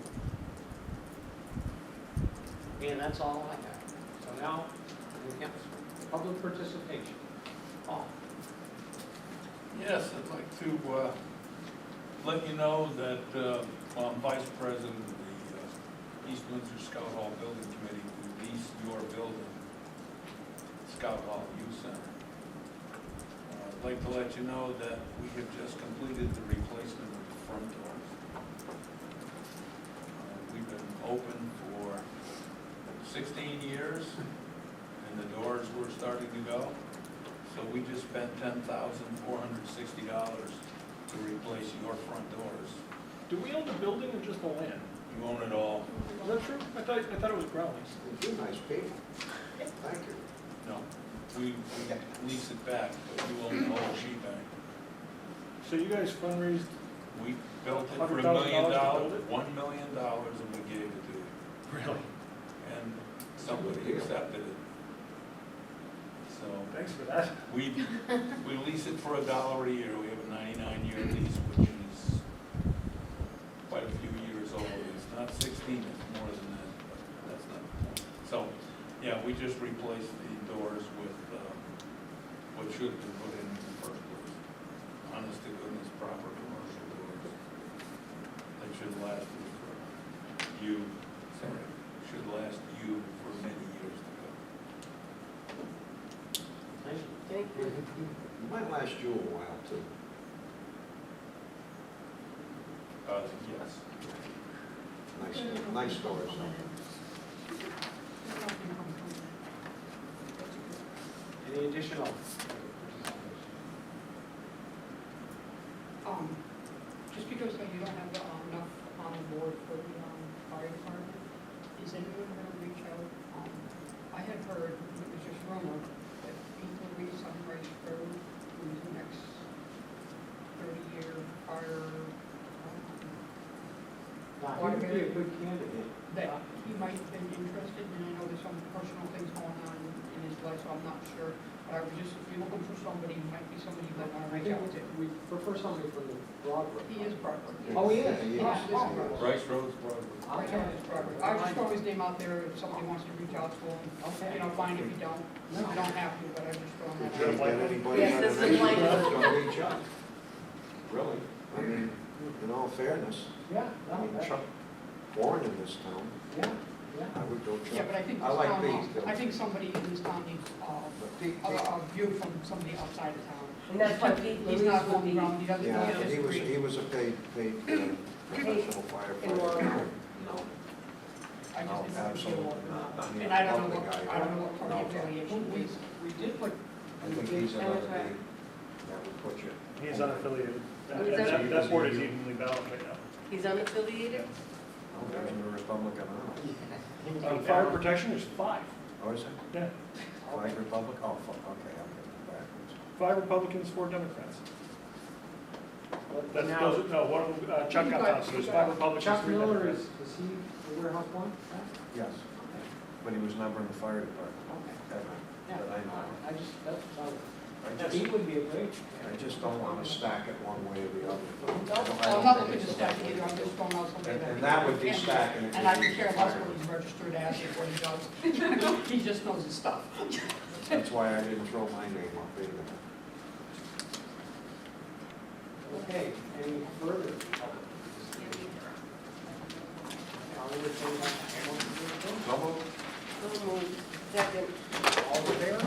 you. And that's all I have. So now, we can public participation. Paul. Yes, I'd like to let you know that I'm Vice President of the East Windsor Scout Hall Building Committee to lease your building, Scout Hall Youth Center. I'd like to let you know that we have just completed the replacement of the front doors. We've been open for 16 years, and the doors were starting to go. So we just spent $10,460 to replace your front doors. Do we own the building or just the land? You own it all. Is that true? I thought it was grounds. You nice people. Thank you. No, we lease it back, but you own the whole shebang. So you guys fundraised? We built it for $1 $100,000 million, to build it? $1 million, and we gave it to you. Really? And somebody accepted it. So Thanks for that. we lease it for $1 a year. We have a 99-year lease, which is quite a few years old. It's not 16, it's more than that, but that's not the point. So, yeah, we just replaced the doors with should have been put in the first place. Honest to goodness, proper commercial doors. That should last you, sorry, should last you for many years to come. Thank you. It might last you a while too. Yes. Nice doors. Any additional? Just because you don't have enough on the board for the fire department, is anyone gonna reach out? I had heard, it was just rumor, that people reach Sunrise Road, who's the next 30-year fire, Now, he would be a good candidate. that he might have been interested, and I know there's some personal things going on in his life, so I'm not sure. But I was just, if you're looking for somebody, it might be somebody you might want to I reach think out to. we prefer somebody from the Broadway. He is Broadway. Oh, he is? Yeah. Bryce Road's Broadway. Right on his Broadway. I just throw his name out there if somebody wants to reach out to him. Okay. You know, fine if you don't. You don't have to, but I just throw him If that you out. get anybody Yes, out this of is any like- that's gonna reach out. Really, I mean, in all fairness, Yeah, I no, mean, that- Chuck, born in this town, yeah, yeah. I would go Chuck. Yeah, but I think I this like town, these, I think somebody in this town needs a view from somebody outside the town. And that's why Pete He's Louise not would on the be, ground, he doesn't know Yeah, his history. he was a paid professional firefighter. No, I just no, didn't know if you absolutely were- not. I mean, And I don't public know what, guy, I don't know what no, party affiliation We, is. we did put, I think he's another name that would put you. He's unaffiliated. He's un- That board is evenly balanced right now. he's unaffiliated? Oh, there's a Republican on it. Fire protection, there's 5. Oh, is it? Yeah, Flag Republic? Oh, okay, I'm getting backwards. 5 Republicans, 4 Democrats. That's, now, those, no, one of them, Chuck got out, so there's 5 Republicans, Chuck 3 Miller, Democrats. is he the warehouse one? Yes, but he was never in the fire department, Okay. ever, Yeah, that I know. I just, that's, I he just, would be a great. I just don't want to stack it one way or the other. I'm not looking to stack it either, I'm just throwing out something that. And that would be stacking it. And I don't care less what he's registered as or what he does. He just knows his stuff. That's why I didn't throw my name up either. Okay, any further? I'll entertain that motion to adjourn. So moved. So moved. Second. All in favor?